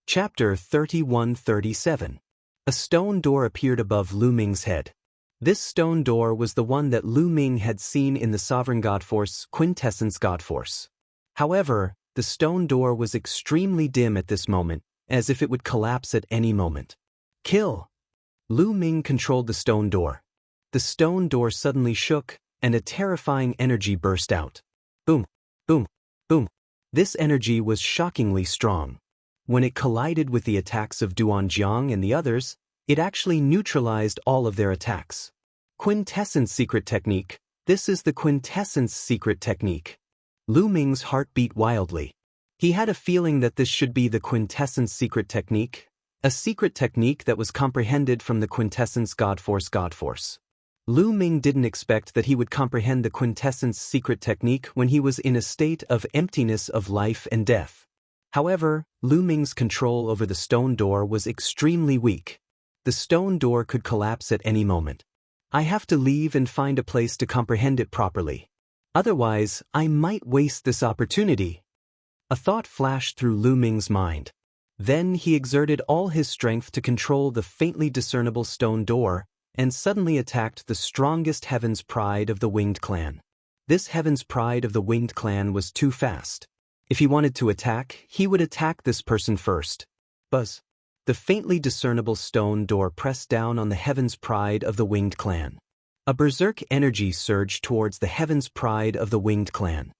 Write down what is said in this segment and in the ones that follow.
Chapter 31-37. A stone door appeared above Lu Ming's head. This stone door was the one that Lu Ming had seen in the Sovereign God Force, Quintessence God Force. However, the stone door was extremely dim at this moment, as if it would collapse at any moment. Kill! Lu Ming controlled the stone door. The stone door suddenly shook, and a terrifying energy burst out. Boom! Boom! Boom! This energy was shockingly strong. When it collided with the attacks of Duanjiang and the others, it actually neutralized all of their attacks. Quintessence secret technique. This is the quintessence secret technique. Lu Ming's heart beat wildly. He had a feeling that this should be the quintessence secret technique, a secret technique that was comprehended from the quintessence God Force. Lu Ming didn't expect that he would comprehend the quintessence secret technique when he was in a state of emptiness of life and death. However, Lu Ming's control over the stone door was extremely weak. The stone door could collapse at any moment. I have to leave and find a place to comprehend it properly. Otherwise, I might waste this opportunity. A thought flashed through Lu Ming's mind. Then he exerted all his strength to control the faintly discernible stone door, and suddenly attacked the strongest Heaven's Pride of the Winged Clan. This Heaven's Pride of the Winged Clan was too fast. If he wanted to attack, he would attack this person first. Buzz. The faintly discernible stone door pressed down on the Heaven's Pride of the Winged Clan. A berserk energy surged towards the Heaven's Pride of the Winged Clan.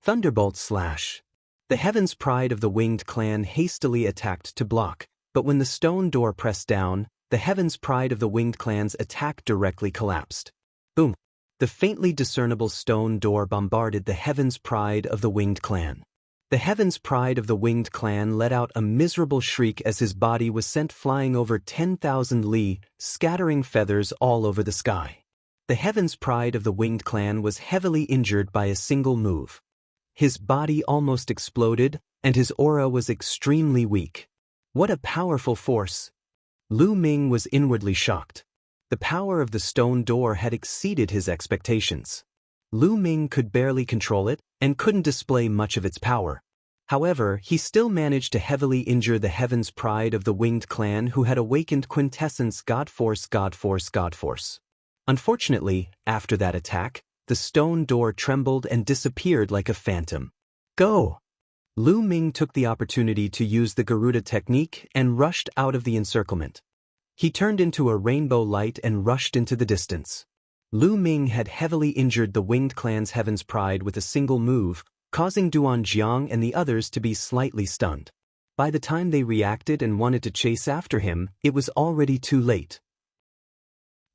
Thunderbolt slash. The Heaven's Pride of the Winged Clan hastily attacked to block, but when the stone door pressed down, the Heaven's Pride of the Winged Clan's attack directly collapsed. Boom. The faintly discernible stone door bombarded the Heaven's Pride of the Winged Clan. The Heaven's Pride of the Winged Clan let out a miserable shriek as his body was sent flying over 10,000 li, scattering feathers all over the sky. The Heaven's Pride of the Winged Clan was heavily injured by a single move. His body almost exploded, and his aura was extremely weak. What a powerful force! Lu Ming was inwardly shocked. The power of the stone door had exceeded his expectations. Lu Ming could barely control it, and couldn't display much of its power. However, he still managed to heavily injure the Heaven's Pride of the Winged Clan who had awakened Quintessence God Force. Unfortunately, after that attack, the stone door trembled and disappeared like a phantom. Go! Lu Ming took the opportunity to use the Garuda technique and rushed out of the encirclement. He turned into a rainbow light and rushed into the distance. Lu Ming had heavily injured the Winged Clan's Heaven's Pride with a single move, causing Duanjiang and the others to be slightly stunned. By the time they reacted and wanted to chase after him, it was already too late.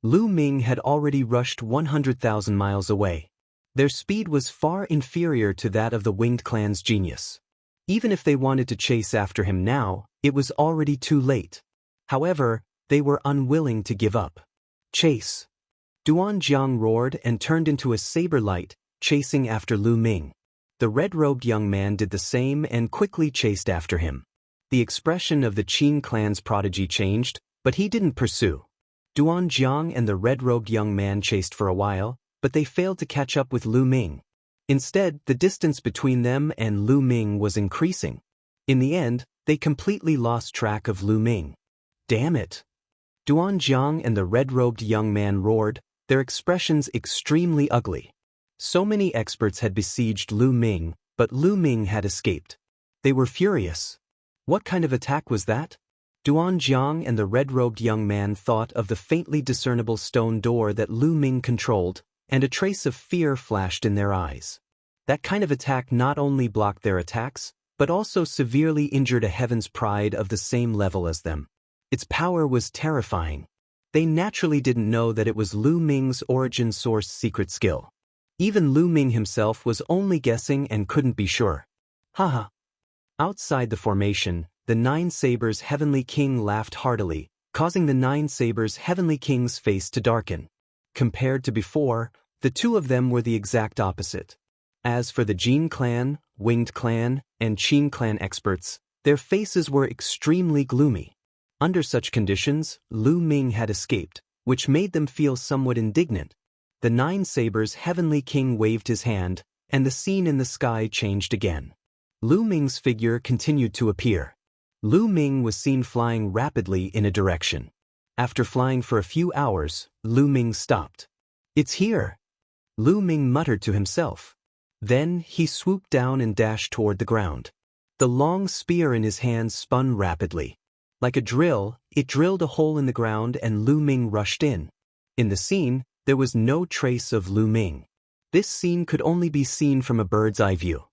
Lu Ming had already rushed 100,000 miles away. Their speed was far inferior to that of the Winged Clan's genius. Even if they wanted to chase after him now, it was already too late. However, they were unwilling to give up. Chase! Duanjiang roared and turned into a saber light, chasing after Lu Ming. The red-robed young man did the same and quickly chased after him. The expression of the Qin clan's prodigy changed, but he didn't pursue. Duanjiang and the red-robed young man chased for a while, but they failed to catch up with Lu Ming. Instead, the distance between them and Lu Ming was increasing. In the end, they completely lost track of Lu Ming. Damn it! Duanjiang and the red-robed young man roared, their expressions extremely ugly. So many experts had besieged Lu Ming, but Lu Ming had escaped. They were furious. What kind of attack was that? Duanjiang and the red-robed young man thought of the faintly discernible stone door that Lu Ming controlled, and a trace of fear flashed in their eyes. That kind of attack not only blocked their attacks, but also severely injured a Heaven's Pride of the same level as them. Its power was terrifying. They naturally didn't know that it was Lu Ming's origin source secret skill. Even Lu Ming himself was only guessing and couldn't be sure. Haha. Outside the formation, the Nine Sabers' Heavenly King laughed heartily, causing the Nine Sabers' Heavenly King's face to darken. Compared to before, the two of them were the exact opposite. As for the Jin clan, Winged clan, and Qin clan experts, their faces were extremely gloomy. Under such conditions, Lu Ming had escaped, which made them feel somewhat indignant. The Nine Sabers' Heavenly King waved his hand, and the scene in the sky changed again. Lu Ming's figure continued to appear. Lu Ming was seen flying rapidly in a direction. After flying for a few hours, Lu Ming stopped. "It's here," Lu Ming muttered to himself. Then he swooped down and dashed toward the ground. The long spear in his hand spun rapidly. Like a drill, it drilled a hole in the ground and Lu Ming rushed in. In the scene, there was no trace of Lu Ming. This scene could only be seen from a bird's eye view.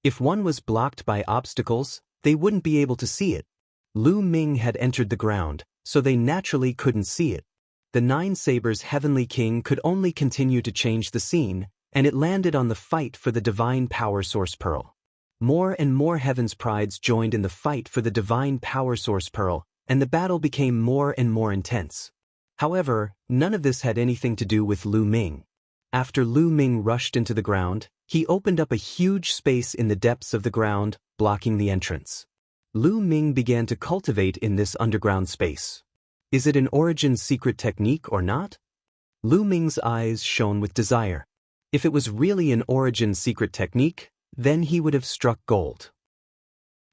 If one was blocked by obstacles, they wouldn't be able to see it. Lu Ming had entered the ground, so they naturally couldn't see it. The Nine Sabers' Heavenly King could only continue to change the scene, and it landed on the fight for the Divine Power Source Pearl. More and more Heaven's Prides joined in the fight for the Divine Power Source Pearl, and the battle became more and more intense. However, none of this had anything to do with Lu Ming. After Lu Ming rushed into the ground, he opened up a huge space in the depths of the ground, blocking the entrance. Lu Ming began to cultivate in this underground space. Is it an origin secret technique or not? Lu Ming's eyes shone with desire. If it was really an origin secret technique, then he would have struck gold.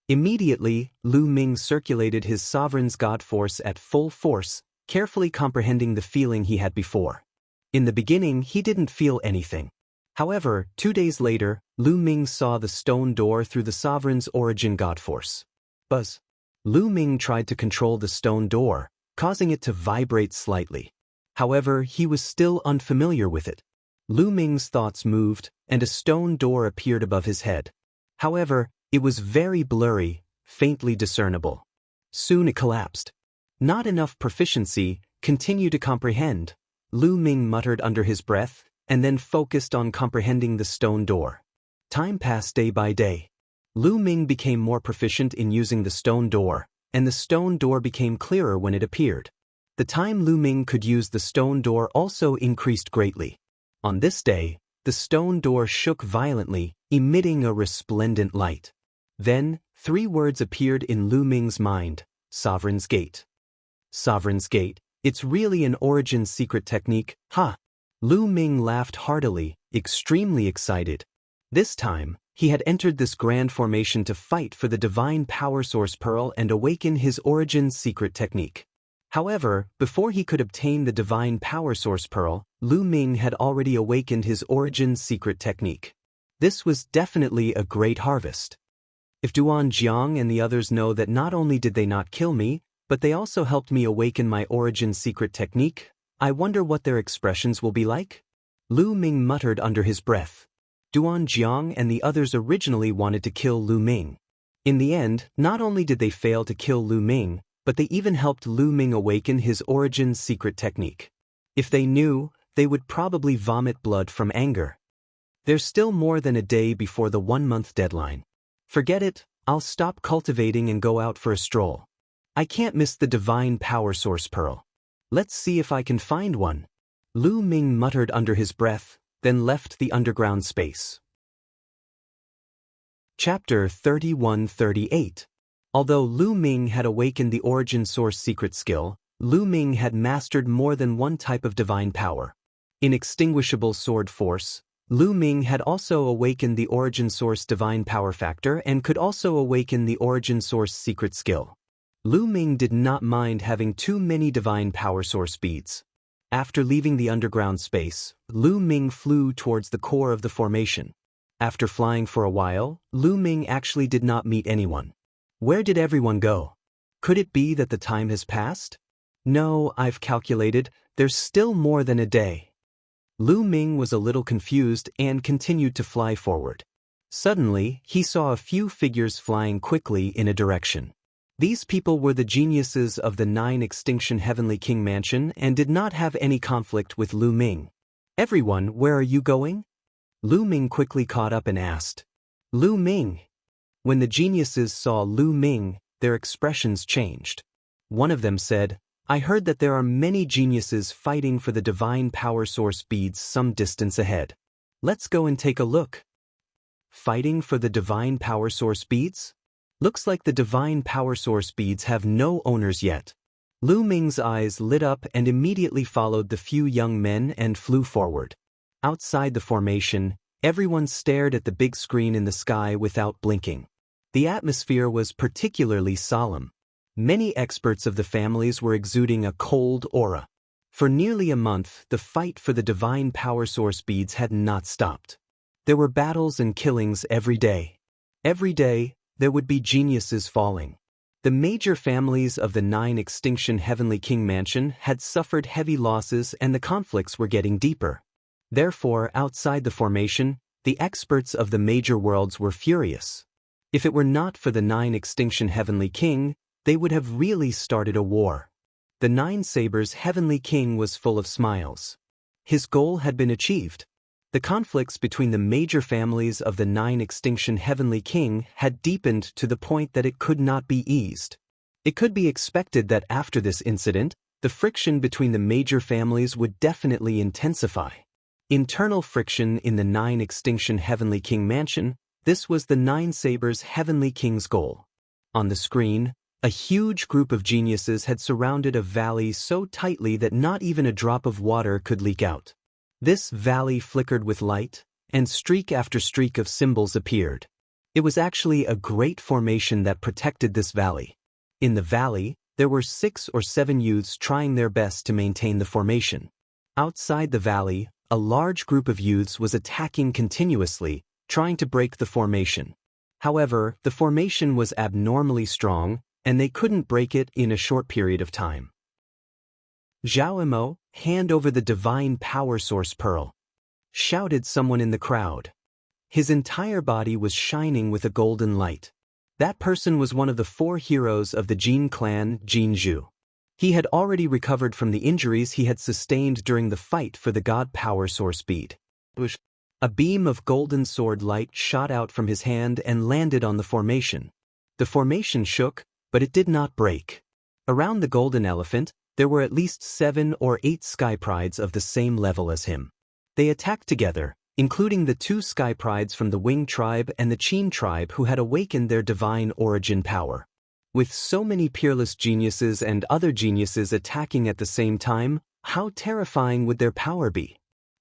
Immediately, Lu Ming circulated his sovereign's god force at full force, carefully comprehending the feeling he had before. In the beginning, he didn't feel anything. However, 2 days later, Lu Ming saw the stone door through the sovereign's origin god force. Buzz. Lu Ming tried to control the stone door, causing it to vibrate slightly. However, he was still unfamiliar with it. Lu Ming's thoughts moved, and a stone door appeared above his head. However, it was very blurry, faintly discernible. Soon it collapsed. Not enough proficiency, continue to comprehend, Lu Ming muttered under his breath, and then focused on comprehending the stone door. Time passed day by day. Lu Ming became more proficient in using the stone door, and the stone door became clearer when it appeared. The time Lu Ming could use the stone door also increased greatly. On this day, the stone door shook violently, emitting a resplendent light. Then, 3 words appeared in Lu Ming's mind: Sovereign's Gate. Sovereign's Gate, it's really an origin secret technique, huh? Lu Ming laughed heartily, extremely excited. This time, he had entered this grand formation to fight for the Divine Power Source Pearl and awaken his origin secret technique. However, before he could obtain the Divine Power Source Pearl, Lu Ming had already awakened his origin secret technique. This was definitely a great harvest. If Duan Jiang and the others know that not only did they not kill me, but they also helped me awaken my origin secret technique, I wonder what their expressions will be like? Lu Ming muttered under his breath. Duan Jiang and the others originally wanted to kill Lu Ming. In the end, not only did they fail to kill Lu Ming, but they even helped Lu Ming awaken his origin secret technique. If they knew, they would probably vomit blood from anger. There's still more than a day before the 1-month deadline. Forget it, I'll stop cultivating and go out for a stroll. I can't miss the Divine Power Source Pearl. Let's see if I can find one. Lu Ming muttered under his breath, then left the underground space. Chapter 31-38. Although Lu Ming had awakened the Origin Source secret skill, Lu Ming had mastered more than one type of divine power. Inextinguishable sword force, Lu Ming had also awakened the Origin Source divine power factor and could also awaken the Origin Source secret skill. Lu Ming did not mind having too many divine power source beads. After leaving the underground space, Lu Ming flew towards the core of the formation. After flying for a while, Lu Ming actually did not meet anyone. Where did everyone go? Could it be that the time has passed? No, I've calculated, there's still more than a day. Lu Ming was a little confused and continued to fly forward. Suddenly, he saw a few figures flying quickly in a direction. These people were the geniuses of the 9 Extinction Heavenly King Mansion and did not have any conflict with Lu Ming. Everyone, where are you going? Lu Ming quickly caught up and asked. Lu Ming. When the geniuses saw Lu Ming, their expressions changed. One of them said, I heard that there are many geniuses fighting for the divine power source beads some distance ahead. Let's go and take a look. Fighting for the divine power source beads? Looks like the divine power source beads have no owners yet. Lu Ming's eyes lit up and immediately followed the few young men and flew forward. Outside the formation, everyone stared at the big screen in the sky without blinking. The atmosphere was particularly solemn. Many experts of the families were exuding a cold aura. For nearly a month, the fight for the divine power source beads had not stopped. There were battles and killings every day. Every day, there would be geniuses falling. The major families of the 9 extinction Heavenly King Mansion had suffered heavy losses and the conflicts were getting deeper. Therefore, outside the formation, the experts of the major worlds were furious. If it were not for the 9 extinction Heavenly King, they would have really started a war. The 9 Sabers Heavenly King was full of smiles. His goal had been achieved. The conflicts between the major families of the 9 extinction Heavenly King had deepened to the point that it could not be eased. It could be expected that after this incident, the friction between the major families would definitely intensify. Internal friction in the 9 extinction Heavenly King Mansion, this was the 9 Sabers Heavenly King's goal. On the screen, a huge group of geniuses had surrounded a valley so tightly that not even a drop of water could leak out. This valley flickered with light, and streak after streak of symbols appeared. It was actually a great formation that protected this valley. In the valley, there were 6 or 7 youths trying their best to maintain the formation. Outside the valley, a large group of youths was attacking continuously, trying to break the formation. However, the formation was abnormally strong, and they couldn't break it in a short period of time. Jianghu, hand over the divine power source pearl, shouted someone in the crowd. His entire body was shining with a golden light. That person was one of the 4 heroes of the Jin clan, Jianghu. He had already recovered from the injuries he had sustained during the fight for the God power source bead. A beam of golden sword light shot out from his hand and landed on the formation. The formation shook, but it did not break. Around the golden elephant, there were at least 7 or 8 sky prides of the same level as him. They attacked together, including the 2 sky prides from the Wing tribe and the Qin tribe who had awakened their divine origin power. With so many peerless geniuses and other geniuses attacking at the same time, how terrifying would their power be?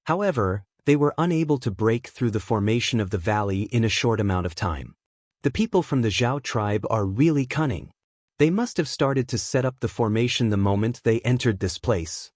However, they were unable to break through the formation of the valley in a short amount of time. The people from the Zhao tribe are really cunning. They must have started to set up the formation the moment they entered this place.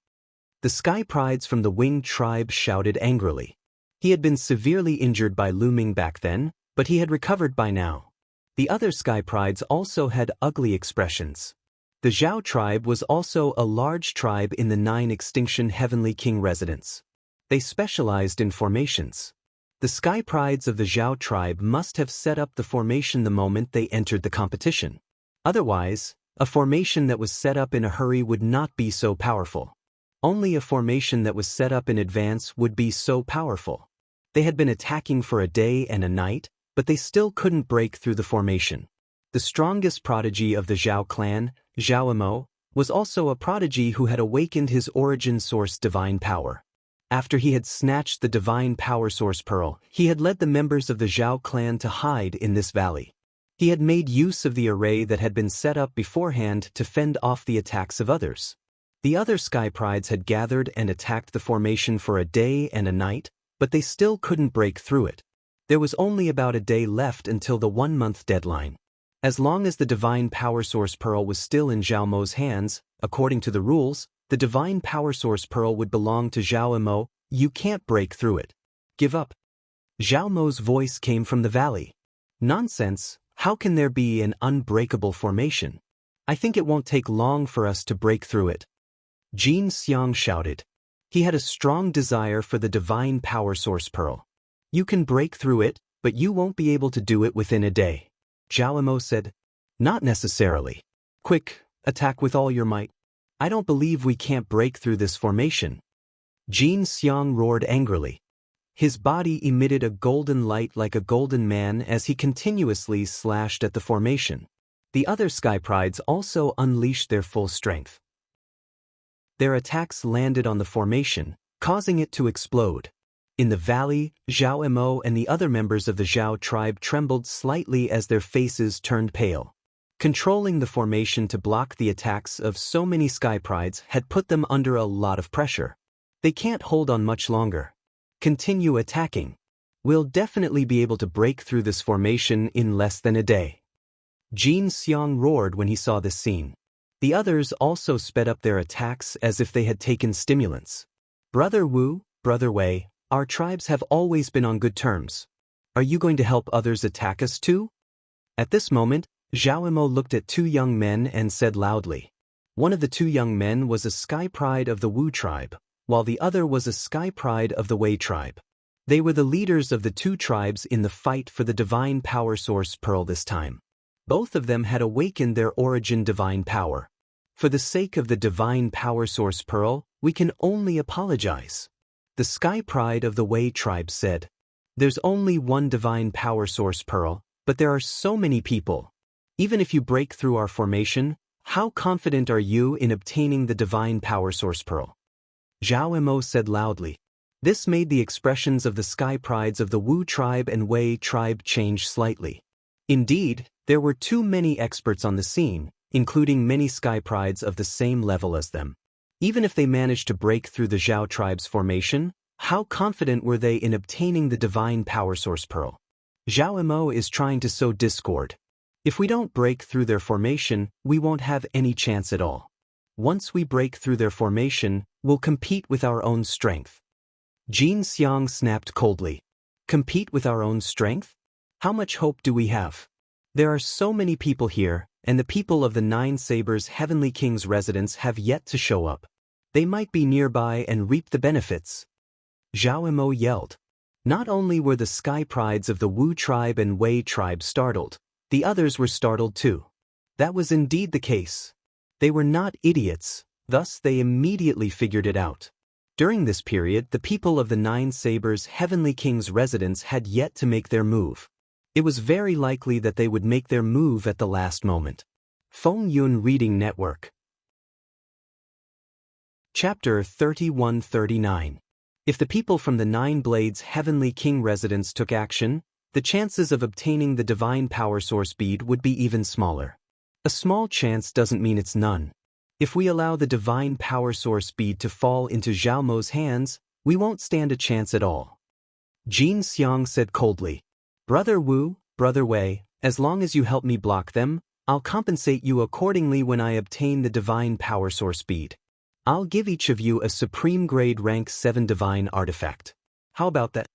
The sky prides from the Wing tribe shouted angrily. He had been severely injured by Luming back then, but he had recovered by now. The other sky prides also had ugly expressions. The Zhao tribe was also a large tribe in the 9 extinction Heavenly King residence. They specialized in formations. The sky prides of the Zhao tribe must have set up the formation the moment they entered the competition. Otherwise, a formation that was set up in a hurry would not be so powerful. Only a formation that was set up in advance would be so powerful. They had been attacking for a day and a night, but they still couldn't break through the formation. The strongest prodigy of the Zhao clan, Jianghu, was also a prodigy who had awakened his origin source divine power. After he had snatched the divine power source pearl, he had led the members of the Zhao clan to hide in this valley. He had made use of the array that had been set up beforehand to fend off the attacks of others. The other sky prides had gathered and attacked the formation for a day and a night, but they still couldn't break through it. There was only about a day left until the 1-month deadline. As long as the divine power source pearl was still in Jianghu's hands, according to the rules, the divine power source pearl would belong to Jianghu. You can't break through it. Give up. Jianghu's voice came from the valley. Nonsense. How can there be an unbreakable formation? I think it won't take long for us to break through it. Jin Xiang shouted. He had a strong desire for the divine power source pearl. You can break through it, but you won't be able to do it within a day. Jianghu said. Not necessarily. Quick, attack with all your might. I don't believe we can't break through this formation. Jin Xiang roared angrily. His body emitted a golden light like a golden man as he continuously slashed at the formation. The other sky prides also unleashed their full strength. Their attacks landed on the formation, causing it to explode. In the valley, Jianghu and the other members of the Zhao tribe trembled slightly as their faces turned pale. Controlling the formation to block the attacks of so many sky prides had put them under a lot of pressure. They can't hold on much longer. Continue attacking. We'll definitely be able to break through this formation in less than a day. Jin Xiang roared when he saw this scene. The others also sped up their attacks as if they had taken stimulants. Brother Wu, Brother Wei, our tribes have always been on good terms. Are you going to help others attack us too? At this moment, Zhao Imo looked at two young men and said loudly. One of the two young men was a sky pride of the Wu tribe, while the other was a sky pride of the Wei tribe. They were the leaders of the two tribes in the fight for the divine power source pearl this time. Both of them had awakened their origin divine power. For the sake of the divine power source pearl, we can only apologize. The sky pride of the Wei tribe said, "There's only one divine power source pearl, but there are so many people. Even if you break through our formation, how confident are you in obtaining the divine power source pearl?" Zhao Imo said loudly. This made the expressions of the sky prides of the Wu tribe and Wei tribe change slightly. Indeed, there were too many experts on the scene, including many sky prides of the same level as them. Even if they managed to break through the Zhao tribe's formation, how confident were they in obtaining the divine power source pearl? Zhao Imo is trying to sow discord. If we don't break through their formation, we won't have any chance at all. Once we break through their formation, we'll compete with our own strength. Jin Xiang snapped coldly. Compete with our own strength? How much hope do we have? There are so many people here, and the people of the Nine Sabers Heavenly King's residence have yet to show up. They might be nearby and reap the benefits. Zhao Imo yelled. Not only were the sky prides of the Wu tribe and Wei tribe startled, the others were startled too. That was indeed the case. They were not idiots, thus they immediately figured it out. During this period, the people of the Nine Sabers Heavenly King's residence had yet to make their move. It was very likely that they would make their move at the last moment. Feng Yun Reading Network. Chapter 3139. If the people from the Nine Blades Heavenly King residence took action, the chances of obtaining the divine power source bead would be even smaller. A small chance doesn't mean it's none. If we allow the divine power source bead to fall into Zhao Mo's hands, we won't stand a chance at all. Jin Xiang said coldly. Brother Wu, Brother Wei, as long as you help me block them, I'll compensate you accordingly when I obtain the divine power source bead. I'll give each of you a supreme grade rank 7 divine artifact. How about that?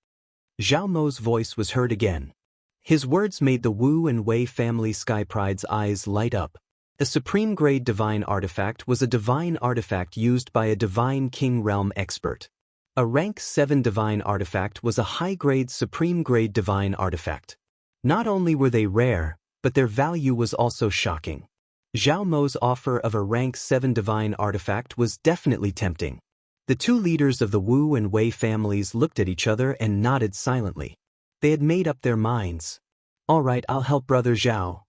Zhao Mo's voice was heard again. His words made the Wu and Wei family sky pride's eyes light up. A supreme grade divine artifact was a divine artifact used by a divine king realm expert. A rank 7 divine artifact was a high-grade supreme grade divine artifact. Not only were they rare, but their value was also shocking. Zhao Mo's offer of a rank 7 divine artifact was definitely tempting. The two leaders of the Wu and Wei families looked at each other and nodded silently. They had made up their minds. All right, I'll help Brother Zhao.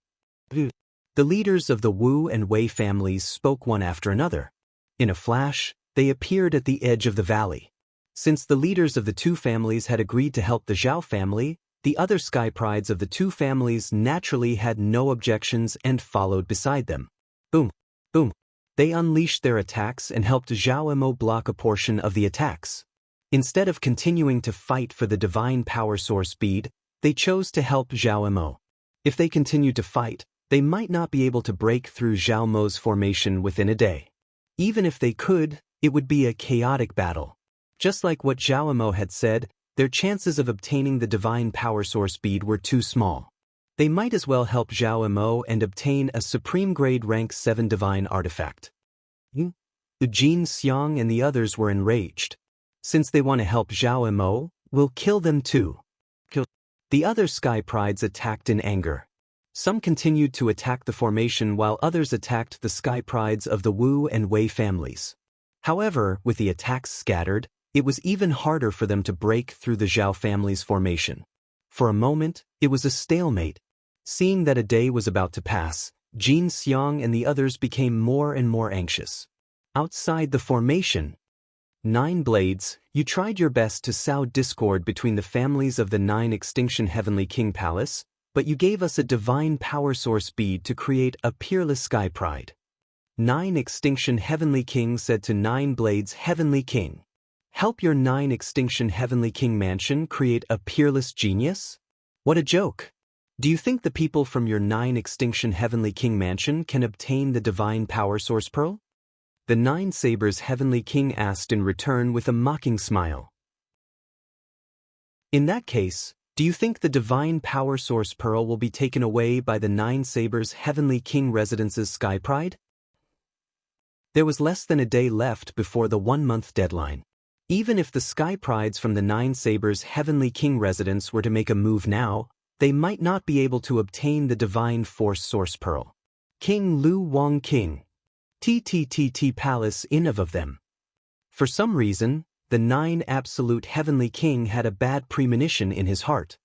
The leaders of the Wu and Wei families spoke one after another. In a flash, they appeared at the edge of the valley. Since the leaders of the two families had agreed to help the Zhao family, the other sky prides of the two families naturally had no objections and followed beside them. Boom, boom. They unleashed their attacks and helped Zhao Imo block a portion of the attacks. Instead of continuing to fight for the divine power source bead, they chose to help Zhao Imo. If they continued to fight, they might not be able to break through Zhao Mo's formation within a day. Even if they could, it would be a chaotic battle. Just like what Zhao Imo had said, their chances of obtaining the divine power source bead were too small. They might as well help Zhao Imo and obtain a supreme grade rank 7 divine artifact. Jin Xiang and the others were enraged. Since they want to help Zhao Imo, we'll kill them too. The other sky prides attacked in anger. Some continued to attack the formation while others attacked the sky prides of the Wu and Wei families. However, with the attacks scattered, it was even harder for them to break through the Zhao family's formation. For a moment, it was a stalemate. Seeing that a day was about to pass, Jin Xiang and the others became more and more anxious. Outside the formation, Nine Blades, you tried your best to sow discord between the families of the Nine Extinction Heavenly King Palace, but you gave us a divine power source bead to create a peerless sky pride. Nine Extinction Heavenly King said to Nine Blades Heavenly King. Help your Nine Extinction Heavenly King mansion create a peerless genius? What a joke! Do you think the people from your 9 Extinction Heavenly King mansion can obtain the Divine Power Source Pearl? The 9 Sabers Heavenly King asked in return with a mocking smile. In that case, do you think the Divine Power Source Pearl will be taken away by the 9 Sabers Heavenly King Residence's Sky Pride? There was less than a day left before the 1-month deadline. Even if the Sky Prides from the 9 Sabers Heavenly King Residence were to make a move now, they might not be able to obtain the Divine Force Source Pearl. King Lu Wang King. TTTT Palace in of them. For some reason, the 9 Absolute Heavenly King had a bad premonition in his heart.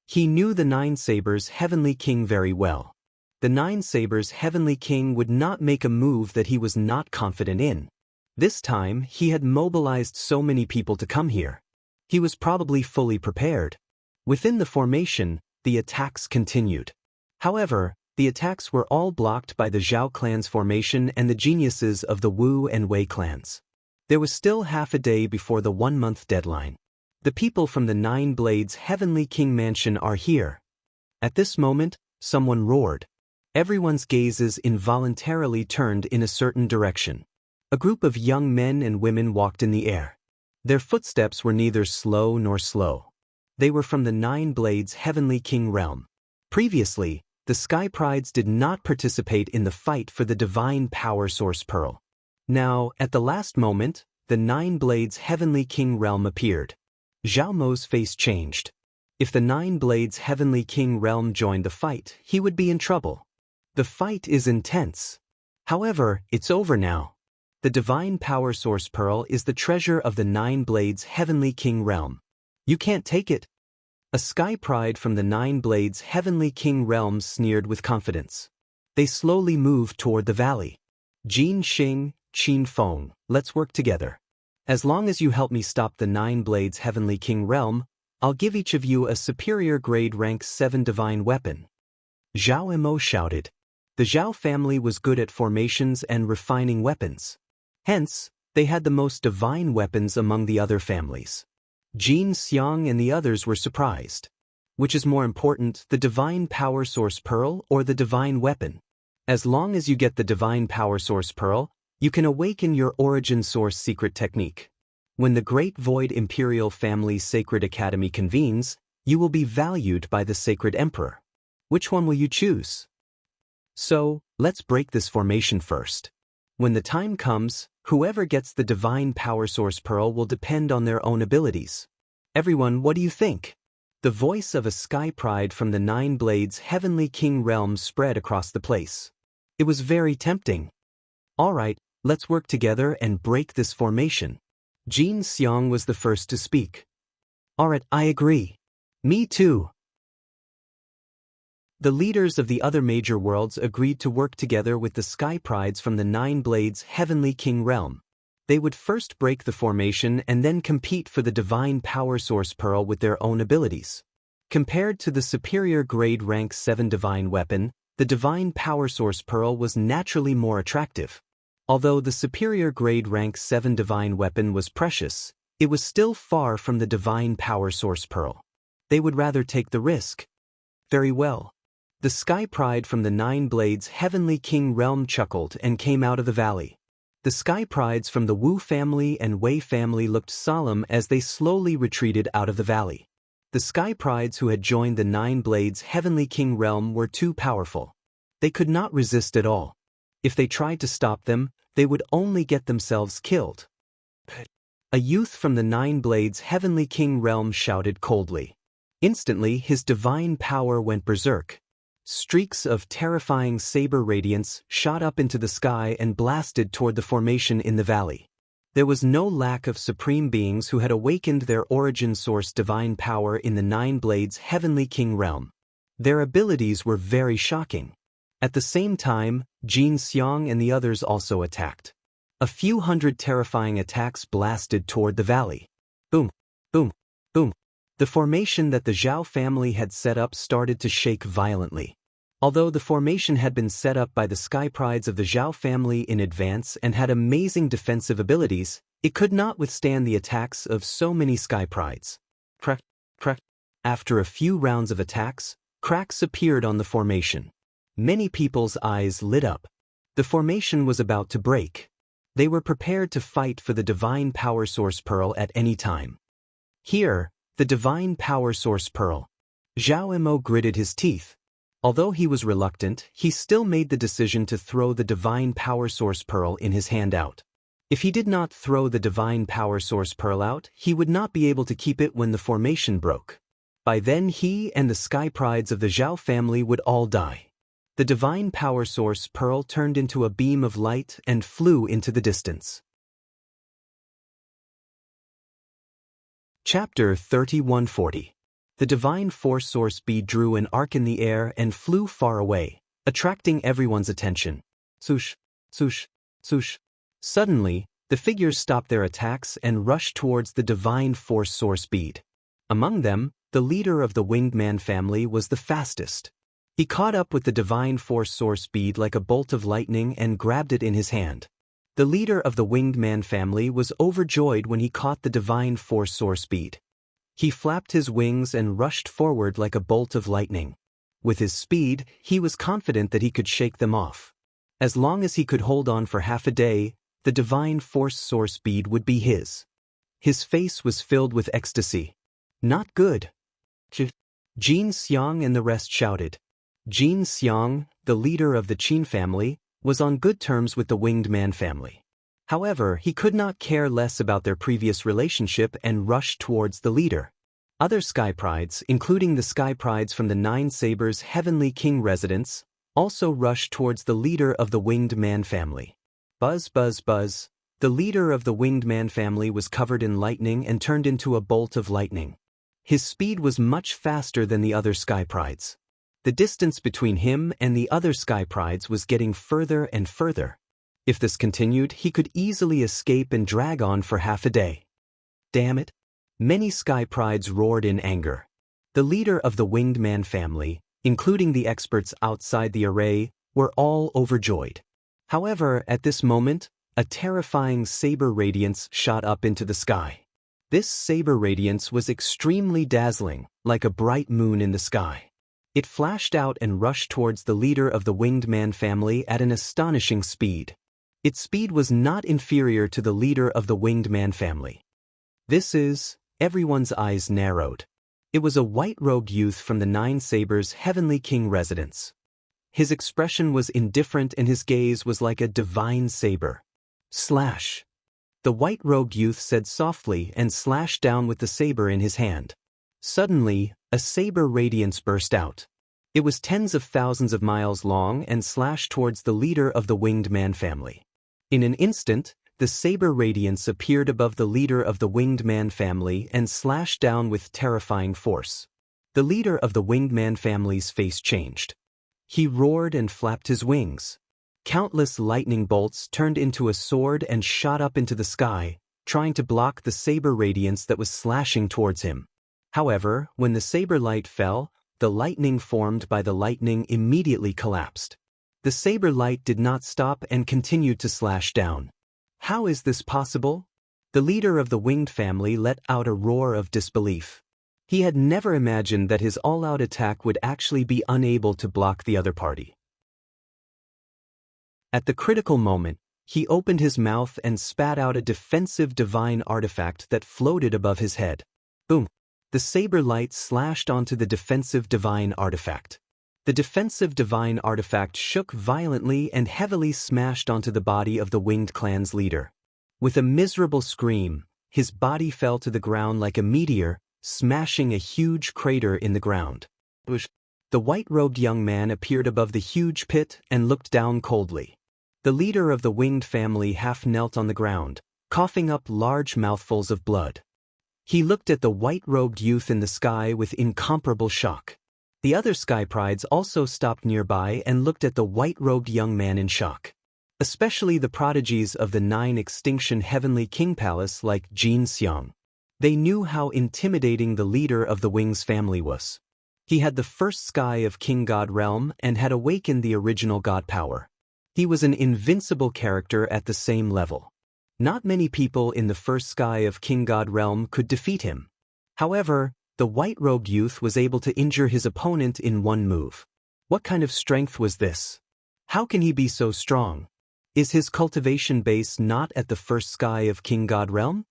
He knew the 9 Sabers Heavenly King very well. The 9 Sabers Heavenly King would not make a move that he was not confident in. This time, he had mobilized so many people to come here. He was probably fully prepared. Within the formation, the attacks continued. However, the attacks were all blocked by the Zhao clan's formation and the geniuses of the Wu and Wei clans. There was still half a day before the 1-month deadline. The people from the 9 Blades Heavenly King Mansion are here. At this moment, someone roared. Everyone's gazes involuntarily turned in a certain direction. A group of young men and women walked in the air. Their footsteps were neither slow nor slow. They were from the 9 Blades Heavenly King realm. Previously, the Sky Prides did not participate in the fight for the Divine Power Source Pearl. Now, at the last moment, the 9 Blades Heavenly King realm appeared. Zhao Mo's face changed. If the 9 Blades Heavenly King realm joined the fight, he would be in trouble. The fight is intense. However, it's over now. The Divine Power Source Pearl is the treasure of the 9 Blades Heavenly King realm. You can't take it. A Sky Pride from the 9 Blades Heavenly King realm sneered with confidence. They slowly moved toward the valley. Jin Xing, Qin Feng, let's work together. As long as you help me stop the 9 Blades Heavenly King realm, I'll give each of you a superior grade rank 7 divine weapon. Zhao Mo shouted. The Zhao family was good at formations and refining weapons. Hence, they had the most divine weapons among the other families. Jin Xiang and the others were surprised. Which is more important, the Divine Power Source Pearl or the Divine Weapon? As long as you get the Divine Power Source Pearl, you can awaken your Origin Source secret technique. When the Great Void Imperial Family's Sacred Academy convenes, you will be valued by the Sacred Emperor. Which one will you choose? So, let's break this formation first. When the time comes, whoever gets the Divine Power Source Pearl will depend on their own abilities. Everyone, what do you think? The voice of a Sky Pride from the 9 Blades Heavenly King realm spread across the place. It was very tempting. Alright, let's work together and break this formation. Jin Xiang was the first to speak. Alright, I agree. Me too. The leaders of the other major worlds agreed to work together with the Sky Prides from the 9 Blades Heavenly King realm. They would first break the formation and then compete for the Divine Power Source Pearl with their own abilities. Compared to the superior grade rank 7 divine weapon, the Divine Power Source Pearl was naturally more attractive. Although the superior grade rank 7 divine weapon was precious, it was still far from the Divine Power Source Pearl. They would rather take the risk. Very well. The Sky Pride from the 9 Blades Heavenly King realm chuckled and came out of the valley. The Sky Prides from the Wu family and Wei family looked solemn as they slowly retreated out of the valley. The Sky Prides who had joined the 9 Blades Heavenly King realm were too powerful. They could not resist at all. If they tried to stop them, they would only get themselves killed. A youth from the 9 Blades Heavenly King realm shouted coldly. Instantly his divine power went berserk. Streaks of terrifying saber radiance shot up into the sky and blasted toward the formation in the valley. There was no lack of supreme beings who had awakened their origin source divine power in the 9 Blades Heavenly King realm. Their abilities were very shocking. At the same time, Jin Xiang and the others also attacked. A few hundred terrifying attacks blasted toward the valley. Boom, boom, boom. The formation that the Zhao family had set up started to shake violently. Although the formation had been set up by the Sky Prides of the Zhao family in advance and had amazing defensive abilities, it could not withstand the attacks of so many Sky Prides. Crack, crack. After a few rounds of attacks, Cracks appeared on the formation. Many people's eyes lit up. The formation was about to break. They were prepared to fight for the divine power source pearl at any time. Here, the divine power source pearl. Zhao Mo gritted his teeth. Although he was reluctant, he still made the decision to throw the divine power source pearl in his hand out. If he did not throw the divine power source pearl out, he would not be able to keep it when the formation broke. By then he and the sky prides of the Zhao family would all die. The divine power source pearl turned into a beam of light and flew into the distance. Chapter 3140. The divine force source bead drew an arc in the air and flew far away, attracting everyone's attention. Swoosh, swoosh, swoosh. Suddenly, the figures stopped their attacks and rushed towards the divine force source bead. Among them, the leader of the winged man family was the fastest. He caught up with the divine force source bead like a bolt of lightning and grabbed it in his hand. The leader of the winged man family was overjoyed when he caught the divine force source bead. He flapped his wings and rushed forward like a bolt of lightning. With his speed, he was confident that he could shake them off. As long as he could hold on for half a day, the divine force source bead would be his. His face was filled with ecstasy. Not good. Jin Xiang and the rest shouted. Jin Xiang, the leader of the Qin family, was on good terms with the winged man family. However, he could not care less about their previous relationship and rushed towards the leader. Other sky prides, including the sky prides from the Nine Sabers' Heavenly King residence, also rushed towards the leader of the winged man family. Buzz, buzz, buzz. The leader of the winged man family was covered in lightning and turned into a bolt of lightning. His speed was much faster than the other sky prides. The distance between him and the other sky prides was getting further and further. If this continued, he could easily escape and drag on for half a day. Damn it! Many sky prides roared in anger. The leader of the winged man family, including the experts outside the array, were all overjoyed. However, at this moment, a terrifying saber radiance shot up into the sky. This saber radiance was extremely dazzling, like a bright moon in the sky. It flashed out and rushed towards the leader of the winged man family at an astonishing speed. Its speed was not inferior to the leader of the winged man family. Everyone's eyes narrowed. It was a white-robed youth from the Nine Sabers' Heavenly King residence. His expression was indifferent and his gaze was like a divine saber. Slash! The white-robed youth said softly and slashed down with the saber in his hand. Suddenly, a saber radiance burst out. It was tens of thousands of miles long and slashed towards the leader of the winged man family. In an instant, the saber radiance appeared above the leader of the winged man family and slashed down with terrifying force. The leader of the winged man family's face changed. He roared and flapped his wings. Countless lightning bolts turned into a sword and shot up into the sky, trying to block the saber radiance that was slashing towards him. However, when the saber light fell, the lightning formed by the lightning immediately collapsed. The saber light did not stop and continued to slash down. How is this possible? The leader of the winged family let out a roar of disbelief. He had never imagined that his all-out attack would actually be unable to block the other party. At the critical moment, he opened his mouth and spat out a defensive divine artifact that floated above his head. Boom! The saber light slashed onto the defensive divine artifact. The defensive divine artifact shook violently and heavily smashed onto the body of the winged clan's leader. With a miserable scream, his body fell to the ground like a meteor, smashing a huge crater in the ground. The white-robed young man appeared above the huge pit and looked down coldly. The leader of the winged family half knelt on the ground, coughing up large mouthfuls of blood. He looked at the white-robed youth in the sky with incomparable shock. The other sky prides also stopped nearby and looked at the white-robed young man in shock. Especially the prodigies of the 9 Extinction Heavenly King Palace like Jin Xiang. They knew how intimidating the leader of the Wings family was. He had the first sky of King God Realm and had awakened the original God power. He was an invincible character at the same level. Not many people in the first sky of King God Realm could defeat him. However, The white-robed youth was able to injure his opponent in one move. What kind of strength was this? How can he be so strong? Is his cultivation base not at the first sky of King God Realm?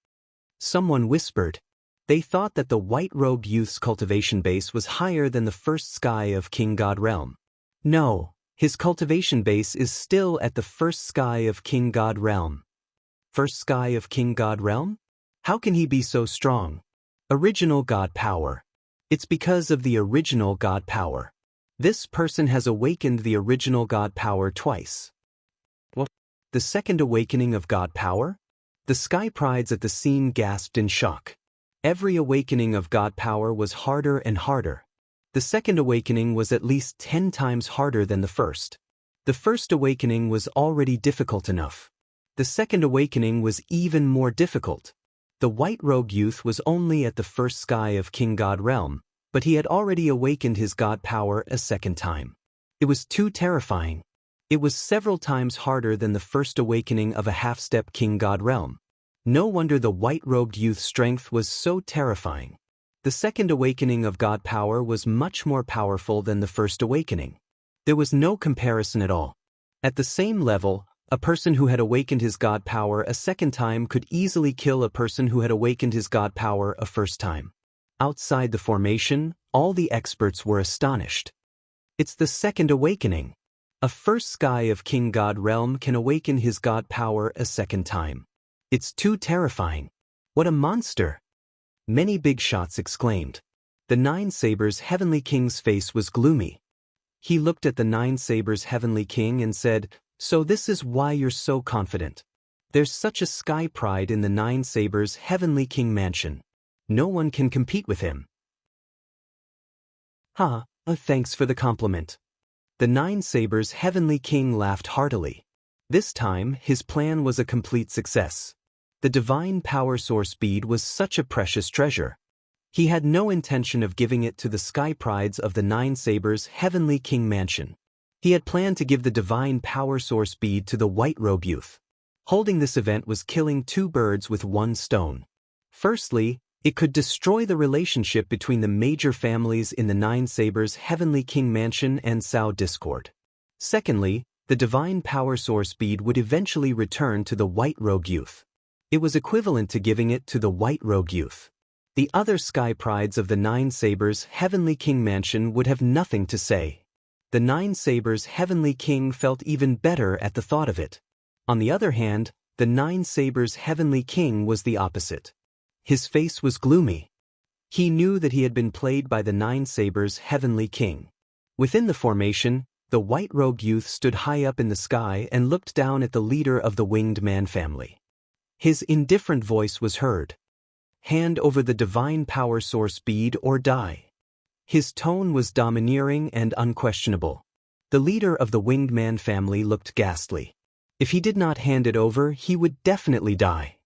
Someone whispered. They thought that the white-robed youth's cultivation base was higher than the first sky of King God Realm. No, his cultivation base is still at the first sky of King God Realm. First sky of King God Realm? How can he be so strong? Original God power. It's because of the original God power. This person has awakened the original God power twice. What? The second awakening of God power? The sky prides at the scene gasped in shock. Every awakening of God power was harder and harder. The second awakening was at least 10 times harder than the first. The first awakening was already difficult enough. The second awakening was even more difficult. The white-robed youth was only at the first sky of King God Realm, but he had already awakened his God power a second time. It was too terrifying. It was several times harder than the first awakening of a half-step King God Realm. No wonder the white-robed youth's strength was so terrifying. The second awakening of God power was much more powerful than the first awakening. There was no comparison at all. At the same level, a person who had awakened his God power a second time could easily kill a person who had awakened his God power a first time. Outside the formation, all the experts were astonished. It's the second awakening. A first sky of King God Realm can awaken his God power a second time. It's too terrifying. What a monster! Many big shots exclaimed. The Nine Sabers' Heavenly King's face was gloomy. He looked at the Nine Sabers' Heavenly King and said, "So this is why you're so confident. There's such a sky pride in the Nine Sabers' Heavenly King mansion. No one can compete with him." Thanks for the compliment. The Nine Sabers' Heavenly King laughed heartily. This time, his plan was a complete success. The divine power source bead was such a precious treasure. He had no intention of giving it to the sky prides of the Nine Sabers' Heavenly King mansion. He had planned to give the divine power source bead to the white-robe youth. Holding this event was killing two birds with one stone. Firstly, it could destroy the relationship between the major families in the Nine Sabers' Heavenly King mansion and sow discord. Secondly, the divine power source bead would eventually return to the white-robed youth. It was equivalent to giving it to the white-robed youth. The other sky prides of the Nine Sabers' Heavenly King mansion would have nothing to say. The Nine Sabers' Heavenly King felt even better at the thought of it. On the other hand, the Nine Sabers' Heavenly King was the opposite. His face was gloomy. He knew that he had been played by the Nine Sabers' Heavenly King. Within the formation, the white-robed youth stood high up in the sky and looked down at the leader of the winged man family. His indifferent voice was heard. "Hand over the divine power source bead or die." His tone was domineering and unquestionable. The leader of the winged man family looked ghastly. If he did not hand it over, he would definitely die.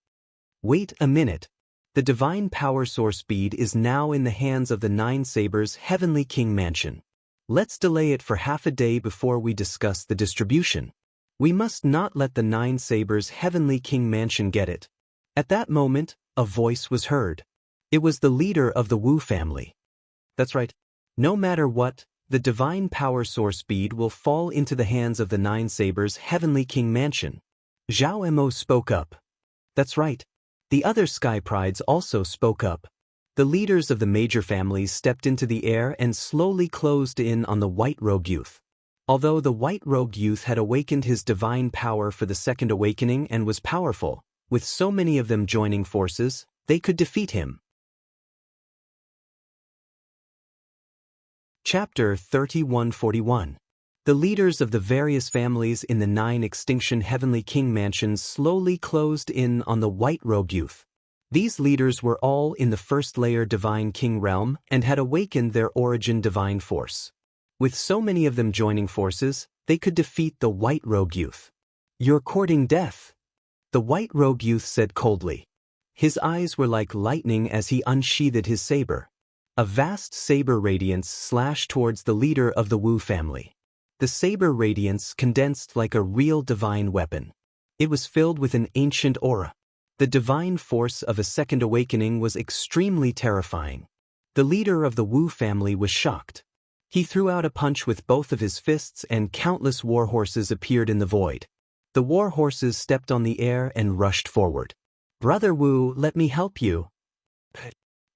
Wait a minute. The divine power source bead is now in the hands of the Nine Sabers' Heavenly King mansion. Let's delay it for half a day before we discuss the distribution. We must not let the Nine Sabers' Heavenly King mansion get it. At that moment, a voice was heard. It was the leader of the Wu family. That's right. No matter what, the divine power source bead will fall into the hands of the Nine Sabers' Heavenly King mansion. Zhao Mo spoke up. That's right. The other sky prides also spoke up. The leaders of the major families stepped into the air and slowly closed in on the white-robed youth. Although the white-robed youth had awakened his divine power for the second awakening and was powerful, with so many of them joining forces, they could defeat him. Chapter 3141. The leaders of the various families in the 9 Extinction Heavenly King mansions slowly closed in on the white-robed youth. These leaders were all in the first layer Divine King realm and had awakened their origin divine force. With so many of them joining forces, they could defeat the white-robed youth. "You're courting death," the white-robed youth said coldly. His eyes were like lightning as he unsheathed his saber. A vast saber radiance slashed towards the leader of the Wu family. The saber radiance condensed like a real divine weapon. It was filled with an ancient aura. The divine force of a second awakening was extremely terrifying. The leader of the Wu family was shocked. He threw out a punch with both of his fists and countless war horses appeared in the void. The war horses stepped on the air and rushed forward. "Brother Wu, let me help you."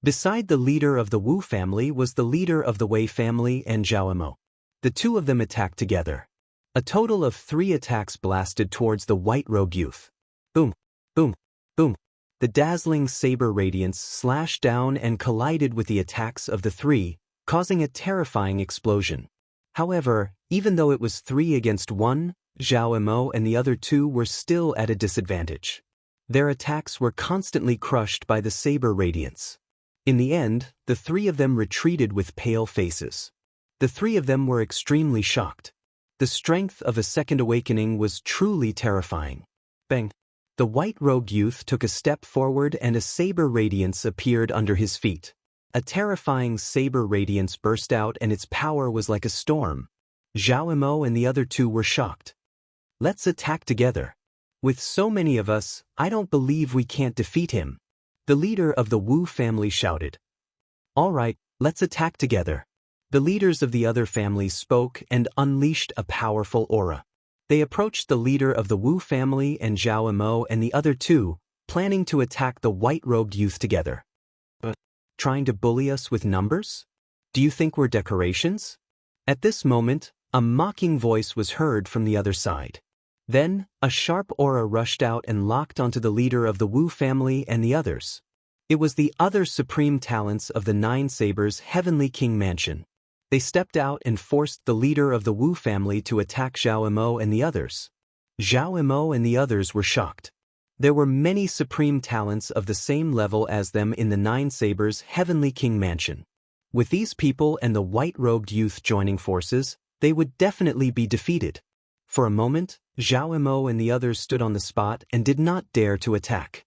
Beside the leader of the Wu family was the leader of the Wei family and Jianghu. The two of them attacked together. A total of 3 attacks blasted towards the white-robed youth. Boom, boom, boom. The dazzling saber radiance slashed down and collided with the attacks of the 3, causing a terrifying explosion. However, even though it was 3 against 1, Jianghu and the other 2 were still at a disadvantage. Their attacks were constantly crushed by the saber radiance. In the end, the 3 of them retreated with pale faces. The 3 of them were extremely shocked. The strength of a second awakening was truly terrifying. Bang! The white-robed youth took a step forward and a saber radiance appeared under his feet. A terrifying saber radiance burst out and its power was like a storm. Jianghu and the other 2 were shocked. "Let's attack together. With so many of us, I don't believe we can't defeat him." The leader of the Wu family shouted. "All right, let's attack together." The leaders of the other families spoke and unleashed a powerful aura. They approached the leader of the Wu family and Jianghu and the other 2, planning to attack the white-robed youth together. Trying to bully us with numbers? Do you think we're decorations? At this moment, a mocking voice was heard from the other side. Then, a sharp aura rushed out and locked onto the leader of the Wu family and the others. It was the other supreme talents of the 9 Sabers' Heavenly King Mansion. They stepped out and forced the leader of the Wu family to attack Jianghu and the others. Jianghu and the others were shocked. There were many supreme talents of the same level as them in the 9 Sabers' Heavenly King Mansion. With these people and the white-robed youth joining forces, they would definitely be defeated. For a moment, Jianghu and the others stood on the spot and did not dare to attack.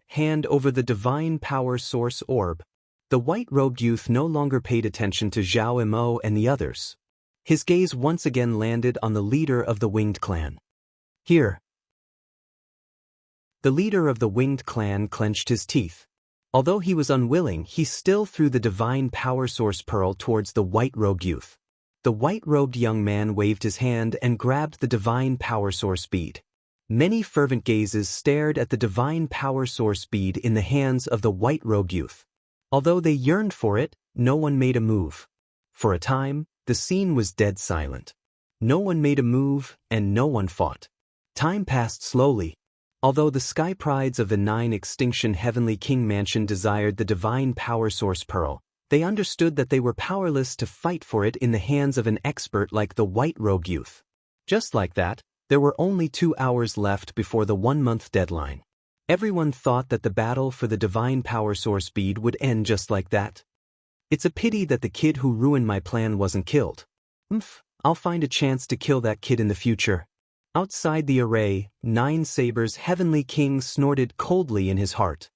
Hand over the divine power source orb. The white-robed youth no longer paid attention to Jianghu and the others. His gaze once again landed on the leader of the Winged Clan. "Here." The leader of the Winged Clan clenched his teeth. Although he was unwilling, he still threw the divine power source pearl towards the white-robed youth. The white-robed young man waved his hand and grabbed the divine power source bead. Many fervent gazes stared at the divine power source bead in the hands of the white-robed youth. Although they yearned for it, no one made a move. For a time, the scene was dead silent. No one made a move, and no one fought. Time passed slowly. Although the sky prides of the 9 Extinction Heavenly King Mansion desired the divine power source pearl, they understood that they were powerless to fight for it in the hands of an expert like the white-robed youth. Just like that, there were only 2 hours left before the 1-month deadline. Everyone thought that the battle for the divine power source bead would end just like that. It's a pity that the kid who ruined my plan wasn't killed. I'll find a chance to kill that kid in the future. Outside the array, 9 Sabers' Heavenly King snorted coldly in his heart.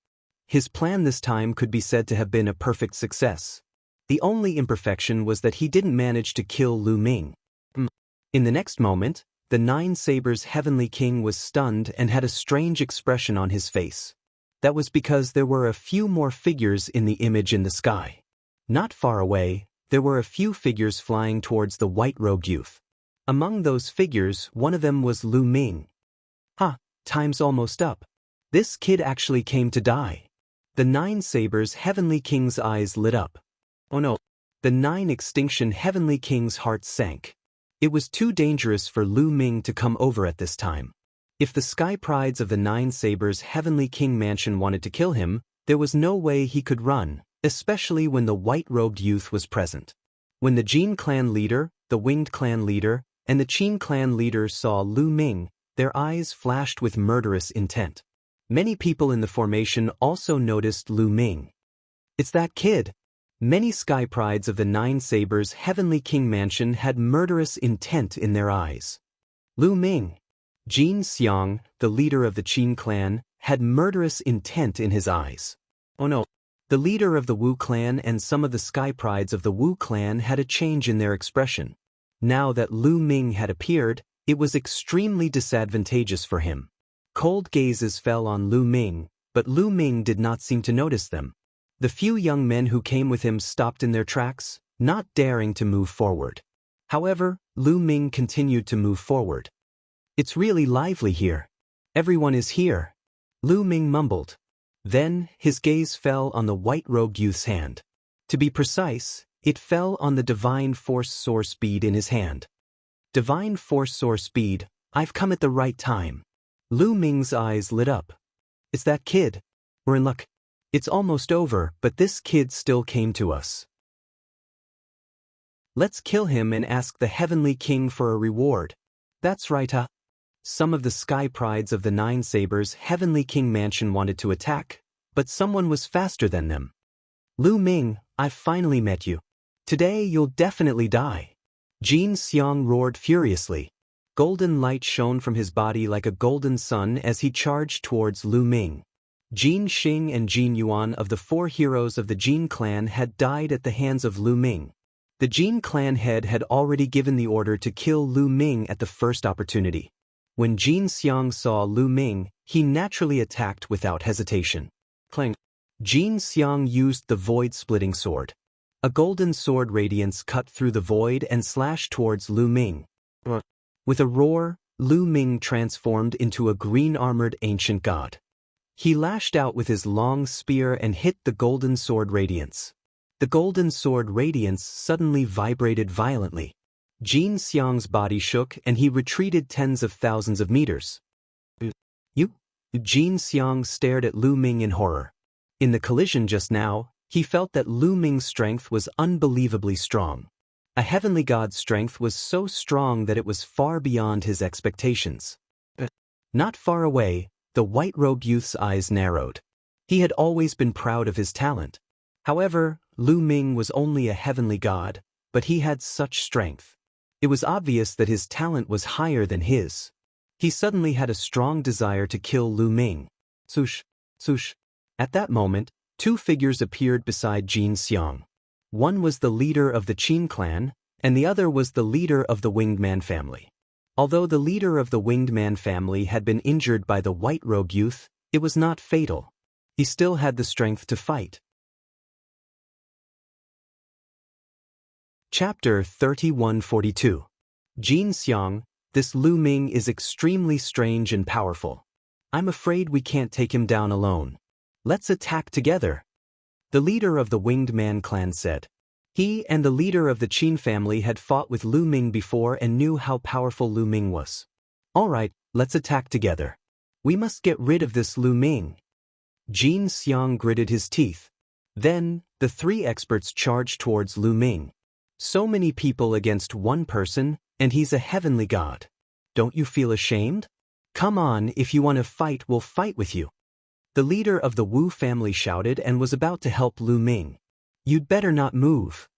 His plan this time could be said to have been a perfect success. The only imperfection was that he didn't manage to kill Lu Ming. In the next moment, the 9 Sabers' Heavenly King was stunned and had a strange expression on his face. That was because there were a few more figures in the image in the sky. Not far away, there were a few figures flying towards the white-robed youth. Among those figures, one of them was Lu Ming. Time's almost up. This kid actually came to die. The 9 Sabers' Heavenly King's eyes lit up. Oh no. The 9 Extinction Heavenly King's heart sank. It was too dangerous for Lu Ming to come over at this time. If the sky prides of the 9 Sabers' Heavenly King Mansion wanted to kill him, there was no way he could run, especially when the white-robed youth was present. When the Jin clan leader, the Winged clan leader, and the Qin clan leader saw Lu Ming, their eyes flashed with murderous intent. Many people in the formation also noticed Lu Ming. It's that kid. Many sky prides of the 9 Sabers' Heavenly King Mansion had murderous intent in their eyes. Lu Ming. Jin Xiang, the leader of the Qin clan, had murderous intent in his eyes. Oh no. The leader of the Wu clan and some of the sky prides of the Wu clan had a change in their expression. Now that Lu Ming had appeared, it was extremely disadvantageous for him. Cold gazes fell on Lu Ming, but Lu Ming did not seem to notice them. The few young men who came with him stopped in their tracks, not daring to move forward. However, Lu Ming continued to move forward. "It's really lively here. Everyone is here," Lu Ming mumbled. Then, his gaze fell on the white-robed youth's hand. To be precise, it fell on the Divine Force Source bead in his hand. "Divine Force Source bead, I've come at the right time." Lu Ming's eyes lit up. "It's that kid. We're in luck. It's almost over, but this kid still came to us. Let's kill him and ask the Heavenly King for a reward." "That's right, huh?" Some of the sky prides of the Nine Sabers' Heavenly King mansion wanted to attack, but someone was faster than them. "Lu Ming, I've finally met you. Today you'll definitely die." Jin Xiang roared furiously. Golden light shone from his body like a golden sun as he charged towards Lu Ming. Jin Xing and Jin Yuan of the 4 heroes of the Jin clan had died at the hands of Lu Ming. The Jin clan head had already given the order to kill Lu Ming at the first opportunity. When Jin Xiang saw Lu Ming, he naturally attacked without hesitation. Clang! Jin Xiang used the void-splitting sword. A golden sword radiance cut through the void and slashed towards Lu Ming. With a roar, Lu Ming transformed into a green-armored ancient god. He lashed out with his long spear and hit the golden sword radiance. The golden sword radiance suddenly vibrated violently. Jin Xiang's body shook and he retreated tens of thousands of meters. "You?" Jin Xiang stared at Lu Ming in horror. In the collision just now, he felt that Lu Ming's strength was unbelievably strong. A heavenly god's strength was so strong that it was far beyond his expectations. Not far away, the white-robed youth's eyes narrowed. He had always been proud of his talent. However, Lu Ming was only a heavenly god, but he had such strength. It was obvious that his talent was higher than his. He suddenly had a strong desire to kill Lu Ming. Swoosh, swoosh. At that moment, 2 figures appeared beside Jin Xiang. One was the leader of the Qin clan, and the other was the leader of the Winged Man family. Although the leader of the Winged Man family had been injured by the white-robed youth, it was not fatal. He still had the strength to fight. Chapter 3142. Jin Xiang, this Lu Ming is extremely strange and powerful. I'm afraid we can't take him down alone. Let's attack together. The leader of the Winged Man clan said. He and the leader of the Qin family had fought with Lu Ming before and knew how powerful Lu Ming was. All right, let's attack together. We must get rid of this Lu Ming. Jin Xiang gritted his teeth. Then, the 3 experts charged towards Lu Ming. So many people against one person, and he's a heavenly god. Don't you feel ashamed? Come on, if you want to fight, we'll fight with you. The leader of the Wu family shouted and was about to help Lu Ming. You'd better not move.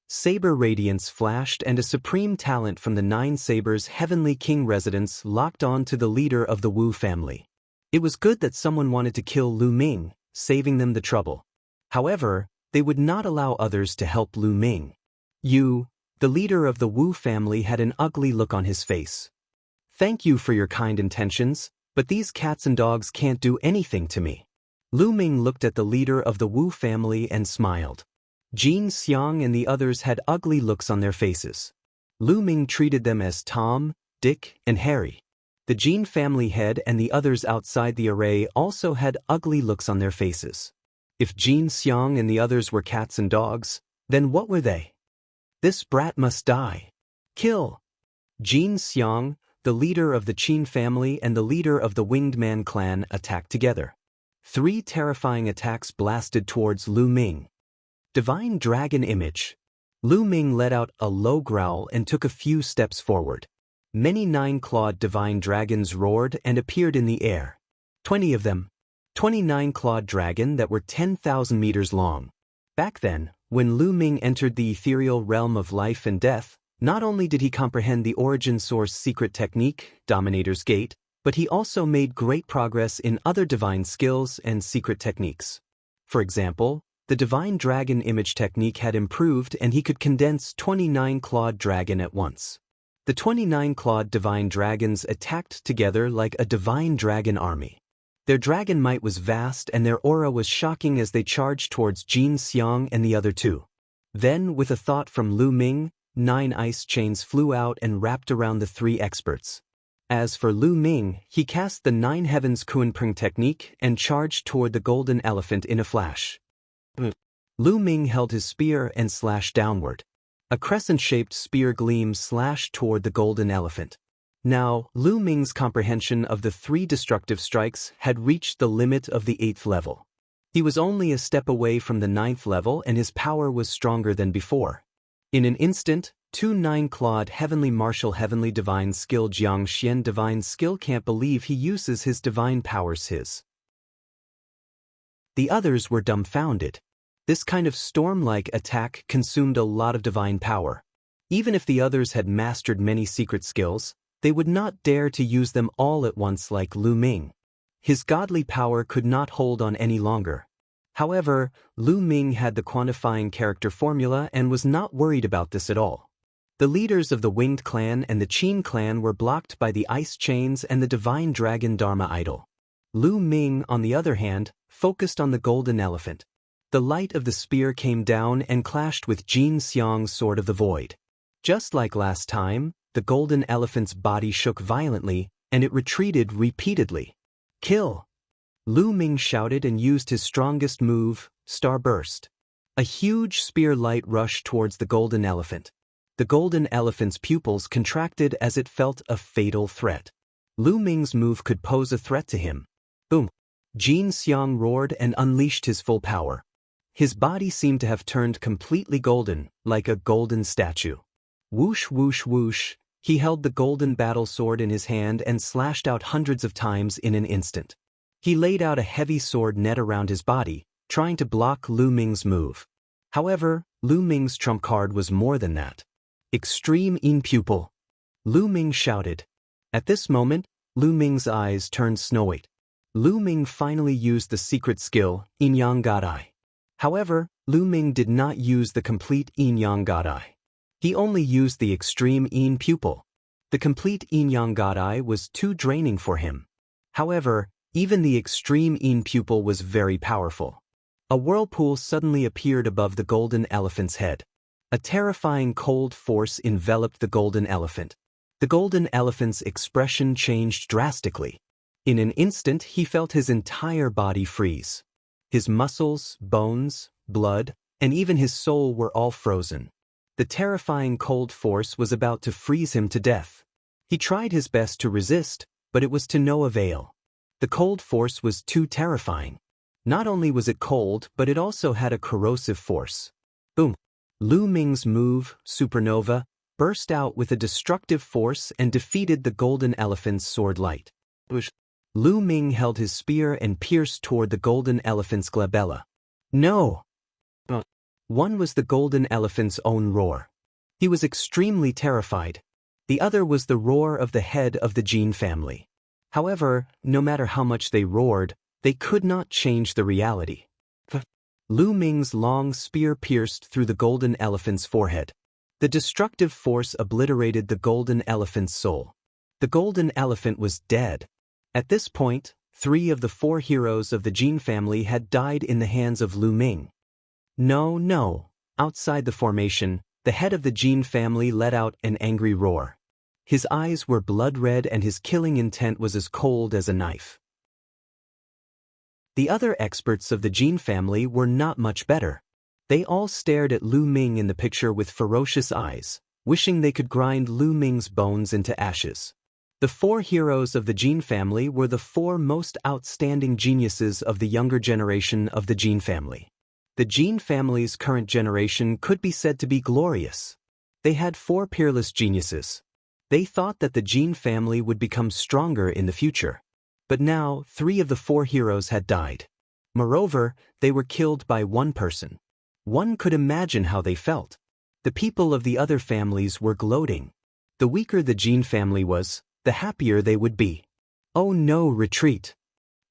Saber radiance flashed and a supreme talent from the 9 Sabers' Heavenly King residence locked on to the leader of the Wu family. It was good that someone wanted to kill Lu Ming, saving them the trouble. However, they would not allow others to help Lu Ming. You, the leader of the Wu family, had an ugly look on his face. Thank you for your kind intentions, but these cats and dogs can't do anything to me. Lu Ming looked at the leader of the Wu family and smiled. Jin Xiang and the others had ugly looks on their faces. Lu Ming treated them as Tom, Dick, and Harry. The Jin family head and the others outside the array also had ugly looks on their faces. If Jin Xiang and the others were cats and dogs, then what were they? This brat must die. Kill! Jin Xiang, the leader of the Qin family and the leader of the Winged Man clan, attacked together. 3 terrifying attacks blasted towards Lu Ming. Divine Dragon Image. Lu Ming let out a low growl and took a few steps forward. Many 9-clawed divine dragons roared and appeared in the air. 20 of them. 29-clawed dragon that were 10,000 meters long. Back then, when Lu Ming entered the ethereal realm of life and death, not only did he comprehend the origin source secret technique, Dominator's Gate, but he also made great progress in other divine skills and secret techniques. For example, the divine dragon image technique had improved and he could condense 29-clawed dragon at once. The 29-clawed divine dragons attacked together like a divine dragon army. Their dragon might was vast and their aura was shocking as they charged towards Jin Xiang and the other two. Then, with a thought from Lu Ming, 9 ice chains flew out and wrapped around the 3 experts. As for Lu Ming, he cast the 9 Heavens Kunpeng technique and charged toward the golden elephant in a flash. Lu Ming held his spear and slashed downward. A crescent-shaped spear gleam slashed toward the golden elephant. Now, Lu Ming's comprehension of the 3 destructive strikes had reached the limit of the 8th level. He was only a step away from the 9th level and his power was stronger than before. In an instant, 2 9-clawed heavenly martial heavenly divine skill Jiang Xian divine skill can't believe he uses his divine powers his. The others were dumbfounded. This kind of storm-like attack consumed a lot of divine power. Even if the others had mastered many secret skills, they would not dare to use them all at once like Lu Ming. His godly power could not hold on any longer. However, Lu Ming had the quantifying character formula and was not worried about this at all. The leaders of the Winged Clan and the Qin Clan were blocked by the ice chains and the divine dragon Dharma idol. Lu Ming, on the other hand, focused on the golden elephant. The light of the spear came down and clashed with Jin Xiang's sword of the void. Just like last time, the golden elephant's body shook violently, and it retreated repeatedly. Kill! Lu Ming shouted and used his strongest move, Starburst. A huge spear light rushed towards the golden elephant. The golden elephant's pupils contracted as it felt a fatal threat. Lu Ming's move could pose a threat to him. Boom! Jin Xiang roared and unleashed his full power. His body seemed to have turned completely golden, like a golden statue. Whoosh whoosh whoosh, he held the golden battle sword in his hand and slashed out hundreds of times in an instant. He laid out a heavy sword net around his body, trying to block Lu Ming's move. However, Lu Ming's trump card was more than that. Extreme Yin Pupil. Lu Ming shouted. At this moment, Lu Ming's eyes turned snow-white. Lu Ming finally used the secret skill, Yin Yang God Eye. However, Lu Ming did not use the complete Yin Yang God Eye. He only used the extreme Yin Pupil. The complete Yin Yang God Eye was too draining for him. However, even the extreme Yin Pupil was very powerful. A whirlpool suddenly appeared above the golden elephant's head. A terrifying cold force enveloped the golden elephant. The golden elephant's expression changed drastically. In an instant, he felt his entire body freeze. His muscles, bones, blood, and even his soul were all frozen. The terrifying cold force was about to freeze him to death. He tried his best to resist, but it was to no avail. The cold force was too terrifying. Not only was it cold, but it also had a corrosive force. Boom! Lu Ming's move, Supernova, burst out with a destructive force and defeated the golden elephant's sword light. Lu Ming held his spear and pierced toward the golden elephant's glabella. No! One was the golden elephant's own roar. He was extremely terrified. The other was the roar of the head of the Jin family. However, no matter how much they roared, they could not change the reality. Lu Ming's long spear pierced through the golden elephant's forehead. The destructive force obliterated the golden elephant's soul. The golden elephant was dead. At this point, 3 of the 4 heroes of the Jin family had died in the hands of Lu Ming. No. Outside the formation, the head of the Jin family let out an angry roar. His eyes were blood red and his killing intent was as cold as a knife. The other experts of the Jin family were not much better. They all stared at Lu Ming in the picture with ferocious eyes, wishing they could grind Lu Ming's bones into ashes. The 4 heroes of the Jin family were the 4 most outstanding geniuses of the younger generation of the Jin family. The Jin family's current generation could be said to be glorious. They had 4 peerless geniuses. They thought that the Jin family would become stronger in the future. But now, 3 of the 4 heroes had died. Moreover, they were killed by one person. One could imagine how they felt. The people of the other families were gloating. The weaker the Jin family was, the happier they would be. Oh no, retreat!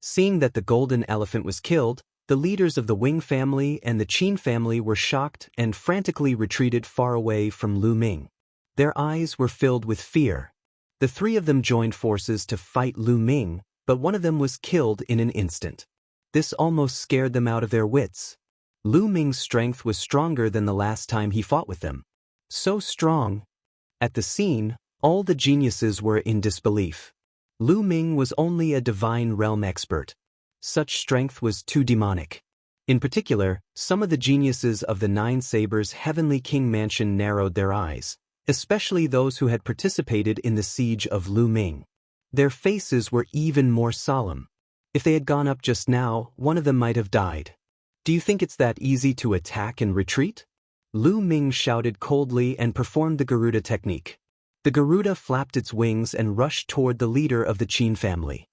Seeing that the golden elephant was killed, the leaders of the Wing family and the Qin family were shocked and frantically retreated far away from Lu Ming. Their eyes were filled with fear. The 3 of them joined forces to fight Lu Ming, but one of them was killed in an instant. This almost scared them out of their wits. Lu Ming's strength was stronger than the last time he fought with them. So strong. At the scene, all the geniuses were in disbelief. Lu Ming was only a divine realm expert. Such strength was too demonic. In particular, some of the geniuses of the Nine Sabers' Heavenly King Mansion narrowed their eyes, especially those who had participated in the siege of Lu Ming. Their faces were even more solemn. If they had gone up just now, one of them might have died. Do you think it's that easy to attack and retreat? Lu Ming shouted coldly and performed the Garuda technique. The Garuda flapped its wings and rushed toward the leader of the Qin family.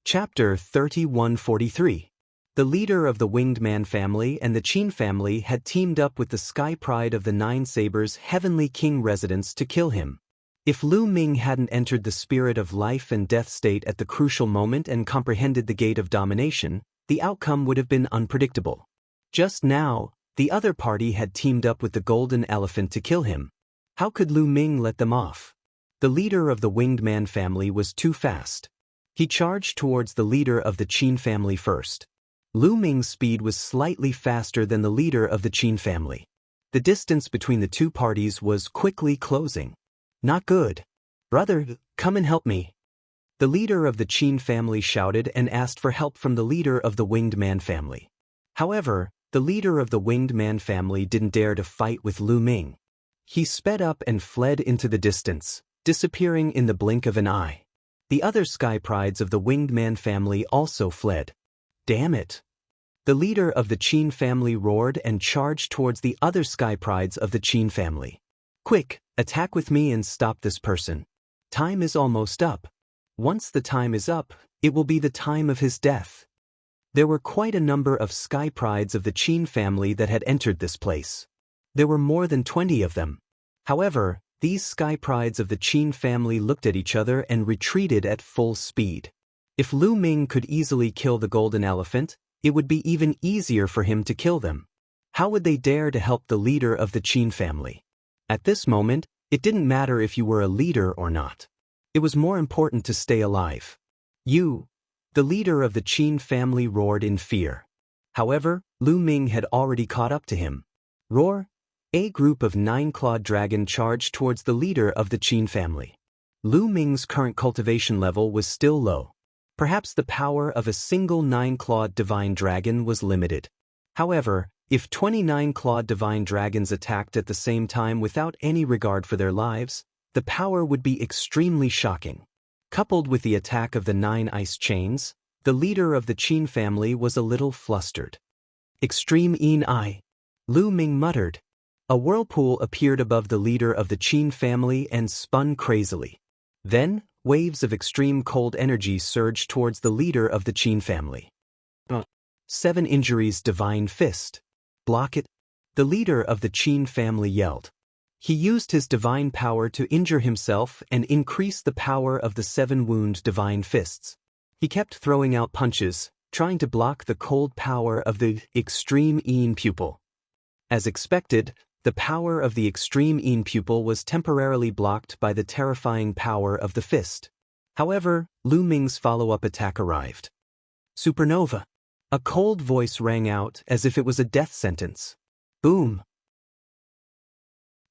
Chapter 3143. The leader of the Winged Man family and the Qin family had teamed up with the Sky Pride of the Nine Sabers' Heavenly King residence to kill him. If Lu Ming hadn't entered the spirit of life and death state at the crucial moment and comprehended the gate of domination, the outcome would have been unpredictable. Just now, the other party had teamed up with the Golden Elephant to kill him. How could Lu Ming let them off? The leader of the Winged Man family was too fast. He charged towards the leader of the Qin family first. Lu Ming's speed was slightly faster than the leader of the Qin family. The distance between the two parties was quickly closing. Not good. Brother, come and help me. The leader of the Qin family shouted and asked for help from the leader of the Winged Man family. However, the leader of the Winged Man family didn't dare to fight with Lu Ming. He sped up and fled into the distance, disappearing in the blink of an eye. The other Sky Prides of the Winged Man family also fled. Damn it! The leader of the Qin family roared and charged towards the other Sky Prides of the Qin family. Quick, attack with me and stop this person. Time is almost up. Once the time is up, it will be the time of his death. There were quite a number of Sky Prides of the Qin family that had entered this place. There were more than 20 of them. However, these Sky Prides of the Qin family looked at each other and retreated at full speed. If Lu Ming could easily kill the Golden Elephant, it would be even easier for him to kill them. How would they dare to help the leader of the Qin family? At this moment, it didn't matter if you were a leader or not. It was more important to stay alive. You, the leader of the Qin family, roared in fear. However, Lu Ming had already caught up to him. Roar! A group of 9-clawed dragon charged towards the leader of the Qin family. Lu Ming's current cultivation level was still low. Perhaps the power of a single 9-clawed divine dragon was limited. However, if 29-clawed divine dragons attacked at the same time without any regard for their lives, the power would be extremely shocking. Coupled with the attack of the 9 ice chains, the leader of the Qin family was a little flustered. Extreme Een I. Lu Ming muttered. A whirlpool appeared above the leader of the Qin family and spun crazily. Then, waves of extreme cold energy surged towards the leader of the Qin family. 7 injuries divine fist. Block it. The leader of the Qin family yelled. He used his divine power to injure himself and increase the power of the 7 wound divine fists. He kept throwing out punches, trying to block the cold power of the extreme Een pupil. As expected, the power of the extreme Een pupil was temporarily blocked by the terrifying power of the fist. However, Lu Ming's follow-up attack arrived. Supernova. A cold voice rang out as if it was a death sentence. Boom!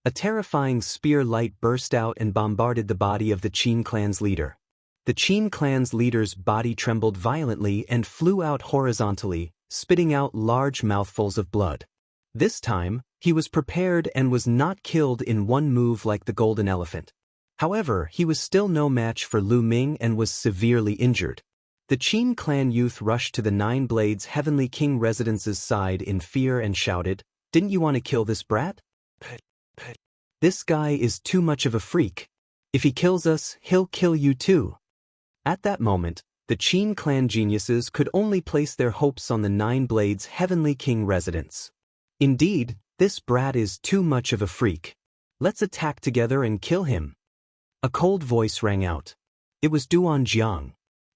A terrifying spear light burst out and bombarded the body of the Qin clan's leader. The Qin clan's leader's body trembled violently and flew out horizontally, spitting out large mouthfuls of blood. This time, he was prepared and was not killed in one move like the Golden Elephant. However, he was still no match for Lu Ming and was severely injured. The Qin clan youth rushed to the 9 Blades Heavenly King residence's side in fear and shouted, "Didn't you want to kill this brat? This guy is too much of a freak. If he kills us, he'll kill you too." At that moment, the Qin clan geniuses could only place their hopes on the 9 Blades Heavenly King residence. Indeed, this brat is too much of a freak. Let's attack together and kill him. A cold voice rang out. It was Duan Jiang.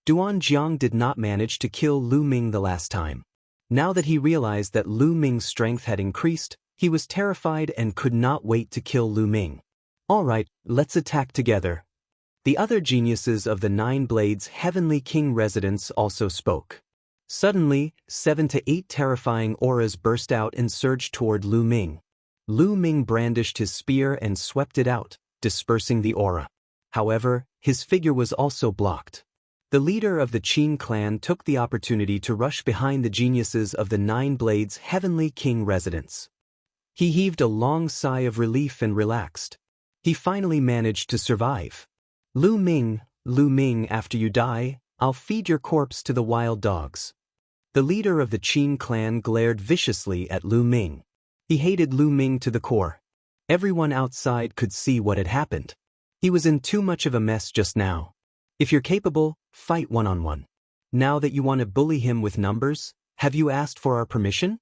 Duan Jiang did not manage to kill Lu Ming the last time. Now that he realized that Lu Ming's strength had increased, he was terrified and could not wait to kill Lu Ming. All right, let's attack together. The other geniuses of the Nine Blades Heavenly King residence also spoke. Suddenly, 7 to 8 terrifying auras burst out and surged toward Lu Ming. Lu Ming brandished his spear and swept it out, dispersing the aura. However, his figure was also blocked. The leader of the Qin clan took the opportunity to rush behind the geniuses of the Nine Blades Heavenly King residence. He heaved a long sigh of relief and relaxed. He finally managed to survive. Lu Ming, after you die, I'll feed your corpse to the wild dogs. The leader of the Qin clan glared viciously at Lu Ming. He hated Lu Ming to the core. Everyone outside could see what had happened. He was in too much of a mess just now. If you're capable, fight one-on-one. Now that you want to bully him with numbers, have you asked for our permission?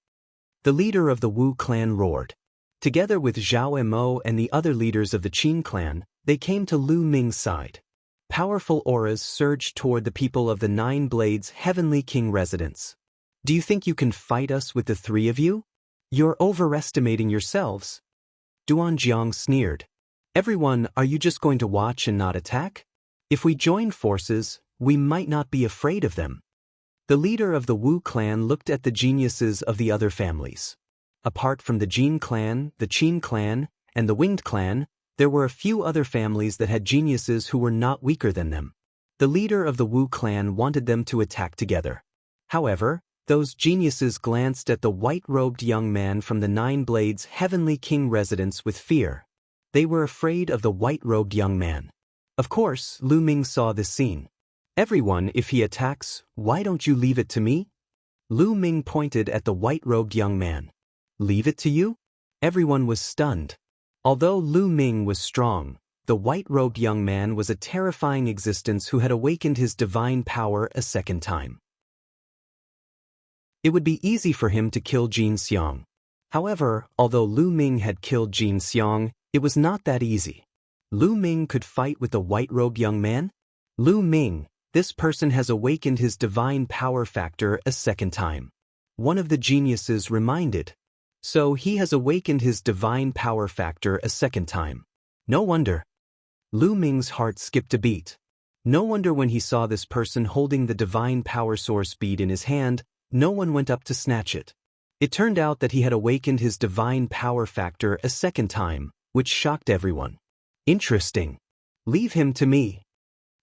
The leader of the Wu clan roared. Together with Zhao Mo and the other leaders of the Qin clan, they came to Lu Ming's side. Powerful auras surged toward the people of the Nine Blades Heavenly King residence. Do you think you can fight us with the three of you? You're overestimating yourselves. Duan Jiang sneered. Everyone, are you just going to watch and not attack? If we join forces, we might not be afraid of them. The leader of the Wu clan looked at the geniuses of the other families. Apart from the Jin clan, the Qin clan, and the Winged clan, there were a few other families that had geniuses who were not weaker than them. The leader of the Wu clan wanted them to attack together. However, those geniuses glanced at the white-robed young man from the Nine Blades Heavenly King residence with fear. They were afraid of the white-robed young man. Of course, Lu Ming saw this scene. Everyone, if he attacks, why don't you leave it to me? Lu Ming pointed at the white-robed young man. Leave it to you? Everyone was stunned. Although Lu Ming was strong, the white-robed young man was a terrifying existence who had awakened his divine power a second time. It would be easy for him to kill Jin Xiang. However, although Lu Ming had killed Jin Xiang, it was not that easy. Lu Ming could fight with the white-robed young man? Lu Ming, this person has awakened his divine power factor a second time. One of the geniuses reminded. So he has awakened his divine power factor a second time. No wonder. Lu Ming's heart skipped a beat. No wonder when he saw this person holding the divine power source bead in his hand, no one went up to snatch it. It turned out that he had awakened his divine power factor a second time, which shocked everyone. Interesting. Leave him to me.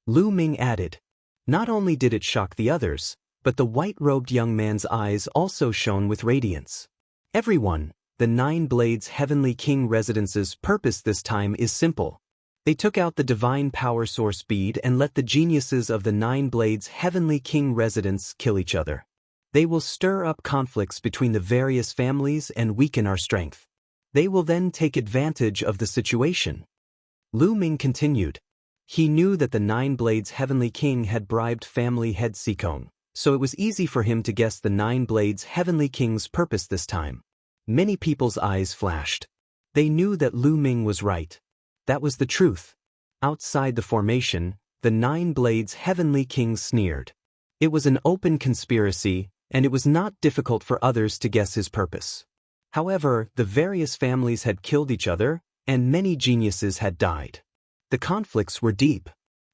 Lu Ming added. Not only did it shock the others, but the white-robed young man's eyes also shone with radiance. Everyone, the Nine Blades Heavenly King residence's purpose this time is simple. They took out the divine power source bead and let the geniuses of the Nine Blades Heavenly King residence kill each other. They will stir up conflicts between the various families and weaken our strength. They will then take advantage of the situation. Lu Ming continued. He knew that the Nine Blades Heavenly King had bribed family head Sikong, so it was easy for him to guess the Nine Blades Heavenly King's purpose this time. Many people's eyes flashed. They knew that Lu Ming was right. That was the truth. Outside the formation, the Nine Blades Heavenly King sneered. It was an open conspiracy, and it was not difficult for others to guess his purpose. However, the various families had killed each other, and many geniuses had died. The conflicts were deep.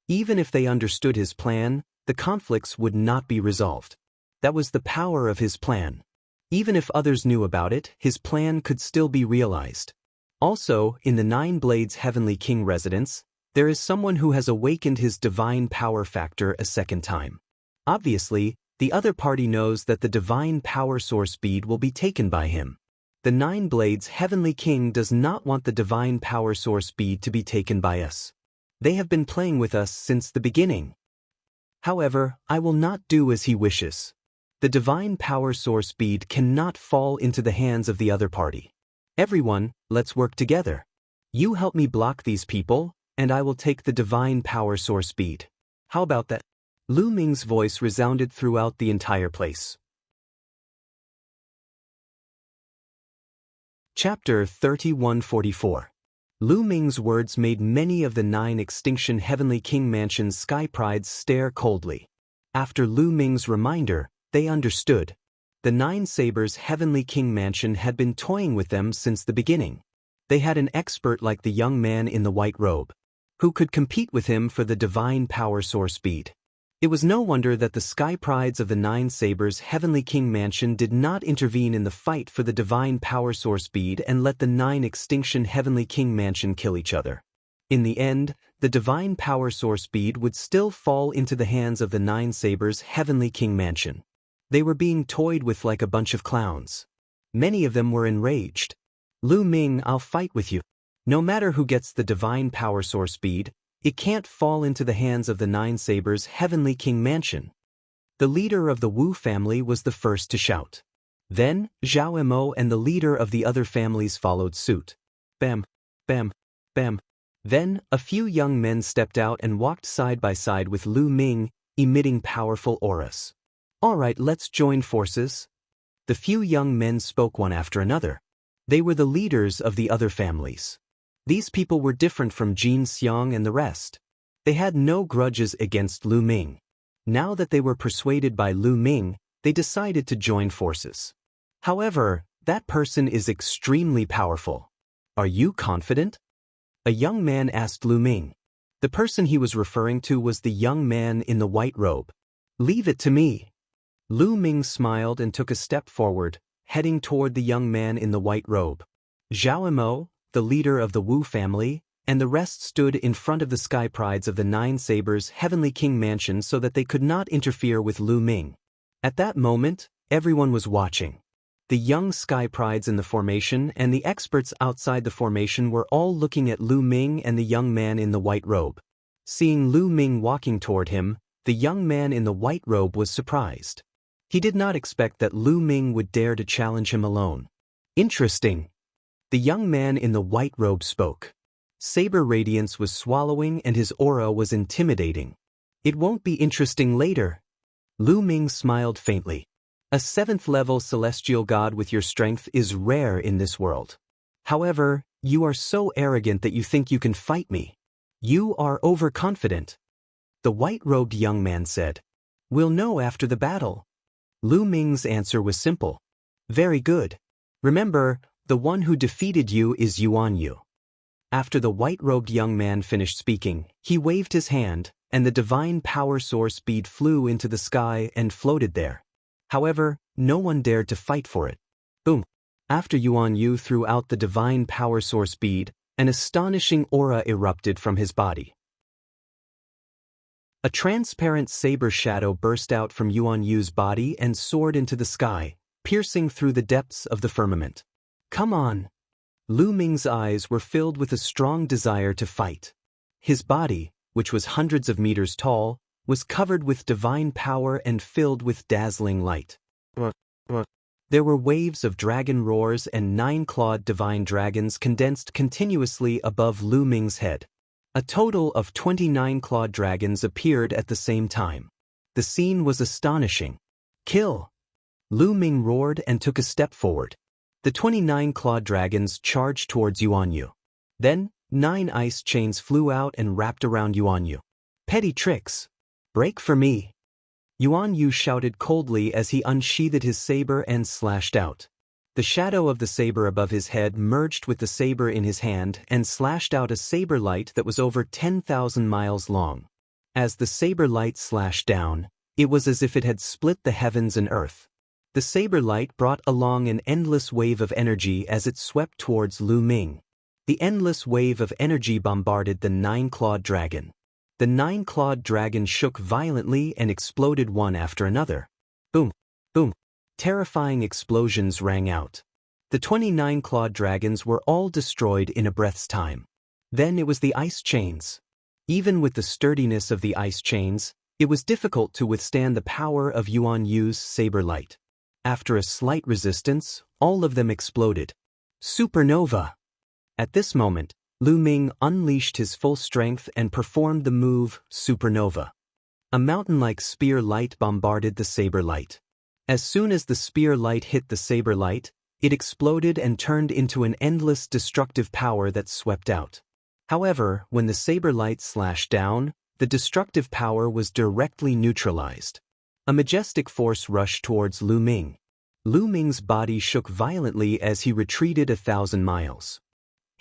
Even if they understood his plan, the conflicts would not be resolved. That was the power of his plan. Even if others knew about it, his plan could still be realized. Also, in the Nine Blades Heavenly King residence, there is someone who has awakened his divine power factor a second time. Obviously, the other party knows that the divine power source bead will be taken by him. The Nine Blades Heavenly King does not want the divine power source bead to be taken by us. They have been playing with us since the beginning. However, I will not do as he wishes. The divine power source bead cannot fall into the hands of the other party. Everyone, let's work together. You help me block these people, and I will take the divine power source bead. How about that? Lu Ming's voice resounded throughout the entire place. Chapter 3144. Lu Ming's words made many of the 9 Extinction Heavenly King Mansion's sky prides stare coldly. After Lu Ming's reminder, they understood. The 9 Sabers Heavenly King Mansion had been toying with them since the beginning. They had an expert like the young man in the white robe. who could compete with him for the divine power source bead. It was no wonder that the sky prides of the Nine Sabers' Heavenly King Mansion did not intervene in the fight for the divine power source bead and let the Nine Extinction Heavenly King Mansion kill each other. In the end, the divine power source bead would still fall into the hands of the Nine Sabers' Heavenly King Mansion. They were being toyed with like a bunch of clowns. Many of them were enraged. "Lu Ming, I'll fight with you. No matter who gets the divine power source bead, it can't fall into the hands of the Nine Sabers' Heavenly King Mansion." The leader of the Wu family was the first to shout. Then, Zhao Mo and the leader of the other families followed suit. Bam, bam, bam. Then, a few young men stepped out and walked side by side with Lu Ming, emitting powerful auras. "All right, let's join forces." The few young men spoke one after another. They were the leaders of the other families. These people were different from Jin Xiang and the rest. They had no grudges against Lu Ming. Now that they were persuaded by Lu Ming, they decided to join forces. However, that person is extremely powerful. Are you confident? A young man asked Lu Ming. The person he was referring to was the young man in the white robe. "Leave it to me." Lu Ming smiled and took a step forward, heading toward the young man in the white robe. Zhao Mo, the leader of the Wu family, and the rest stood in front of the sky prides of the Nine Sabers' Heavenly King Mansion so that they could not interfere with Lu Ming. At that moment, everyone was watching. The young sky prides in the formation and the experts outside the formation were all looking at Lu Ming and the young man in the white robe. Seeing Lu Ming walking toward him, the young man in the white robe was surprised. He did not expect that Lu Ming would dare to challenge him alone. "Interesting." The young man in the white robe spoke. Saber radiance was swallowing and his aura was intimidating. "It won't be interesting later." Lu Ming smiled faintly. "A 7th-level celestial god with your strength is rare in this world. However, you are so arrogant that you think you can fight me. You are overconfident." The white-robed young man said. "We'll know after the battle." Lu Ming's answer was simple. "Very good. Remember, the one who defeated you is Yuan Yu." After the white-robed young man finished speaking, he waved his hand, and the divine power source bead flew into the sky and floated there. However, no one dared to fight for it. Boom! After Yuan Yu threw out the divine power source bead, an astonishing aura erupted from his body. A transparent saber shadow burst out from Yuan Yu's body and soared into the sky, piercing through the depths of the firmament. "Come on!" Lu Ming's eyes were filled with a strong desire to fight. His body, which was hundreds of meters tall, was covered with divine power and filled with dazzling light. There were waves of dragon roars and 9-clawed divine dragons condensed continuously above Lu Ming's head. A total of 29 clawed dragons appeared at the same time. The scene was astonishing. "Kill!" Lu Ming roared and took a step forward. The 29 clawed dragons charged towards Yuan Yu. Then, 9 ice chains flew out and wrapped around Yuan Yu. "Petty tricks! Break for me!" Yuan Yu shouted coldly as he unsheathed his saber and slashed out. The shadow of the saber above his head merged with the saber in his hand and slashed out a saber light that was over 10,000 miles long. As the saber light slashed down, it was as if it had split the heavens and earth. The saber light brought along an endless wave of energy as it swept towards Lu Ming. The endless wave of energy bombarded the 9-clawed dragon. The 9-clawed dragon shook violently and exploded one after another. Boom! Boom! Terrifying explosions rang out. The 29 clawed dragons were all destroyed in a breath's time. Then it was the ice chains. Even with the sturdiness of the ice chains, it was difficult to withstand the power of Yuan Yu's saber light. After a slight resistance, all of them exploded. Supernova! At this moment, Lu Ming unleashed his full strength and performed the move Supernova. A mountain-like spear light bombarded the saber light. As soon as the spear light hit the saber light, it exploded and turned into an endless destructive power that swept out. However, when the saber light slashed down, the destructive power was directly neutralized. A majestic force rushed towards Lu Ming. Lu Ming's body shook violently as he retreated 1,000 miles.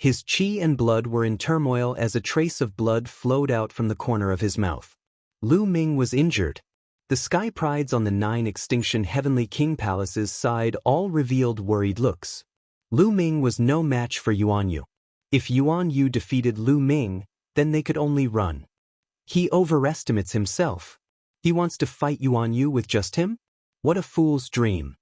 His qi and blood were in turmoil as a trace of blood flowed out from the corner of his mouth. Lu Ming was injured. The sky prides on the 9 extinction heavenly king palaces side all revealed worried looks. Lu Ming was no match for Yuan Yu. If Yuan Yu defeated Lu Ming, then they could only run. He overestimates himself. He wants to fight Yuan Yu with just him? What a fool's dream.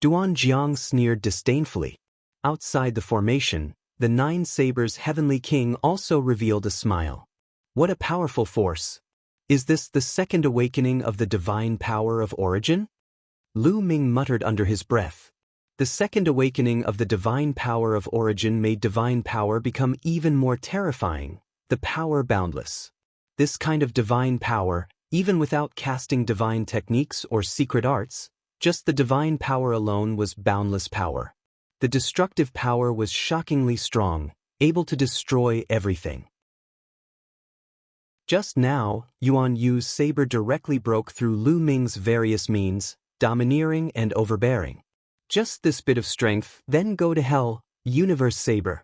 Duan Jiang sneered disdainfully. Outside the formation, the 9 sabers heavenly king also revealed a smile. What a powerful force. Is this the second awakening of the divine power of origin? Lu Ming muttered under his breath. The second awakening of the divine power of origin made divine power become even more terrifying, the power boundless. This kind of divine power, even without casting divine techniques or secret arts, just the divine power alone was boundless power. The destructive power was shockingly strong, able to destroy everything. Just now, Yuan Yu's saber directly broke through Lu Ming's various means, domineering and overbearing. Just this bit of strength, then go to hell, universe saber.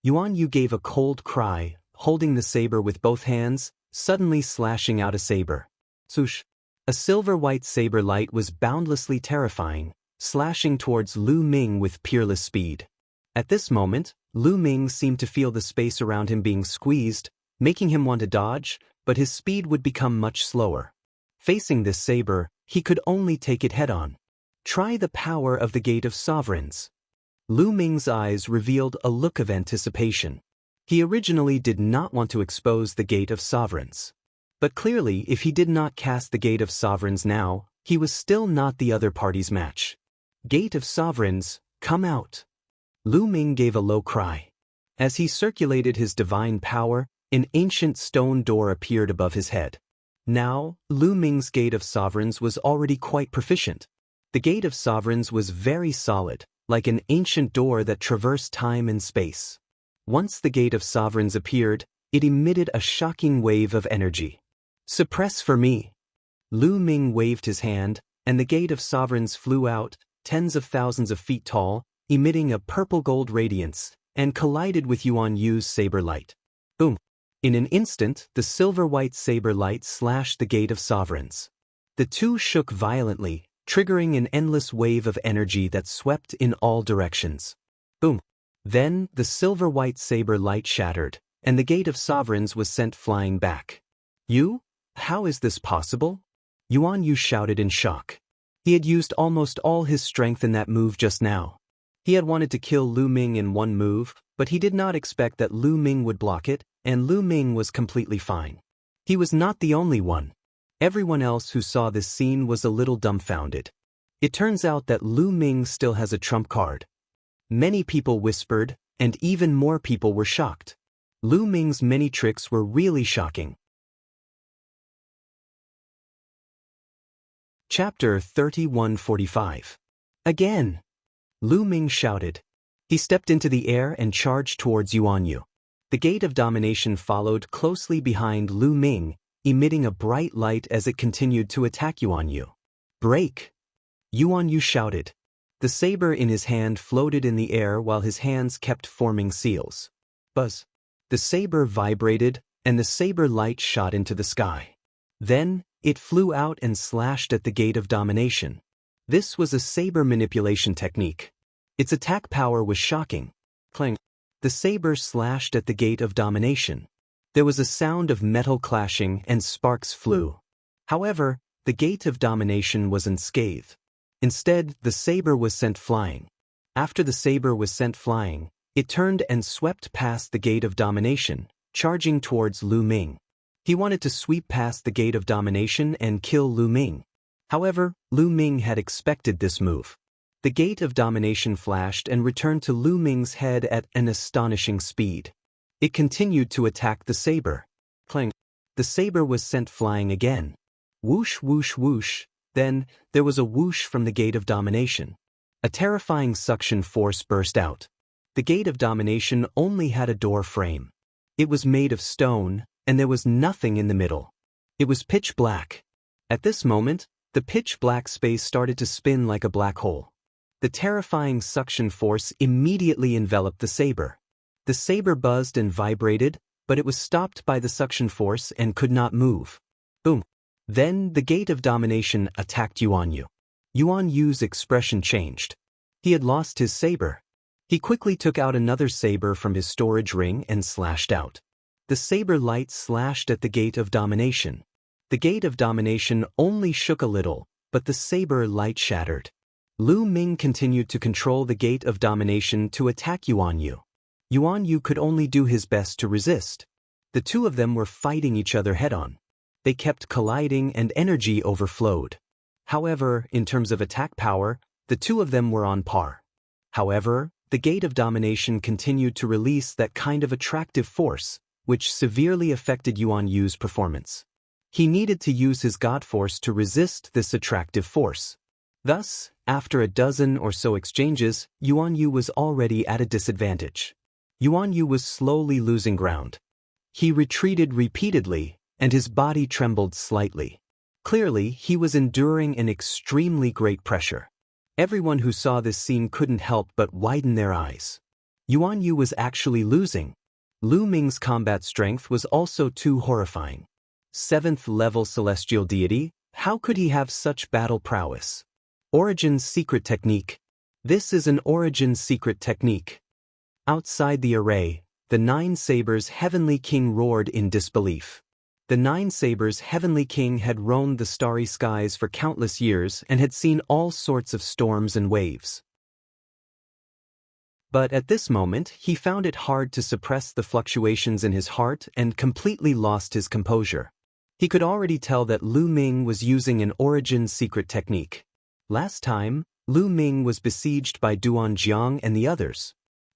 Yuan Yu gave a cold cry, holding the saber with both hands, suddenly slashing out a saber. Swoosh! A silver-white saber light was boundlessly terrifying, slashing towards Lu Ming with peerless speed. At this moment, Lu Ming seemed to feel the space around him being squeezed, making him want to dodge, but his speed would become much slower. Facing this saber, he could only take it head-on. Try the power of the Gate of Sovereigns. Lu Ming's eyes revealed a look of anticipation. He originally did not want to expose the Gate of Sovereigns. But clearly, if he did not cast the Gate of Sovereigns now, he was still not the other party's match. Gate of Sovereigns, come out. Lu Ming gave a low cry. As he circulated his divine power, an ancient stone door appeared above his head. Now, Lu Ming's Gate of Sovereigns was already quite proficient. The Gate of Sovereigns was very solid, like an ancient door that traversed time and space. Once the Gate of Sovereigns appeared, it emitted a shocking wave of energy. Suppress for me. Lu Ming waved his hand, and the Gate of Sovereigns flew out, tens of thousands of feet tall, emitting a purple-gold radiance, and collided with Yuan Yu's saber light. Boom! In an instant, the silver-white saber light slashed the Gate of Sovereigns. The two shook violently, triggering an endless wave of energy that swept in all directions. Boom! Then, the silver-white saber light shattered, and the Gate of Sovereigns was sent flying back. You? How is this possible? Yuan Yu shouted in shock. He had used almost all his strength in that move just now. He had wanted to kill Lu Ming in one move, but he did not expect that Lu Ming would block it, and Lu Ming was completely fine. He was not the only one. Everyone else who saw this scene was a little dumbfounded. It turns out that Lu Ming still has a trump card. Many people whispered, and even more people were shocked. Lu Ming's many tricks were really shocking. Chapter 3145. Again! Lu Ming shouted. He stepped into the air and charged towards Yuan Yu. The Gate of Domination followed closely behind Lu Ming, emitting a bright light as it continued to attack Yuan Yu. Break! Yuan Yu shouted. The saber in his hand floated in the air while his hands kept forming seals. Buzz! The saber vibrated, and the saber light shot into the sky. Then, it flew out and slashed at the Gate of Domination. This was a saber manipulation technique. Its attack power was shocking. Clang! The saber slashed at the Gate of Domination. There was a sound of metal clashing and sparks flew. However, the Gate of Domination was unscathed. Instead, the saber was sent flying. After the saber was sent flying, it turned and swept past the Gate of Domination, charging towards Lu Ming. He wanted to sweep past the Gate of Domination and kill Lu Ming. However, Lu Ming had expected this move. The Gate of Domination flashed and returned to Lu Ming's head at an astonishing speed. It continued to attack the saber. Clang! The saber was sent flying again. Whoosh, whoosh, whoosh. Then, there was a whoosh from the Gate of Domination. A terrifying suction force burst out. The Gate of Domination only had a door frame. It was made of stone, and there was nothing in the middle. It was pitch black. At this moment, the pitch black space started to spin like a black hole. The terrifying suction force immediately enveloped the saber. The saber buzzed and vibrated, but it was stopped by the suction force and could not move. Boom. Then the gate of domination attacked Yuan Yu. Yuan Yu's expression changed. He had lost his saber. He quickly took out another saber from his storage ring and slashed out. The saber light slashed at the gate of domination. The gate of domination only shook a little, but the saber light shattered. Lu Ming continued to control the gate of domination to attack Yuan Yu. Yuan Yu could only do his best to resist. The two of them were fighting each other head-on. They kept colliding and energy overflowed. However, in terms of attack power, the two of them were on par. However, the gate of domination continued to release that kind of attractive force, which severely affected Yuan Yu's performance. He needed to use his God force to resist this attractive force. Thus, after a dozen or so exchanges, Yuan Yu was already at a disadvantage. Yuan Yu was slowly losing ground. He retreated repeatedly, and his body trembled slightly. Clearly, he was enduring an extremely great pressure. Everyone who saw this scene couldn't help but widen their eyes. Yuan Yu was actually losing. Lu Ming's combat strength was also too horrifying. 7th level celestial deity, how could he have such battle prowess? Origin's secret technique. This is an Origin's secret technique. Outside the array, the Nine Sabers' Heavenly King roared in disbelief. The Nine Sabers' Heavenly King had roamed the starry skies for countless years and had seen all sorts of storms and waves. But at this moment, he found it hard to suppress the fluctuations in his heart and completely lost his composure. He could already tell that Lu Ming was using an Origin's secret technique. Last time, Lu Ming was besieged by Duan Jiang and the others.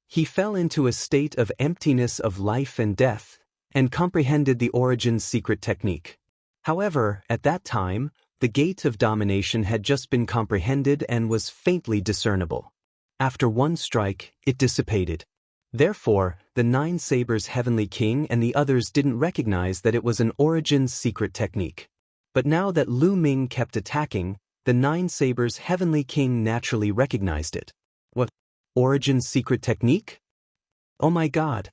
He fell into a state of emptiness of life and death, and comprehended the Origin's secret technique. However, at that time, the gate of domination had just been comprehended and was faintly discernible. After one strike, it dissipated. Therefore, the Nine Sabers' Heavenly King and the others didn't recognize that it was an Origin's secret technique. But now that Lu Ming kept attacking, the Nine Sabers' Heavenly King naturally recognized it. What? Origin's secret technique? Oh my God!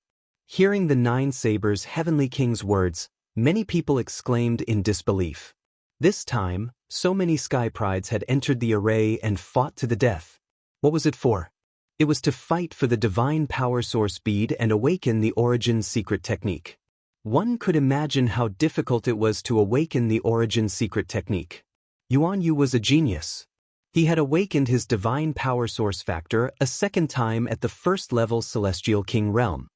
Hearing the Nine Sabers' Heavenly King's words, many people exclaimed in disbelief. This time, so many Sky Prides had entered the array and fought to the death. What was it for? It was to fight for the divine power source bead and awaken the Origin's secret technique. One could imagine how difficult it was to awaken the Origin's secret technique. Yuan Yu was a genius. He had awakened his divine power source factor a second time at the 1st level Celestial King realm.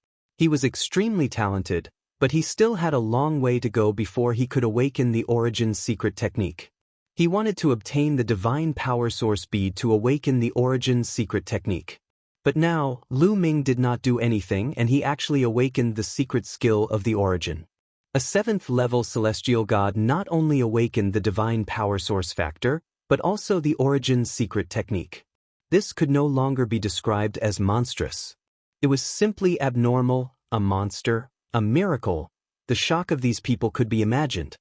He was extremely talented, but he still had a long way to go before he could awaken the Origin's secret technique. He wanted to obtain the divine power source bead to awaken the Origin's secret technique. But now, Lu Ming did not do anything and he actually awakened the secret skill of the Origin. A 7th level celestial god not only awakened the divine power source factor, but also the Origin's secret technique. This could no longer be described as monstrous. It was simply abnormal, a monster, a miracle. The shock of these people could be imagined.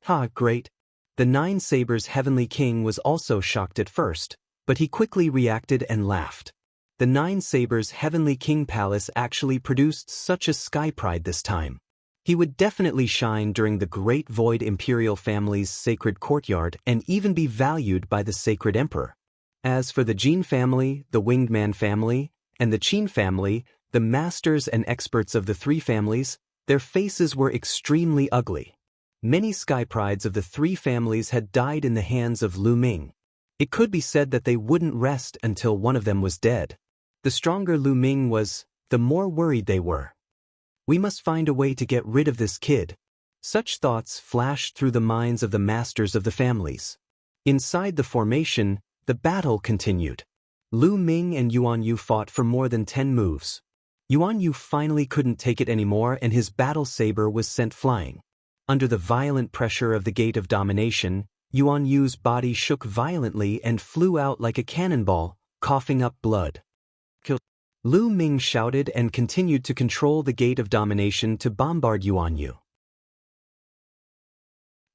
Ha, great. The Nine Sabers' Heavenly King was also shocked at first, but he quickly reacted and laughed. The Nine Sabers' Heavenly King Palace actually produced such a Sky Pride this time. He would definitely shine during the Great Void Imperial family's sacred courtyard and even be valued by the Sacred Emperor. As for the Jin family, the Winged Man family, and the Qin family, the masters and experts of the three families, their faces were extremely ugly. Many Sky Prides of the three families had died in the hands of Lu Ming. It could be said that they wouldn't rest until one of them was dead. The stronger Lu Ming was, the more worried they were. We must find a way to get rid of this kid. Such thoughts flashed through the minds of the masters of the families. Inside the formation, the battle continued. Lu Ming and Yuan Yu fought for more than 10 moves. Yuan Yu finally couldn't take it anymore and his battle saber was sent flying. Under the violent pressure of the gate of domination, Yuan Yu's body shook violently and flew out like a cannonball, coughing up blood. Kill. Lu Ming shouted and continued to control the gate of domination to bombard Yuan Yu.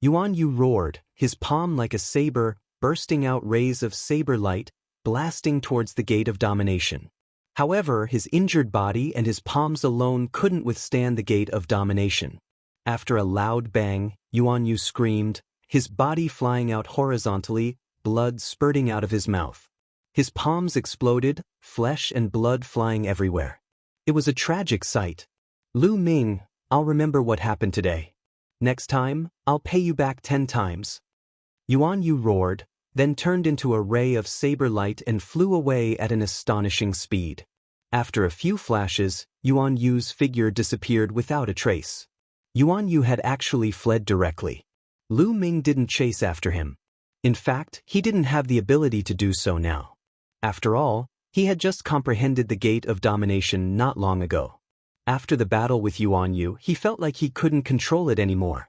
Yuan Yu roared, his palm like a saber, bursting out rays of saber light, blasting towards the gate of domination. However, his injured body and his palms alone couldn't withstand the gate of domination. After a loud bang, Yuanyu screamed, his body flying out horizontally, blood spurting out of his mouth. His palms exploded, flesh and blood flying everywhere. It was a tragic sight. Lu Ming, I'll remember what happened today. Next time, I'll pay you back 10 times. Yuanyu roared, then turned into a ray of saber light and flew away at an astonishing speed. After a few flashes, Yuanyu's figure disappeared without a trace. Yuanyu had actually fled directly. Lu Ming didn't chase after him. In fact, he didn't have the ability to do so now. After all, he had just comprehended the gate of domination not long ago. After the battle with Yuanyu, he felt like he couldn't control it anymore.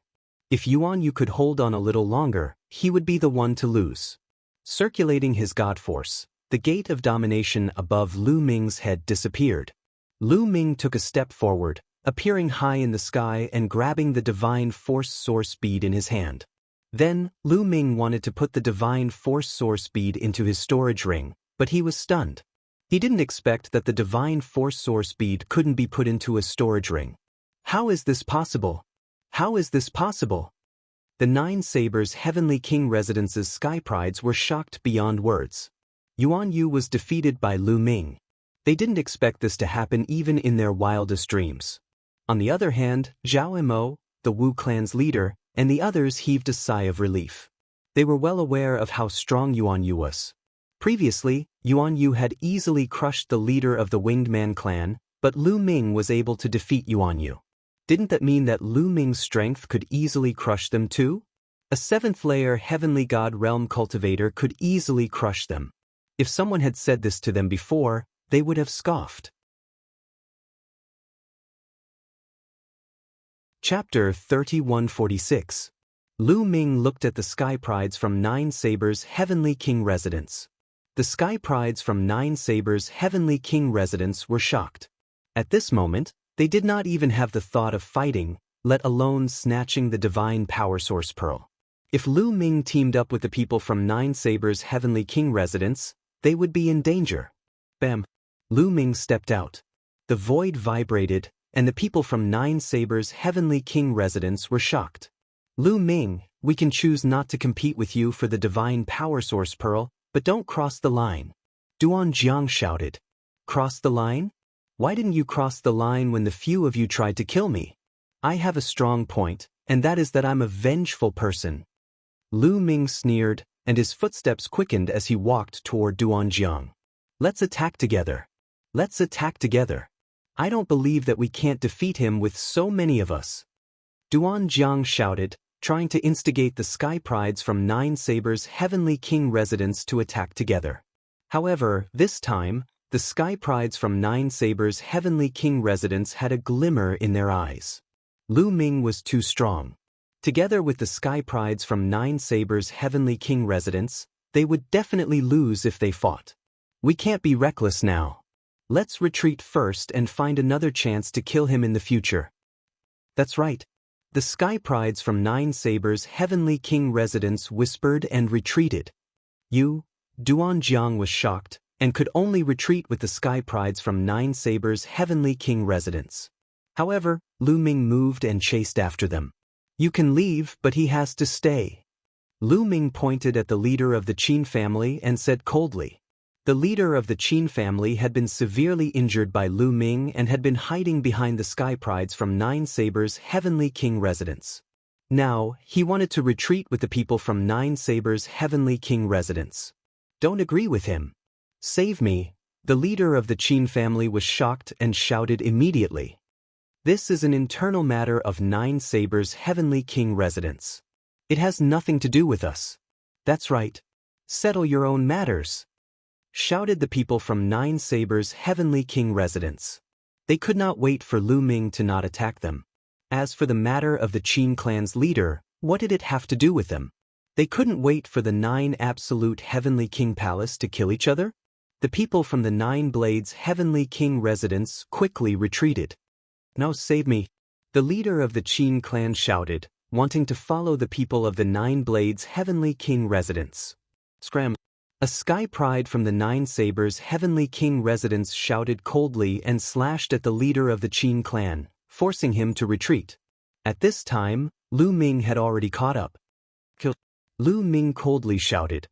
If Yuanyu could hold on a little longer, he would be the one to lose. Circulating his god force, the gate of domination above Lu Ming's head disappeared. Lu Ming took a step forward, appearing high in the sky and grabbing the divine force source bead in his hand. Then, Lu Ming wanted to put the divine force source bead into his storage ring, but he was stunned. He didn't expect that the divine force source bead couldn't be put into a storage ring. How is this possible? How is this possible? The Nine Sabers' Heavenly King Residence's sky prides were shocked beyond words. Yuanyu was defeated by Lu Ming. They didn't expect this to happen even in their wildest dreams. On the other hand, Zhao Imo, the Wu clan's leader, and the others heaved a sigh of relief. They were well aware of how strong Yuanyu was. Previously, Yuanyu had easily crushed the leader of the Winged Man clan, but Lu Ming was able to defeat Yuanyu. Didn't that mean that Lu Ming's strength could easily crush them too? A 7th-layer Heavenly God Realm cultivator could easily crush them. If someone had said this to them before, they would have scoffed. Chapter 3146. Lu Ming looked at the sky prides from Nine Sabers' Heavenly King Residence. The sky prides from Nine Sabers' Heavenly King Residence were shocked. At this moment, they did not even have the thought of fighting, let alone snatching the divine power source pearl. If Lu Ming teamed up with the people from Nine Sabers' Heavenly King Residence, they would be in danger. Bam! Lu Ming stepped out. The void vibrated, and the people from Nine Sabers' Heavenly King Residence were shocked. Lu Ming, we can choose not to compete with you for the divine power source pearl, but don't cross the line. Duan Jiang shouted. Cross the line? Why didn't you cross the line when the few of you tried to kill me? I have a strong point, and that is that I'm a vengeful person. Lu Ming sneered, and his footsteps quickened as he walked toward Duan Jiang. Let's attack together. Let's attack together. I don't believe that we can't defeat him with so many of us. Duan Jiang shouted, trying to instigate the sky prides from Nine Sabers' Heavenly King Residence to attack together. However, this time, the sky prides from Nine Sabers' Heavenly King Residence had a glimmer in their eyes. Lu Ming was too strong. Together with the sky prides from Nine Sabers' Heavenly King Residence, they would definitely lose if they fought. We can't be reckless now. Let's retreat first and find another chance to kill him in the future. That's right. The sky prides from Nine Sabers' Heavenly King Residence whispered and retreated. Duan Jiang was shocked, and could only retreat with the sky prides from Nine Sabers' Heavenly King Residence. However, Lu Ming moved and chased after them. You can leave, but he has to stay. Lu Ming pointed at the leader of the Qin family and said coldly. The leader of the Qin family had been severely injured by Lu Ming and had been hiding behind the sky prides from Nine Sabers' Heavenly King Residence. Now, he wanted to retreat with the people from Nine Sabers' Heavenly King Residence. Don't agree with him. Save me. The leader of the Qin family was shocked and shouted immediately. This is an internal matter of Nine Sabers' Heavenly King Residence. It has nothing to do with us. That's right. Settle your own matters, shouted the people from Nine Sabers' Heavenly King Residence. They could not wait for Lu Ming to not attack them. As for the matter of the Qin clan's leader, what did it have to do with them? They couldn't wait for the Nine Absolute Heavenly King Palace to kill each other? The people from the Nine Blades Heavenly King Residence quickly retreated. No, save me. The leader of the Qin clan shouted, wanting to follow the people of the Nine Blades Heavenly King Residence. Scram! A sky pride from the Nine Sabers' Heavenly King residence shouted coldly and slashed at the leader of the Qin clan, forcing him to retreat. At this time, Lu Ming had already caught up. Kill! Lu Ming coldly shouted.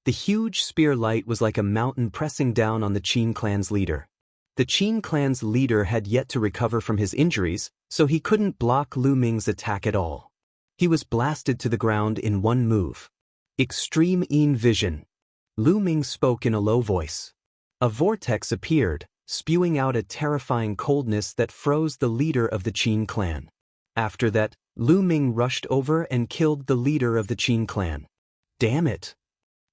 The huge spear light was like a mountain pressing down on the Qin clan's leader. The Qin clan's leader had yet to recover from his injuries, so he couldn't block Lu Ming's attack at all. He was blasted to the ground in one move. Extreme Yin Vision. Lu Ming spoke in a low voice. A vortex appeared, spewing out a terrifying coldness that froze the leader of the Qin clan. After that, Lu Ming rushed over and killed the leader of the Qin clan. Damn it!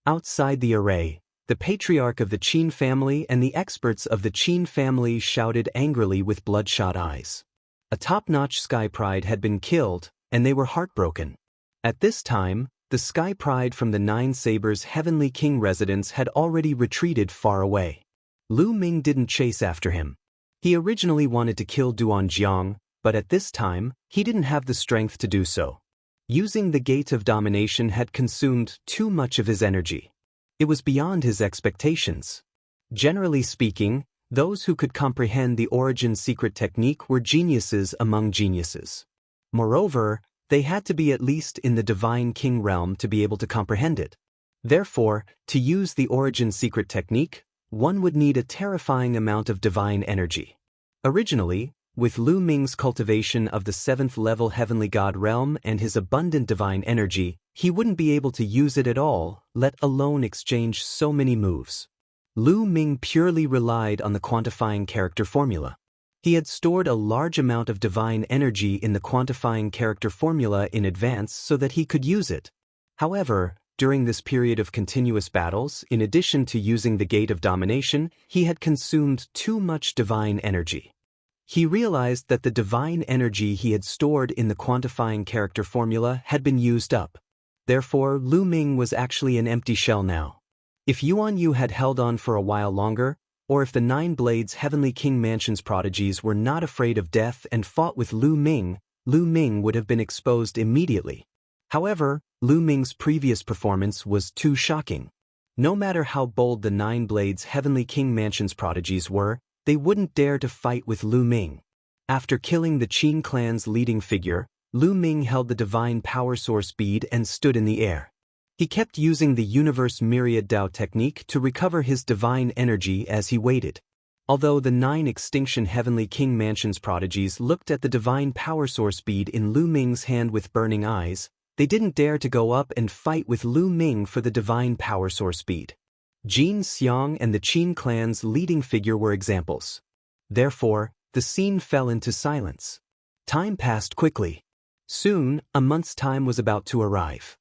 Outside the array, the patriarch of the Qin family and the experts of the Qin family shouted angrily with bloodshot eyes. A top-notch Sky Pride had been killed, and they were heartbroken. At this time, the Sky Pride from the Nine Sabers' Heavenly King residence had already retreated far away. Lu Ming didn't chase after him. He originally wanted to kill Duan Jiang, but at this time, he didn't have the strength to do so. Using the Gate of Domination had consumed too much of his energy. It was beyond his expectations. Generally speaking, those who could comprehend the Origin Secret technique were geniuses among geniuses. Moreover, they had to be at least in the Divine King realm to be able to comprehend it. Therefore, to use the Origin Secret technique, one would need a terrifying amount of divine energy. Originally, with Lu Ming's cultivation of the 7th level Heavenly God realm and his abundant divine energy, he wouldn't be able to use it at all, let alone exchange so many moves. Lu Ming purely relied on the quantifying character formula. He had stored a large amount of divine energy in the quantifying character formula in advance so that he could use it. However, during this period of continuous battles, in addition to using the Gate of Domination, he had consumed too much divine energy. He realized that the divine energy he had stored in the quantifying character formula had been used up. Therefore, Lu Ming was actually an empty shell now. If Yuan Yu had held on for a while longer, or if the Nine Blades Heavenly King Mansion's prodigies were not afraid of death and fought with Lu Ming would have been exposed immediately. However, Lu Ming's previous performance was too shocking. No matter how bold the Nine Blades Heavenly King Mansion's prodigies were, they wouldn't dare to fight with Lu Ming. After killing the Qin clan's leading figure, Lu Ming held the Divine Power Source bead and stood in the air. He kept using the Universe Myriad Dao technique to recover his divine energy as he waited. Although the 9 Extinction Heavenly King Mansion's prodigies looked at the Divine Power Source bead in Lu Ming's hand with burning eyes, they didn't dare to go up and fight with Lu Ming for the Divine Power Source bead. Jin Xiang and the Qin clan's leading figure were examples. Therefore, the scene fell into silence. Time passed quickly. Soon, a month's time was about to arrive.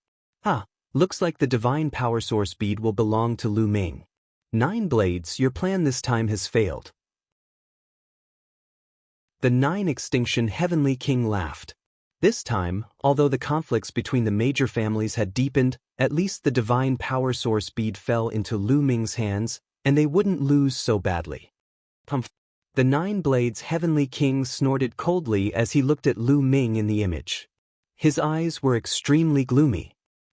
Looks like the Divine Power Source bead will belong to Lu Ming. 9 Blades, your plan this time has failed. The 9 Extinction Heavenly King laughed. This time, although the conflicts between the major families had deepened, at least the Divine Power Source bead fell into Lu Ming's hands, and they wouldn't lose so badly. The 9 Blades Heavenly King snorted coldly as he looked at Lu Ming in the image. His eyes were extremely gloomy.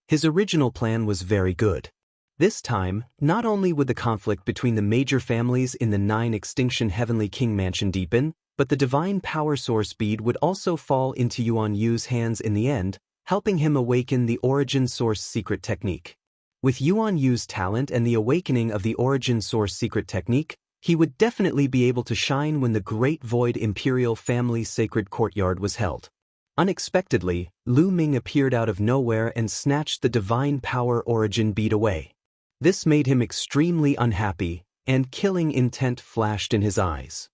His original plan was very good. This time, not only would the conflict between the major families in the 9 Extinction Heavenly King Mansion deepen, but the Divine Power Source bead would also fall into Yuan Yu's hands in the end, helping him awaken the Origin Source Secret technique. With Yuan Yu's talent and the awakening of the Origin Source Secret technique, he would definitely be able to shine when the Great Void Imperial Family Sacred Courtyard was held. Unexpectedly, Lu Ming appeared out of nowhere and snatched the Divine Power Origin bead away. This made him extremely unhappy, and killing intent flashed in his eyes.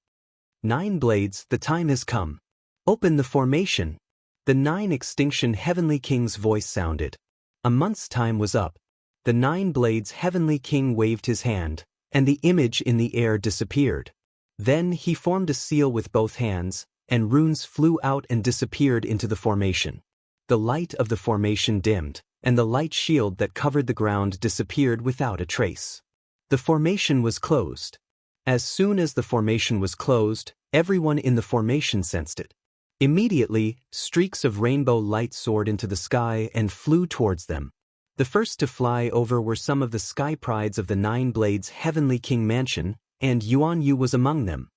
9 Blades, the time has come. Open the formation. The 9 Extinction Heavenly King's voice sounded. A month's time was up. The 9 Blades Heavenly King waved his hand, and the image in the air disappeared. Then he formed a seal with both hands, and runes flew out and disappeared into the formation. The light of the formation dimmed, and the light shield that covered the ground disappeared without a trace. The formation was closed. As soon as the formation was closed, everyone in the formation sensed it. Immediately, streaks of rainbow light soared into the sky and flew towards them. The first to fly over were some of the sky prides of the Nine Blades Heavenly King Mansion, and Yuan Yu was among them.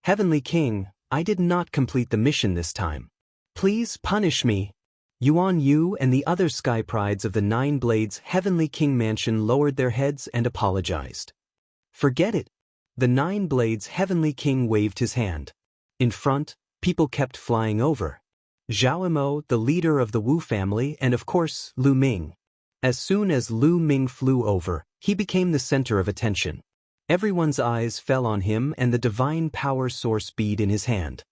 Heavenly King, I did not complete the mission this time. Please punish me. Yuan Yu and the other sky prides of the Nine Blades Heavenly King Mansion lowered their heads and apologized. Forget it. The Nine Blades Heavenly King waved his hand. In front, people kept flying over. Zhao Yimou, the leader of the Wu family, and of course, Lu Ming. As soon as Lu Ming flew over, he became the center of attention. Everyone's eyes fell on him and the divine power source bead in his hand.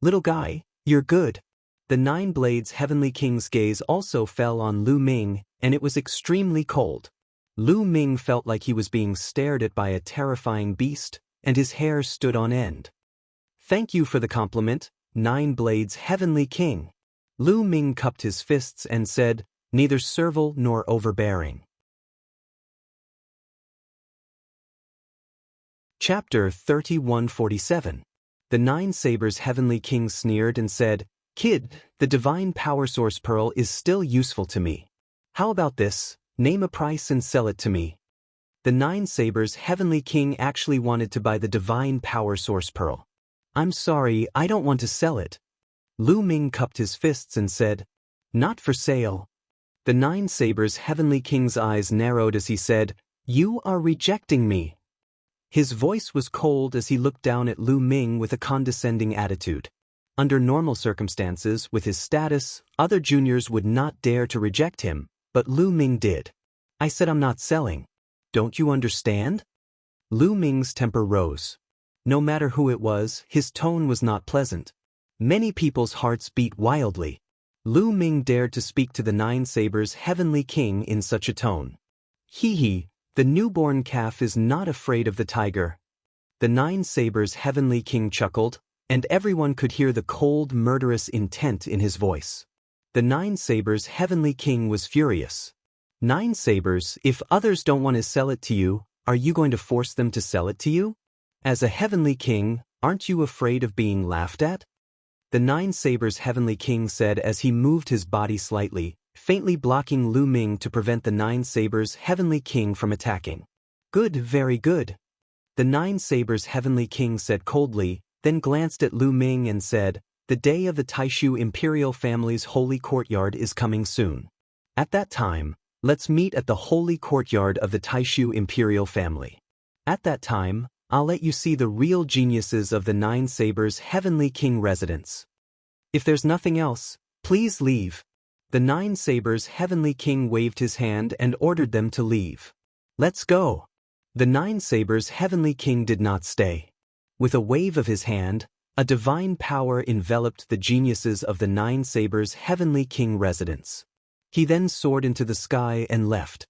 Little guy, you're good. The Nine Blades Heavenly King's gaze also fell on Lu Ming, and it was extremely cold. Lu Ming felt like he was being stared at by a terrifying beast, and his hair stood on end. Thank you for the compliment, Nine Blades Heavenly King. Lu Ming cupped his fists and said, neither servile nor overbearing. Chapter 3147. The Nine Sabers Heavenly King sneered and said, Kid, the Divine Power Source Pearl is still useful to me. How about this? Name a price and sell it to me. The Nine Sabers Heavenly King actually wanted to buy the Divine Power Source Pearl. I'm sorry, I don't want to sell it. Lu Ming cupped his fists and said, not for sale. The Nine Sabers Heavenly King's eyes narrowed as he said, you are rejecting me. His voice was cold as he looked down at Lu Ming with a condescending attitude. Under normal circumstances, with his status, other juniors would not dare to reject him, but Lu Ming did. I said I'm not selling. Don't you understand? Lu Ming's temper rose. No matter who it was, his tone was not pleasant. Many people's hearts beat wildly. Lu Ming dared to speak to the Nine Sabers Heavenly King in such a tone. Hee, the newborn calf is not afraid of the tiger. The Nine Sabers Heavenly King chuckled, and everyone could hear the cold, murderous intent in his voice. The Nine Sabers Heavenly King was furious. Nine Sabers, if others don't want to sell it to you, are you going to force them to sell it to you? As a Heavenly King, aren't you afraid of being laughed at? The Nine Sabers Heavenly King said as he moved his body slightly, faintly blocking Lu Ming to prevent the Nine Sabers Heavenly King from attacking. Good, very good. The Nine Sabers Heavenly King said coldly, then glanced at Lu Ming and said, the day of the Taishu Imperial family's holy courtyard is coming soon. At that time, let's meet at the holy courtyard of the Taishu Imperial family. At that time, I'll let you see the real geniuses of the Nine Sabers Heavenly King residence. If there's nothing else, please leave. The Nine Sabers Heavenly King waved his hand and ordered them to leave. Let's go. The Nine Sabers Heavenly King did not stay. With a wave of his hand, a divine power enveloped the geniuses of the Nine Sabers Heavenly King residence. He then soared into the sky and left.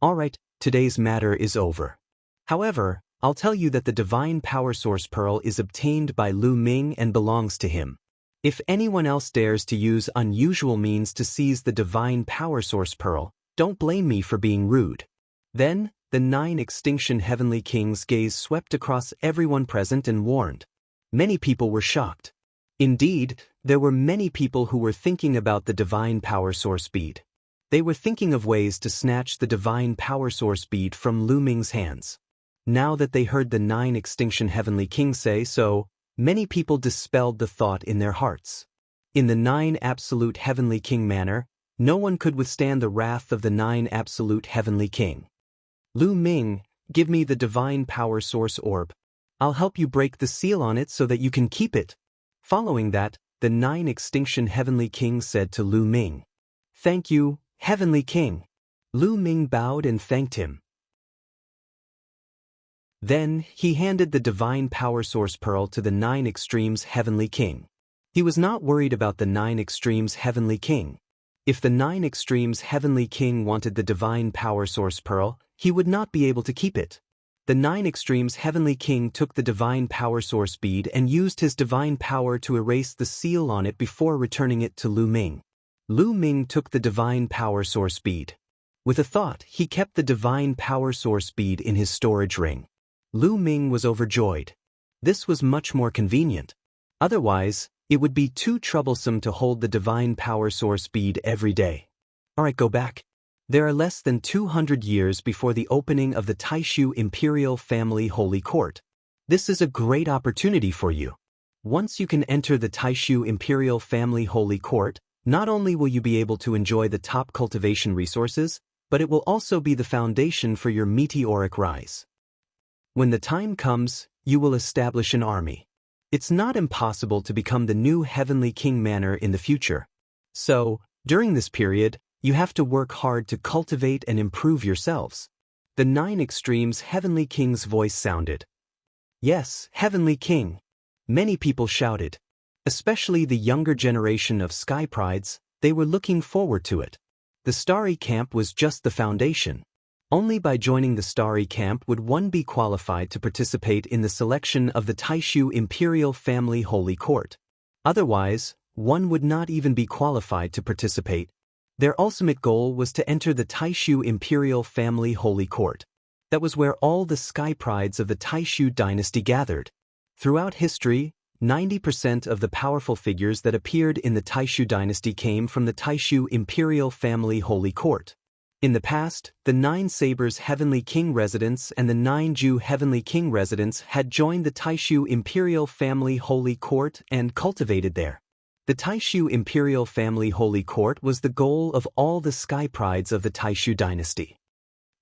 All right, today's matter is over. However, I'll tell you that the Divine Power Source Pearl is obtained by Lu Ming and belongs to him. If anyone else dares to use unusual means to seize the Divine Power Source Pearl, don't blame me for being rude. Then, the Nine Extinction Heavenly Kings' gaze swept across everyone present and warned. Many people were shocked. Indeed, there were many people who were thinking about the Divine Power Source bead. They were thinking of ways to snatch the Divine Power Source bead from Lu Ming's hands. Now that they heard the Nine Extinction Heavenly Kings say so, many people dispelled the thought in their hearts. In the Nine Absolute Heavenly King manner, no one could withstand the wrath of the Nine Absolute Heavenly King. Lu Ming, give me the Divine Power Source Orb. I'll help you break the seal on it so that you can keep it. Following that, the Nine Extinction Heavenly Kings said to Lu Ming, Thank you, Heavenly King. Lu Ming bowed and thanked him. Then, he handed the Divine Power Source Pearl to the Nine Extremes Heavenly King. He was not worried about the Nine Extremes Heavenly King. If the Nine Extremes Heavenly King wanted the Divine Power Source Pearl, he would not be able to keep it. The Nine Extremes Heavenly King took the Divine Power Source bead and used his divine power to erase the seal on it before returning it to Lu Ming. Lu Ming took the Divine Power Source bead. With a thought, he kept the Divine Power Source bead in his storage ring. Lu Ming was overjoyed. This was much more convenient. Otherwise, it would be too troublesome to hold the Divine Power Source bead every day. Alright, go back. There are less than 200 years before the opening of the Taishu Imperial Family Holy Court. This is a great opportunity for you. Once you can enter the Taishu Imperial Family Holy Court, not only will you be able to enjoy the top cultivation resources, but it will also be the foundation for your meteoric rise. When the time comes, you will establish an army. It's not impossible to become the new Heavenly King Manor in the future. So, during this period, you have to work hard to cultivate and improve yourselves. The 9 Extremes Heavenly King's voice sounded. Yes, Heavenly King. Many people shouted. Especially the younger generation of Sky Prides, they were looking forward to it. The Starry Camp was just the foundation. Only by joining the Starry Camp would one be qualified to participate in the selection of the Taishu Imperial Family Holy Court. Otherwise, one would not even be qualified to participate. Their ultimate goal was to enter the Taishu Imperial Family Holy Court. That was where all the Sky Prides of the Taishu dynasty gathered. Throughout history, 90% of the powerful figures that appeared in the Taishu dynasty came from the Taishu Imperial Family Holy Court. In the past, the 9 Sabers Heavenly King residents and the 9 Ju Heavenly King residents had joined the Taishu Imperial Family Holy Court and cultivated there. The Taishu Imperial Family Holy Court was the goal of all the Sky Prides of the Taishu dynasty.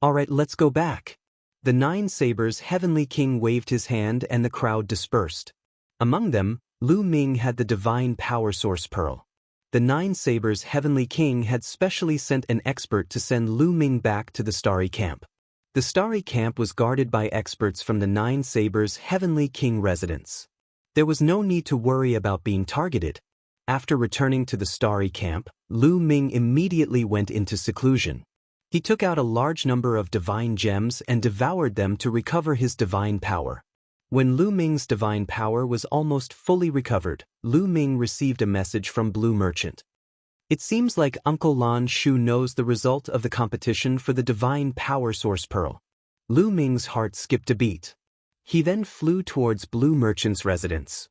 Alright, let's go back. The 9 Sabers Heavenly King waved his hand and the crowd dispersed. Among them, Lu Ming had the Divine Power Source Pearl. The 9 Sabers Heavenly King had specially sent an expert to send Lu Ming back to the Starry Camp. The Starry Camp was guarded by experts from the 9 Sabers Heavenly King residence. There was no need to worry about being targeted. After returning to the Starry Camp, Lu Ming immediately went into seclusion. He took out a large number of divine gems and devoured them to recover his divine power. When Lu Ming's divine power was almost fully recovered, Lu Ming received a message from Blue Merchant. It seems like Uncle Lan Shu knows the result of the competition for the Divine Power Source Pearl. Lu Ming's heart skipped a beat. He then flew towards Blue Merchant's residence.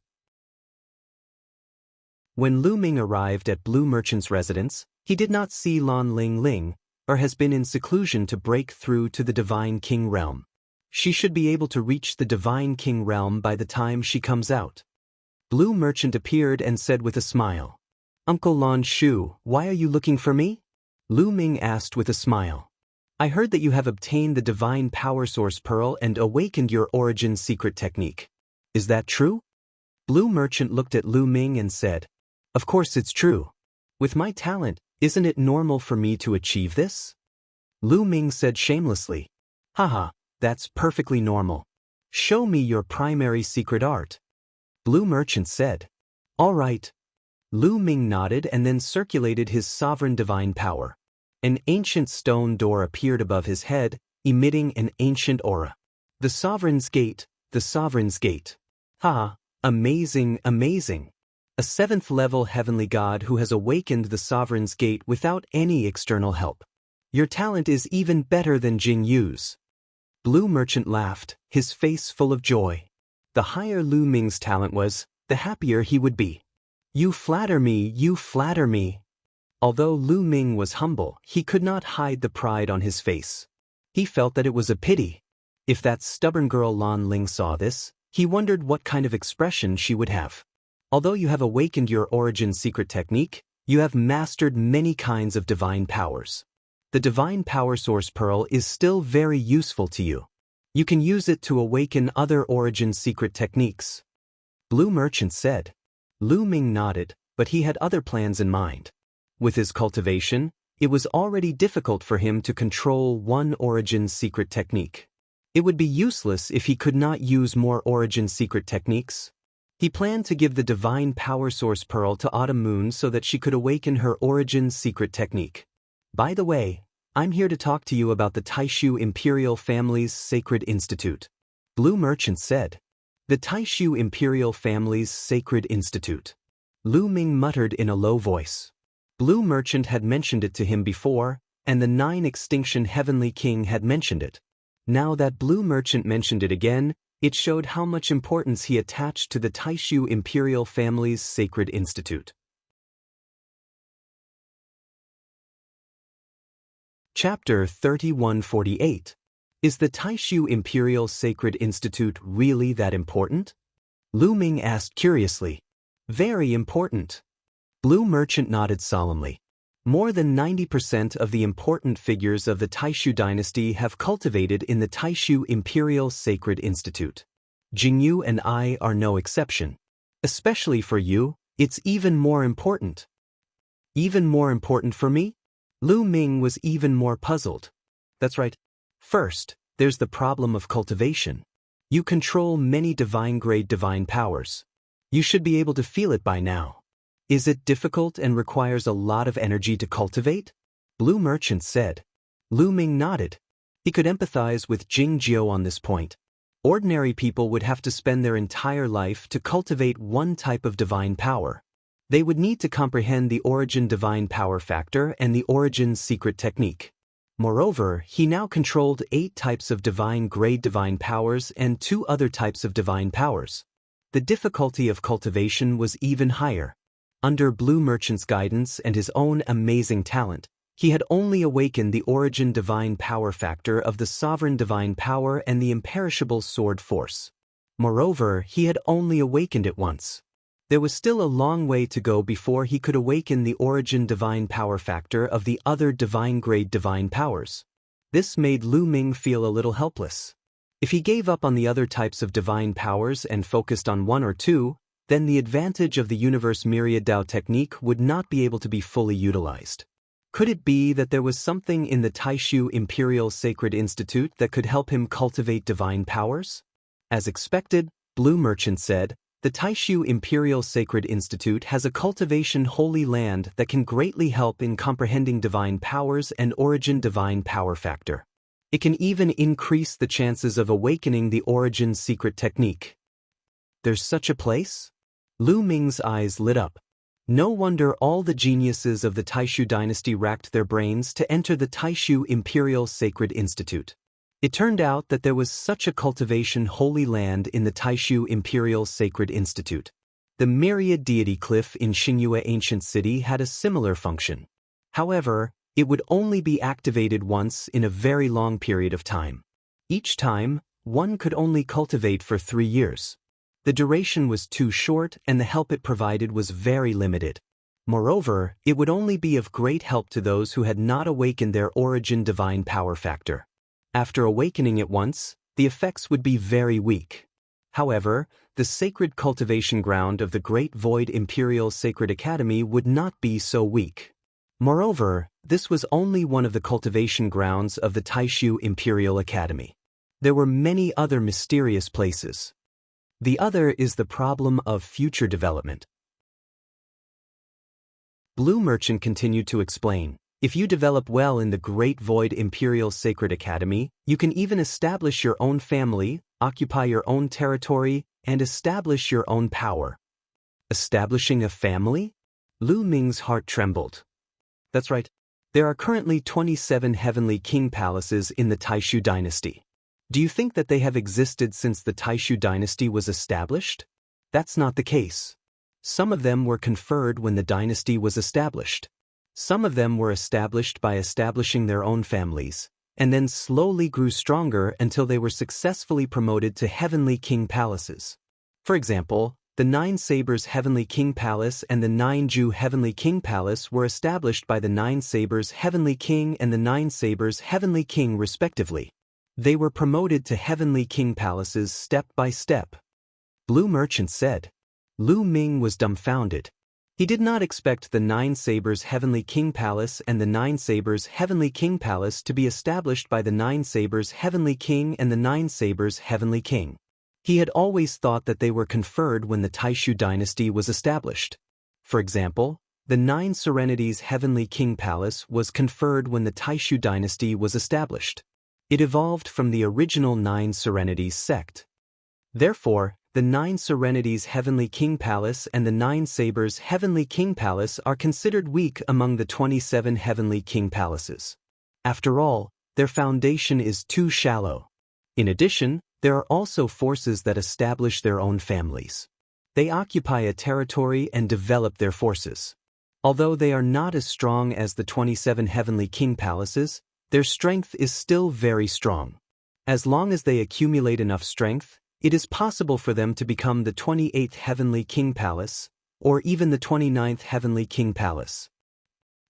When Lu Ming arrived at Blue Merchant's residence, he did not see Lan Ling Ling, or has been in seclusion to break through to the Divine King realm. She should be able to reach the Divine King realm by the time she comes out. Blue Merchant appeared and said with a smile, "Uncle Lan Shu, why are you looking for me?" Lu Ming asked with a smile. "I heard that you have obtained the Divine Power Source Pearl and awakened your origin secret technique. Is that true?" Blue Merchant looked at Lu Ming and said, "Of course it's true. With my talent, isn't it normal for me to achieve this?" Lu Ming said shamelessly, "Haha, that's perfectly normal. Show me your primary secret art." Blue Merchant said, "All right." Lu Ming nodded and then circulated his sovereign divine power. An ancient stone door appeared above his head, emitting an ancient aura. The Sovereign's Gate, the Sovereign's Gate. Ha! Amazing, amazing. A 7th-level heavenly god who has awakened the Sovereign's Gate without any external help. Your talent is even better than Jianghu's. Blue Merchant laughed, his face full of joy. The higher Lu Ming's talent was, the happier he would be. You flatter me, you flatter me. Although Lu Ming was humble, he could not hide the pride on his face. He felt that it was a pity. If that stubborn girl Lan Ling saw this, he wondered what kind of expression she would have. Although you have awakened your origin secret technique, you have mastered many kinds of divine powers. The Divine Power Source Pearl is still very useful to you. You can use it to awaken other origin secret techniques. Blue Merchant said. Lu Ming nodded, but he had other plans in mind. With his cultivation, it was already difficult for him to control one origin secret technique. It would be useless if he could not use more origin secret techniques. He planned to give the Divine Power Source Pearl to Autumn Moon so that she could awaken her origin secret technique. By the way, I'm here to talk to you about the Taishu Imperial Family's Sacred Institute. Blue Merchant said. The Taishu Imperial Family's Sacred Institute. Lu Ming muttered in a low voice. Blue Merchant had mentioned it to him before, and the 9 Extinction Heavenly King had mentioned it. Now that Blue Merchant mentioned it again, it showed how much importance he attached to the Taishu Imperial Family's Sacred Institute. Chapter 3148. Is the Taishu Imperial Sacred Institute really that important? Lu Ming asked curiously. Very important. Blue Merchant nodded solemnly. More than 90% of the important figures of the Taishu dynasty have cultivated in the Taishu Imperial Sacred Institute. Jianghu and I are no exception. Especially for you, it's even more important. Even more important for me? Lu Ming was even more puzzled. That's right. First, there's the problem of cultivation. You control many divine-grade divine powers. You should be able to feel it by now. Is it difficult and requires a lot of energy to cultivate? Blue Merchant said. Lu Ming nodded. He could empathize with Jianghu on this point. Ordinary people would have to spend their entire life to cultivate one type of divine power. They would need to comprehend the origin divine power factor and the origin secret technique. Moreover, he now controlled 8 types of divine-grade divine powers and 2 other types of divine powers. The difficulty of cultivation was even higher. Under Blue Merchant's guidance and his own amazing talent, he had only awakened the origin divine power factor of the sovereign divine power and the imperishable sword force. Moreover, he had only awakened it once. There was still a long way to go before he could awaken the origin divine power factor of the other divine-grade divine powers. This made Lu Ming feel a little helpless. If he gave up on the other types of divine powers and focused on 1 or 2, then the advantage of the universe myriad Dao technique would not be able to be fully utilized. Could it be that there was something in the Taishu Imperial Sacred Institute that could help him cultivate divine powers? As expected, Blue Merchant said, the Taishu Imperial Sacred Institute has a cultivation holy land that can greatly help in comprehending divine powers and origin divine power factor. It can even increase the chances of awakening the origin secret technique. There's such a place? Lu Ming's eyes lit up. No wonder all the geniuses of the Taishu dynasty racked their brains to enter the Taishu Imperial Sacred Institute. It turned out that there was such a cultivation holy land in the Taishu Imperial Sacred Institute. The myriad deity cliff in Xingyue Ancient City had a similar function. However, it would only be activated once in a very long period of time. Each time, one could only cultivate for 3 years. The duration was too short and the help it provided was very limited. Moreover, it would only be of great help to those who had not awakened their origin divine power factor. After awakening it once, the effects would be very weak. However, the sacred cultivation ground of the Great Void Imperial Sacred Academy would not be so weak. Moreover, this was only one of the cultivation grounds of the Taishu Imperial Academy. There were many other mysterious places. The other is the problem of future development. Blue Merchant continued to explain. If you develop well in the Great Void Imperial Sacred Academy, you can even establish your own family, occupy your own territory, and establish your own power. Establishing a family? Lu Ming's heart trembled. That's right. There are currently 27 heavenly king palaces in the Taishu dynasty. Do you think that they have existed since the Taishu dynasty was established? That's not the case. Some of them were conferred when the dynasty was established. Some of them were established by establishing their own families, and then slowly grew stronger until they were successfully promoted to heavenly king palaces. For example, the 9 Sabers Heavenly King Palace and the 9 Jianghu Heavenly King Palace were established by the 9 Sabers Heavenly King and the 9 Sabers Heavenly King respectively. They were promoted to heavenly king palaces step by step. Blue Merchant said. Lu Ming was dumbfounded. He did not expect the 9 Sabers Heavenly King Palace and the 9 Sabers Heavenly King Palace to be established by the 9 Sabers Heavenly King and the 9 Sabers Heavenly King. He had always thought that they were conferred when the Taishu dynasty was established. For example, the 9 Serenities Heavenly King Palace was conferred when the Taishu dynasty was established. It evolved from the original 9 Serenities sect. Therefore, the 9 Serenities Heavenly King Palace and the 9 Sabers Heavenly King Palace are considered weak among the 27 Heavenly King Palaces. After all, their foundation is too shallow. In addition, there are also forces that establish their own families. They occupy a territory and develop their forces. Although they are not as strong as the 27 Heavenly King Palaces, their strength is still very strong. As long as they accumulate enough strength, it is possible for them to become the 28th Heavenly King Palace, or even the 29th Heavenly King Palace.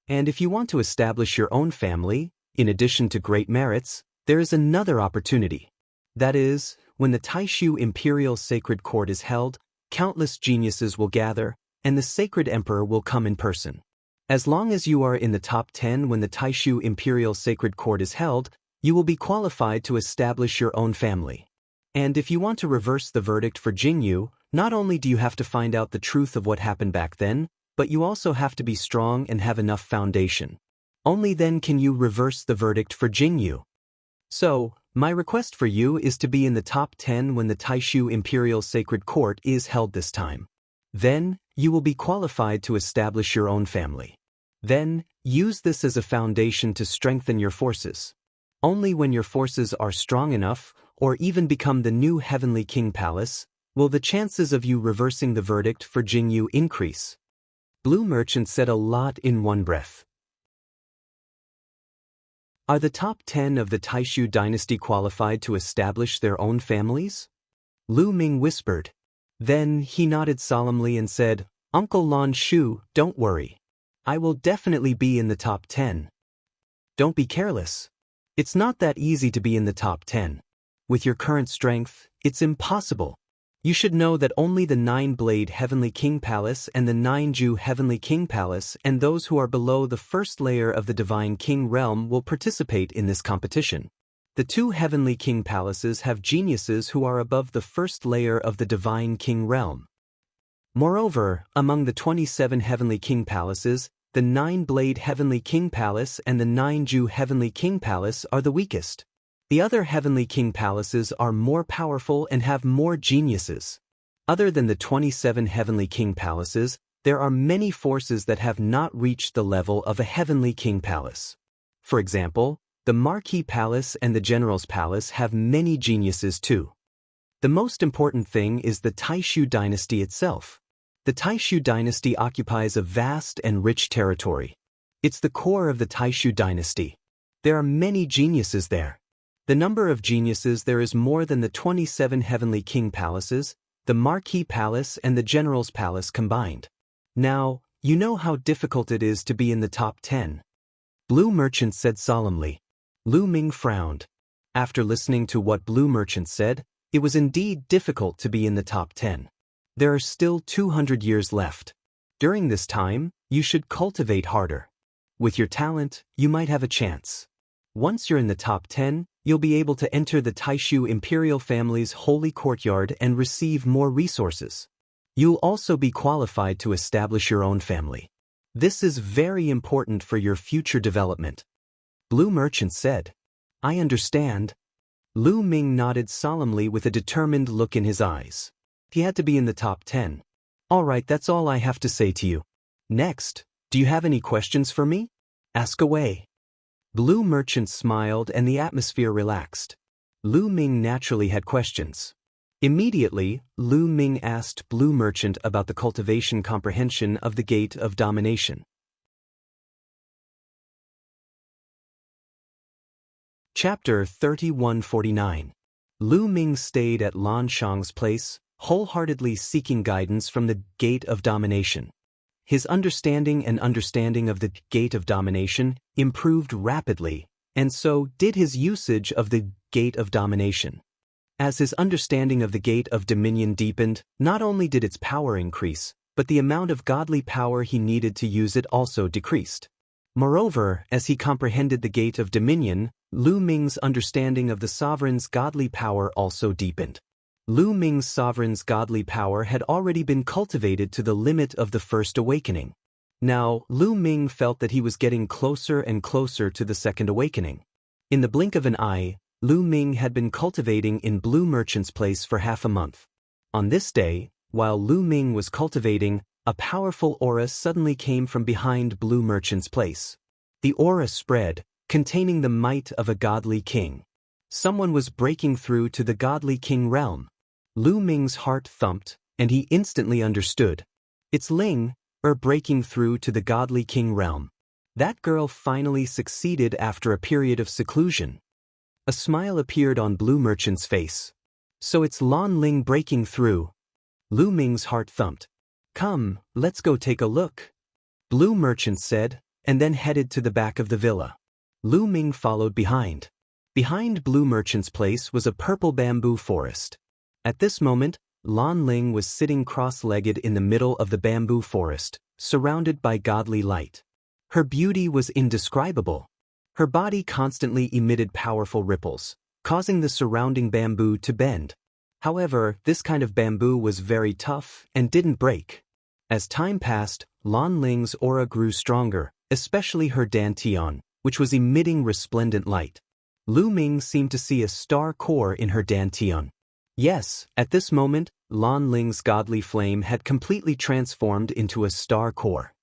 And if you want to establish your own family, in addition to great merits, there is another opportunity. That is, when the Taishu Imperial Sacred Court is held, countless geniuses will gather, and the Sacred Emperor will come in person. As long as you are in the top 10 when the Taishu Imperial Sacred Court is held, you will be qualified to establish your own family. And if you want to reverse the verdict for Jianghu, not only do you have to find out the truth of what happened back then, but you also have to be strong and have enough foundation. Only then can you reverse the verdict for Jianghu. So, my request for you is to be in the top 10 when the Taishu Imperial Sacred Court is held this time. Then, you will be qualified to establish your own family. Then, use this as a foundation to strengthen your forces. Only when your forces are strong enough, or even become the new Heavenly King Palace, will the chances of you reversing the verdict for Jianghu increase. Blue Merchant said a lot in one breath. Are the top 10 of the Taishu dynasty qualified to establish their own families? Lu Ming whispered. Then he nodded solemnly and said, Uncle Lan Shu, don't worry. I will definitely be in the top 10. Don't be careless. It's not that easy to be in the top 10. With your current strength, it's impossible. You should know that only the 9-Blade Heavenly King Palace and the 9-Ju Heavenly King Palace and those who are below the first layer of the Divine King realm will participate in this competition. The 2 Heavenly King Palaces have geniuses who are above the first layer of the Divine King realm. Moreover, among the 27 Heavenly King Palaces, the 9-Blade Heavenly King Palace and the 9-Ju Heavenly King Palace are the weakest. The other Heavenly King Palaces are more powerful and have more geniuses. Other than the 27 Heavenly King Palaces, there are many forces that have not reached the level of a Heavenly King Palace. For example, the Marquis Palace and the General's Palace have many geniuses too. The most important thing is the Taishu dynasty itself. The Taishu dynasty occupies a vast and rich territory. It's the core of the Taishu dynasty. There are many geniuses there. The number of geniuses there is more than the 27 Heavenly King Palaces, the Marquis Palace and the General's Palace combined. Now, you know how difficult it is to be in the top 10. Blue Merchant said solemnly. Lu Ming frowned. After listening to what Blue Merchant said, it was indeed difficult to be in the top 10. There are still 200 years left. During this time, you should cultivate harder. With your talent, you might have a chance. Once you're in the top 10, you'll be able to enter the Taishu Imperial family's holy courtyard and receive more resources. You'll also be qualified to establish your own family. This is very important for your future development. Blue Merchant said. I understand. Lu Ming nodded solemnly with a determined look in his eyes. He had to be in the top 10. All right, that's all I have to say to you. Next, do you have any questions for me? Ask away. Blue Merchant smiled and the atmosphere relaxed. Lu Ming naturally had questions. Immediately, Lu Ming asked Blue Merchant about the cultivation comprehension of the Gate of Domination. Chapter 3149. Lu Ming stayed at Lan Shang's place, wholeheartedly seeking guidance from the Gate of Domination. His understanding of the Gate of Domination improved rapidly, and so did his usage of the Gate of Domination. As his understanding of the Gate of Dominion deepened, not only did its power increase, but the amount of godly power he needed to use it also decreased. Moreover, as he comprehended the Gate of Dominion, Lu Ming's understanding of the sovereign's godly power also deepened. Lu Ming's sovereign's godly power had already been cultivated to the limit of the first awakening. Now, Lu Ming felt that he was getting closer and closer to the second awakening. In the blink of an eye, Lu Ming had been cultivating in Blue Merchant's place for half a month. On this day, while Lu Ming was cultivating, a powerful aura suddenly came from behind Blue Merchant's place. The aura spread, containing the might of a godly king. Someone was breaking through to the godly king realm. Lu Ming's heart thumped, and he instantly understood. It's Ling, breaking through to the godly king realm. That girl finally succeeded after a period of seclusion. A smile appeared on Blue Merchant's face. So it's Lan Ling breaking through. Lu Ming's heart thumped. Come, let's go take a look. Blue Merchant said, and then headed to the back of the villa. Lu Ming followed behind. Behind Blue Merchant's place was a purple bamboo forest. At this moment, Lan Ling was sitting cross-legged in the middle of the bamboo forest, surrounded by godly light. Her beauty was indescribable. Her body constantly emitted powerful ripples, causing the surrounding bamboo to bend. However, this kind of bamboo was very tough and didn't break. As time passed, Lan Ling's aura grew stronger, especially her dantian, which was emitting resplendent light. Lu Ming seemed to see a star core in her dantian. Yes, at this moment, Lan Ling's godly flame had completely transformed into a star core.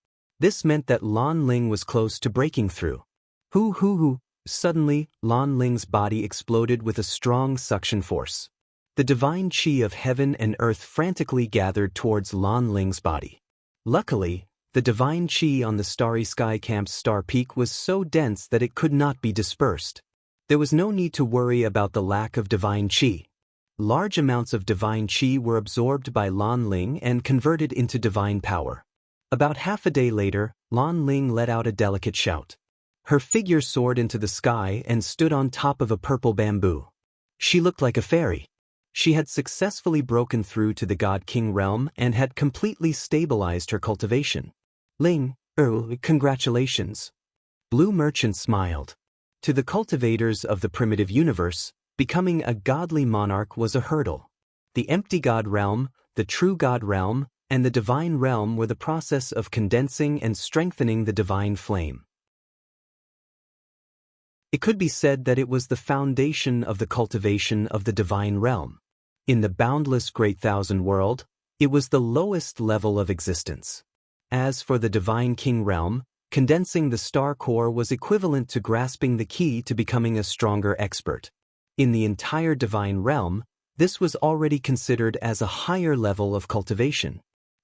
This meant that Lan Ling was close to breaking through. Hoo. Suddenly, Lan Ling's body exploded with a strong suction force. The divine qi of heaven and earth frantically gathered towards Lan Ling's body. Luckily, the divine qi on the Starry Sky Camp's star peak was so dense that it could not be dispersed. There was no need to worry about the lack of divine qi. Large amounts of divine qi were absorbed by Lan Ling and converted into divine power. About half a day later, Lan Ling let out a delicate shout. Her figure soared into the sky and stood on top of a purple bamboo. She looked like a fairy. She had successfully broken through to the God King realm and had completely stabilized her cultivation. Ling, congratulations. Blue Merchant smiled. To the cultivators of the primitive universe, becoming a godly monarch was a hurdle. The empty God realm, the true God realm, and the divine realm were the process of condensing and strengthening the divine flame. It could be said that it was the foundation of the cultivation of the divine realm. In the boundless Great Thousand World, it was the lowest level of existence. As for the divine king realm, condensing the star core was equivalent to grasping the key to becoming a stronger expert. In the entire divine realm, this was already considered as a higher level of cultivation.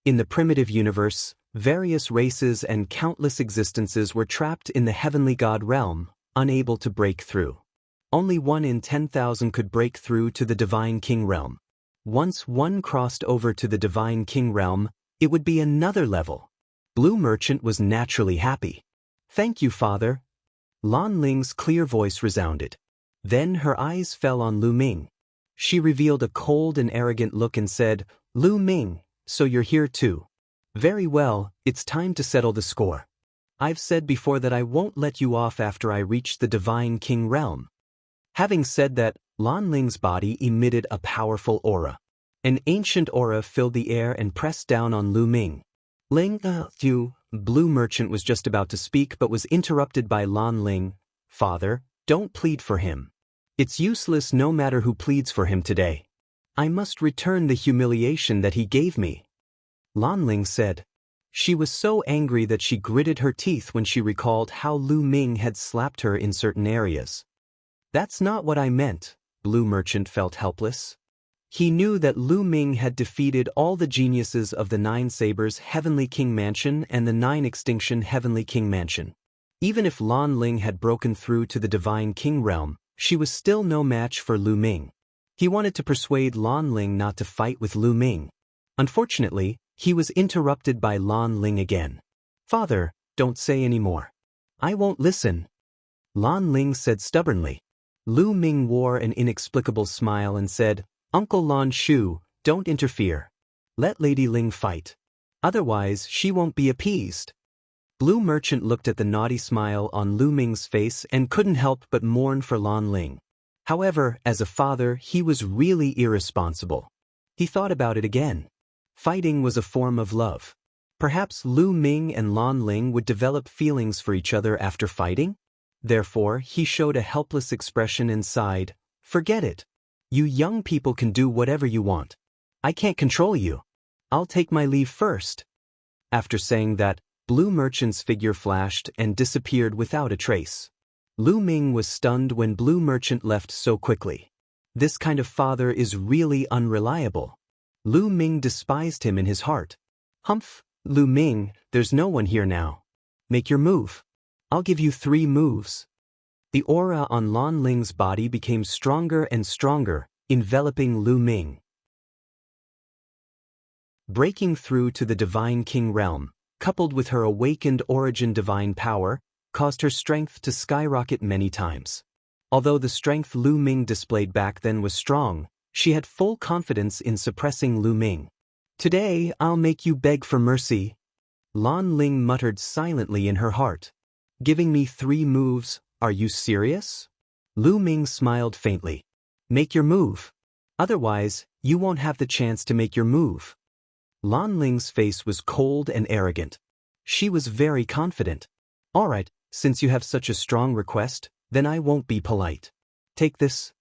In the primitive universe, various races and countless existences were trapped in the heavenly God realm, unable to break through. Only 1 in 10,000 could break through to the divine king realm. Once one crossed over to the divine king realm, it would be another level. Blue Merchant was naturally happy. Thank you, Father. Lan Ling's clear voice resounded. Then her eyes fell on Lu Ming. She revealed a cold and arrogant look and said, Lu Ming, so you're here too. Very well, it's time to settle the score. I've said before that I won't let you off after I reach the divine king realm. Having said that, Lan Ling's body emitted a powerful aura. An ancient aura filled the air and pressed down on Lu Ming. Ling, you, Blue Merchant was just about to speak but was interrupted by Lan Ling. Father, don't plead for him. It's useless no matter who pleads for him today. I must return the humiliation that he gave me. Lan Ling said. She was so angry that she gritted her teeth when she recalled how Lu Ming had slapped her in certain areas. That's not what I meant. Blue Merchant felt helpless. He knew that Lu Ming had defeated all the geniuses of the Nine Sabers Heavenly King Mansion and the Nine Extinction Heavenly King Mansion. Even if Lan Ling had broken through to the Divine King realm, she was still no match for Lu Ming. He wanted to persuade Lan Ling not to fight with Lu Ming. Unfortunately, he was interrupted by Lan Ling again. Father, don't say any more. I won't listen. Lan Ling said stubbornly. Lu Ming wore an inexplicable smile and said, Uncle Lan Shu, don't interfere. Let Lady Ling fight. Otherwise, she won't be appeased. Blue Merchant looked at the naughty smile on Lu Ming's face and couldn't help but mourn for Lan Ling. However, as a father, he was really irresponsible. He thought about it again. Fighting was a form of love. Perhaps Lu Ming and Lan Ling would develop feelings for each other after fighting? Therefore, he showed a helpless expression and sighed, Forget it. You young people can do whatever you want. I can't control you. I'll take my leave first. After saying that, Blue Merchant's figure flashed and disappeared without a trace. Lu Ming was stunned when Blue Merchant left so quickly. This kind of father is really unreliable. Lu Ming despised him in his heart. Humph, Lu Ming, there's no one here now. Make your move. I'll give you 3 moves. The aura on Lan Ling's body became stronger and stronger, enveloping Lu Ming. Breaking through to the Divine King realm, coupled with her awakened origin divine power, caused her strength to skyrocket many times. Although the strength Lu Ming displayed back then was strong, she had full confidence in suppressing Lu Ming. Today, I'll make you beg for mercy. Lan Ling muttered silently in her heart. Giving me 3 moves, are you serious? Lu Ming smiled faintly. Make your move. Otherwise, you won't have the chance to make your move. Lan Ling's face was cold and arrogant. She was very confident. All right, since you have such a strong request, then I won't be polite. Take this.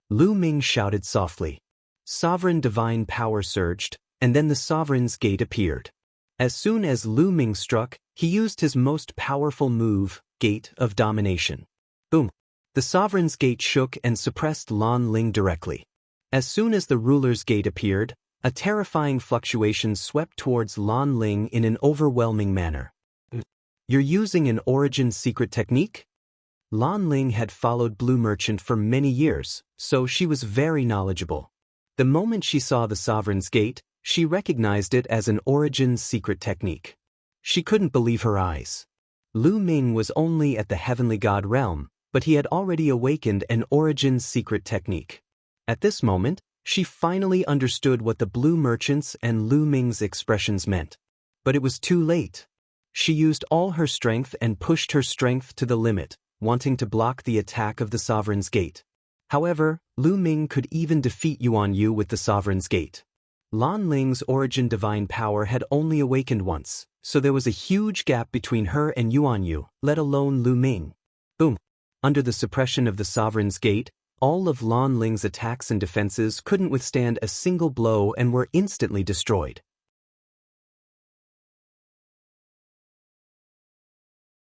Lu Ming shouted softly. Sovereign divine power surged, and then the Sovereign's Gate appeared. As soon as Lu Ming struck, he used his most powerful move, Gate of Domination. Boom! The Sovereign's Gate shook and suppressed Lan Ling directly. As soon as the Ruler's Gate appeared, a terrifying fluctuation swept towards Lan Ling in an overwhelming manner. You're using an origin secret technique? Lan Ling had followed Blue Merchant for many years, so she was very knowledgeable. The moment she saw the Sovereign's Gate, she recognized it as an origin secret technique. She couldn't believe her eyes. Lu Ming was only at the Heavenly God realm, but he had already awakened an origin secret technique. At this moment, she finally understood what the Blue Merchant's and Lu Ming's expressions meant. But it was too late. She used all her strength and pushed her strength to the limit, wanting to block the attack of the Sovereign's Gate. However, Lu Ming could even defeat Yuan Yu with the Sovereign's Gate. Lan Ling's origin divine power had only awakened once, so there was a huge gap between her and Yuan Yu, let alone Lu Ming. Boom! Under the suppression of the Sovereign's Gate, all of Lan Ling's attacks and defenses couldn't withstand a single blow and were instantly destroyed.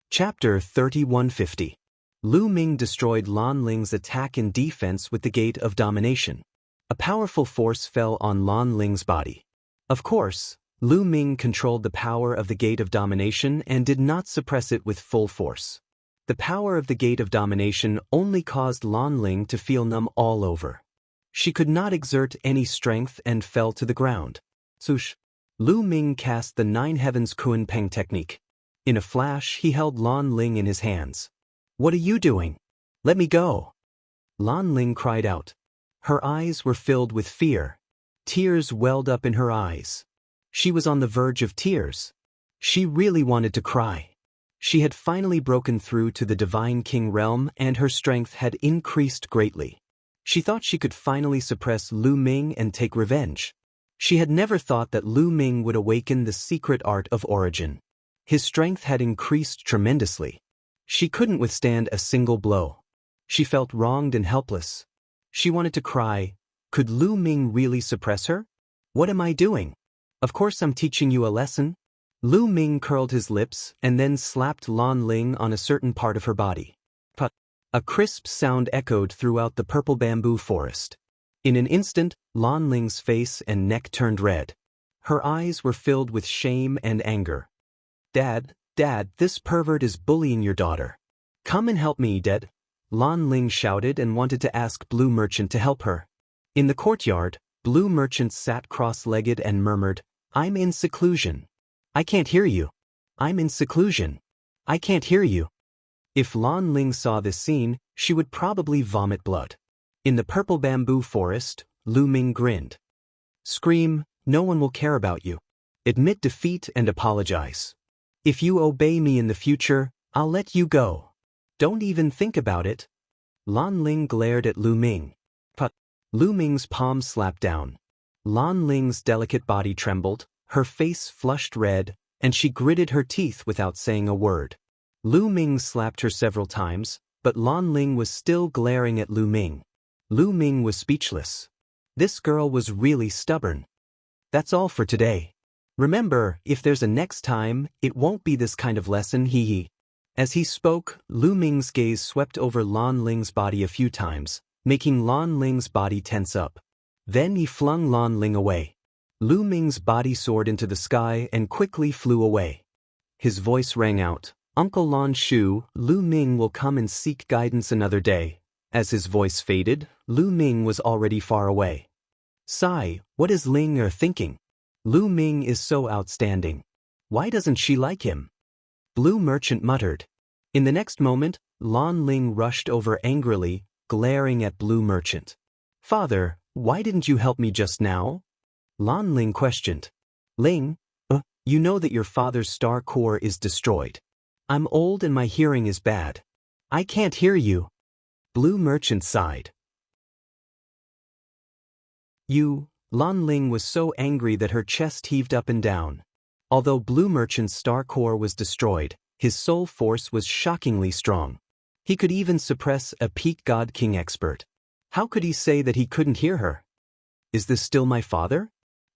Chapter 3150. Lu Ming destroyed Lan Ling's attack and defense with the Gate of Domination. A powerful force fell on Lan Ling's body. Of course, Lu Ming controlled the power of the Gate of Domination and did not suppress it with full force. The power of the Gate of Domination only caused Lan Ling to feel numb all over. She could not exert any strength and fell to the ground. Swoosh! Lu Ming cast the 9 Heavens Kun Peng technique. In a flash, he held Lan Ling in his hands. What are you doing? Let me go! Lan Ling cried out. Her eyes were filled with fear. Tears welled up in her eyes. She was on the verge of tears. She really wanted to cry. She had finally broken through to the Divine King realm and her strength had increased greatly. She thought she could finally suppress Lu Ming and take revenge. She had never thought that Lu Ming would awaken the secret art of origin. His strength had increased tremendously. She couldn't withstand a single blow. She felt wronged and helpless. She wanted to cry. Could Lu Ming really suppress her? What am I doing? Of course I'm teaching you a lesson. Lu Ming curled his lips and then slapped Lan Ling on a certain part of her body. Put. A crisp sound echoed throughout the purple bamboo forest. In an instant, Lan Ling's face and neck turned red. Her eyes were filled with shame and anger. Dad, this pervert is bullying your daughter. Come and help me, Dad. Lan Ling shouted and wanted to ask Blue Merchant to help her. In the courtyard, Blue Merchant sat cross-legged and murmured, I'm in seclusion. I can't hear you. I'm in seclusion. I can't hear you. If Lan Ling saw this scene, she would probably vomit blood. In the purple bamboo forest, Lu Ming grinned. Scream, no one will care about you. Admit defeat and apologize. If you obey me in the future, I'll let you go. Don't even think about it. Lan Ling glared at Lu Ming. But Lu Ming's palm slapped down. Lan Ling's delicate body trembled, her face flushed red, and she gritted her teeth without saying a word. Lu Ming slapped her several times, but Lan Ling was still glaring at Lu Ming. Lu Ming was speechless. This girl was really stubborn. That's all for today. Remember, if there's a next time, it won't be this kind of lesson, hee hee. As he spoke, Lu Ming's gaze swept over Lan Ling's body a few times, making Lan Ling's body tense up. Then he flung Lan Ling away. Lu Ming's body soared into the sky and quickly flew away. His voice rang out, Uncle Lan Shu, Lu Ming will come and seek guidance another day. As his voice faded, Lu Ming was already far away. Sigh, what is Ling Er thinking? Lu Ming is so outstanding. Why doesn't she like him? Blue Merchant muttered. In the next moment, Lan Ling rushed over angrily, glaring at Blue Merchant. Father, why didn't you help me just now? Lan Ling questioned. Ling, you know that your father's star core is destroyed. I'm old and my hearing is bad. I can't hear you. Blue Merchant sighed. Lan Ling was so angry that her chest heaved up and down. Although Blue Merchant's star core was destroyed, his soul force was shockingly strong. He could even suppress a peak God King expert. How could he say that he couldn't hear her? Is this still my father?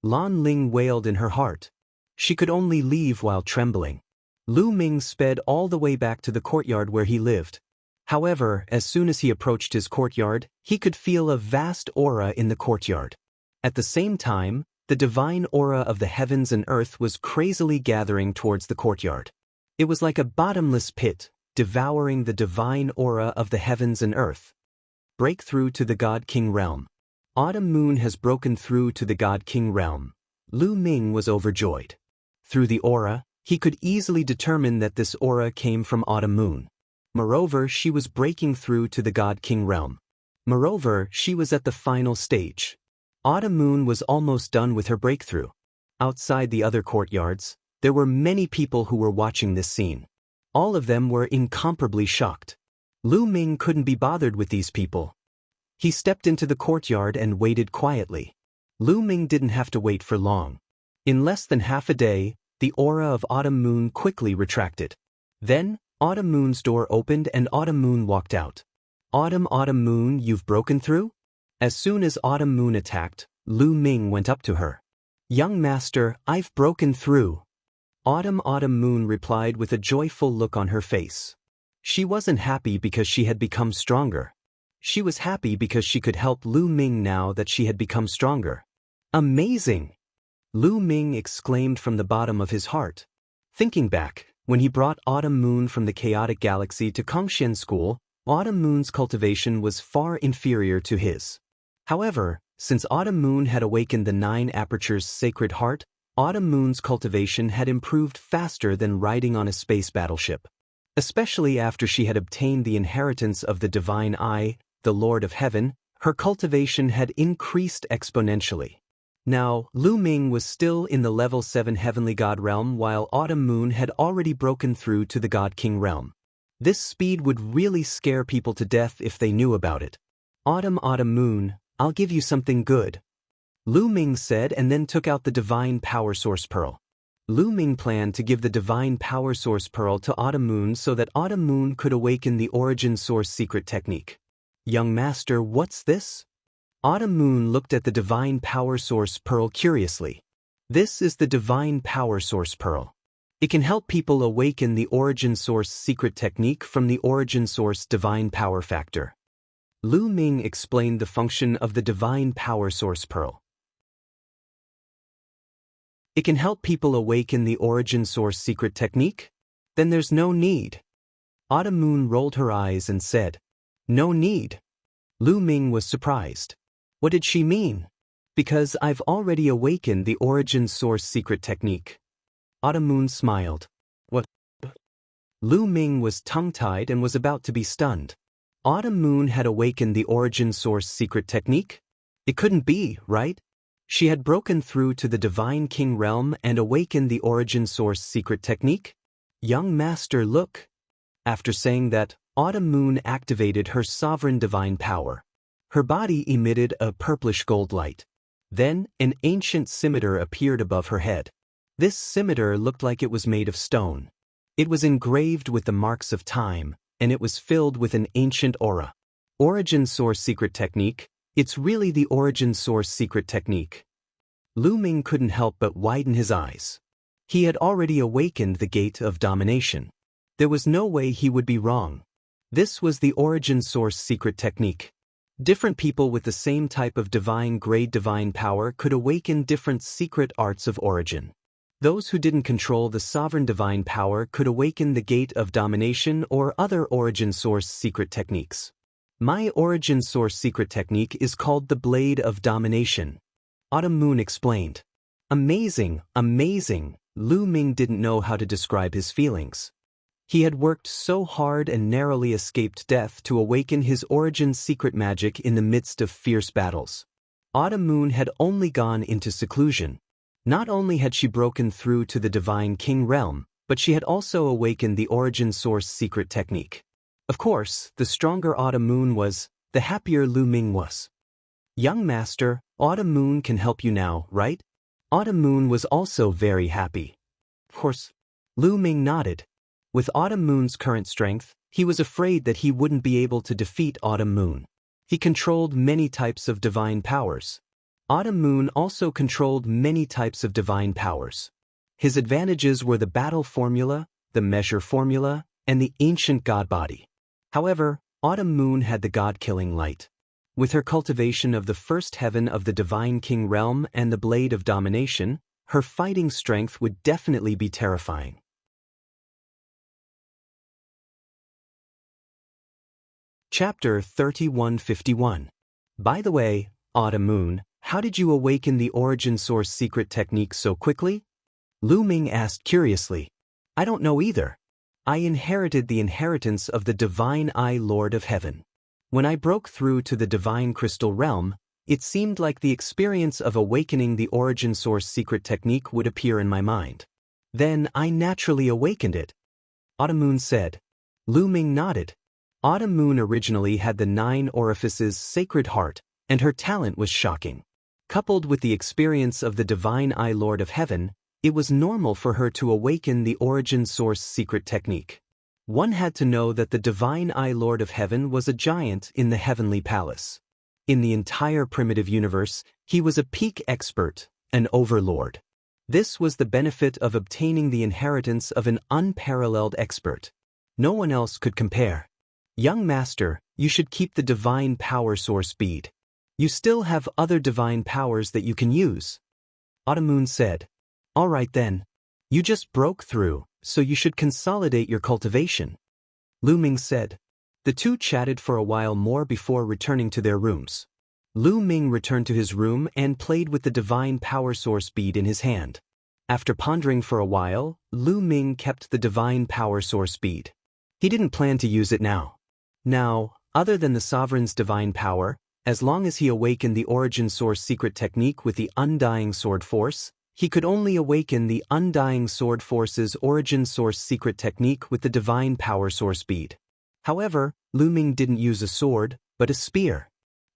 Lan Ling wailed in her heart. She could only leave while trembling. Lu Ming sped all the way back to the courtyard where he lived. However, as soon as he approached his courtyard, he could feel a vast aura in the courtyard. At the same time, the divine aura of the heavens and earth was crazily gathering towards the courtyard. It was like a bottomless pit, devouring the divine aura of the heavens and earth. Breakthrough to the God King realm. Autumn Moon has broken through to the God King realm. Lu Ming was overjoyed. Through the aura, he could easily determine that this aura came from Autumn Moon. Moreover, she was breaking through to the God King realm. Moreover, she was at the final stage. Autumn Moon was almost done with her breakthrough. Outside the other courtyards, there were many people who were watching this scene. All of them were incomparably shocked. Lu Ming couldn't be bothered with these people. He stepped into the courtyard and waited quietly. Lu Ming didn't have to wait for long. In less than half a day, the aura of Autumn Moon quickly retracted. Then, Autumn Moon's door opened and Autumn Moon walked out. Autumn Moon, you've broken through? As soon as Autumn Moon attacked, Lu Ming went up to her. Young master, I've broken through. Autumn Moon replied with a joyful look on her face. She wasn't happy because she had become stronger. She was happy because she could help Lu Ming now that she had become stronger. Amazing! Lu Ming exclaimed from the bottom of his heart. Thinking back, when he brought Autumn Moon from the chaotic galaxy to Kongshen School, Autumn Moon's cultivation was far inferior to his. However, since Autumn Moon had awakened the 9 apertures sacred heart, Autumn Moon's cultivation had improved faster than riding on a space battleship. Especially after she had obtained the inheritance of the Divine Eye, the Lord of Heaven, her cultivation had increased exponentially. Now, Lu Ming was still in the level 7 heavenly god realm while Autumn Moon had already broken through to the God King realm. This speed would really scare people to death if they knew about it. Autumn Moon, I'll give you something good. Lu Ming said and then took out the Divine Power Source Pearl. Lu Ming planned to give the Divine Power Source Pearl to Autumn Moon so that Autumn Moon could awaken the Origin Source secret technique. Young master, what's this? Autumn Moon looked at the Divine Power Source Pearl curiously. This is the Divine Power Source Pearl. It can help people awaken the Origin Source secret technique from the Origin Source Divine Power Factor. Lu Ming explained the function of the Divine Power Source Pearl. It can help people awaken the Origin Source secret technique? Then there's no need. Autumn Moon rolled her eyes and said, No need. Lu Ming was surprised. What did she mean? Because I've already awakened the Origin Source secret technique. Autumn Moon smiled. What? Lu Ming was tongue-tied and was about to be stunned. Autumn Moon had awakened the Origin Source secret technique? It couldn't be, right? She had broken through to the Divine King realm and awakened the Origin Source secret technique? Young master, look. After saying that, Autumn Moon activated her sovereign divine power. Her body emitted a purplish gold light. Then, an ancient scimitar appeared above her head. This scimitar looked like it was made of stone. It was engraved with the marks of time, and it was filled with an ancient aura. Origin Source secret technique? It's really the Origin Source secret technique. Lu Ming couldn't help but widen his eyes. He had already awakened the gate of domination. There was no way he would be wrong. This was the Origin Source secret technique. Different people with the same type of divine grade divine power could awaken different secret arts of origin. Those who didn't control the sovereign divine power could awaken the gate of domination or other origin source secret techniques. My origin source secret technique is called the Blade of Domination. Autumn Moon explained. Amazing, amazing. Lu Ming didn't know how to describe his feelings. He had worked so hard and narrowly escaped death to awaken his origin secret magic in the midst of fierce battles. Autumn Moon had only gone into seclusion. Not only had she broken through to the Divine King realm, but she had also awakened the origin source secret technique. Of course, the stronger Autumn Moon was, the happier Lu Ming was. Young master, Autumn Moon can help you now, right? Autumn Moon was also very happy. Of course, Lu Ming nodded. With Autumn Moon's current strength, he was afraid that he wouldn't be able to defeat Autumn Moon. He controlled many types of divine powers. Autumn Moon also controlled many types of divine powers. His advantages were the battle formula, the measure formula, and the ancient god body. However, Autumn Moon had the god-killing light. With her cultivation of the first heaven of the Divine King realm and the Blade of Domination, her fighting strength would definitely be terrifying. Chapter 3151. By the way, Autumn Moon, how did you awaken the origin source secret technique so quickly? Lu Ming asked curiously. I don't know either. I inherited the inheritance of the Divine Eye Lord of Heaven. When I broke through to the Divine Crystal Realm, it seemed like the experience of awakening the origin source secret technique would appear in my mind. Then I naturally awakened it. Autumn Moon said. Lu Ming nodded. Autumn Moon originally had the 9 orifices sacred heart, and her talent was shocking. Coupled with the experience of the Divine Eye Lord of Heaven, it was normal for her to awaken the origin source secret technique. One had to know that the Divine Eye Lord of Heaven was a giant in the heavenly palace. In the entire primitive universe, he was a peak expert, an overlord. This was the benefit of obtaining the inheritance of an unparalleled expert. No one else could compare. Young master, you should keep the divine power source bead. You still have other divine powers that you can use. Autumn Moon said. All right then. You just broke through, so you should consolidate your cultivation. Lu Ming said. The two chatted for a while more before returning to their rooms. Lu Ming returned to his room and played with the divine power source bead in his hand. After pondering for a while, Lu Ming kept the divine power source bead. He didn't plan to use it now. Now, other than the sovereign's divine power, as long as he awakened the origin source secret technique with the undying sword force, he could only awaken the undying sword force's origin source secret technique with the divine power source bead. However, Lu Ming didn't use a sword, but a spear.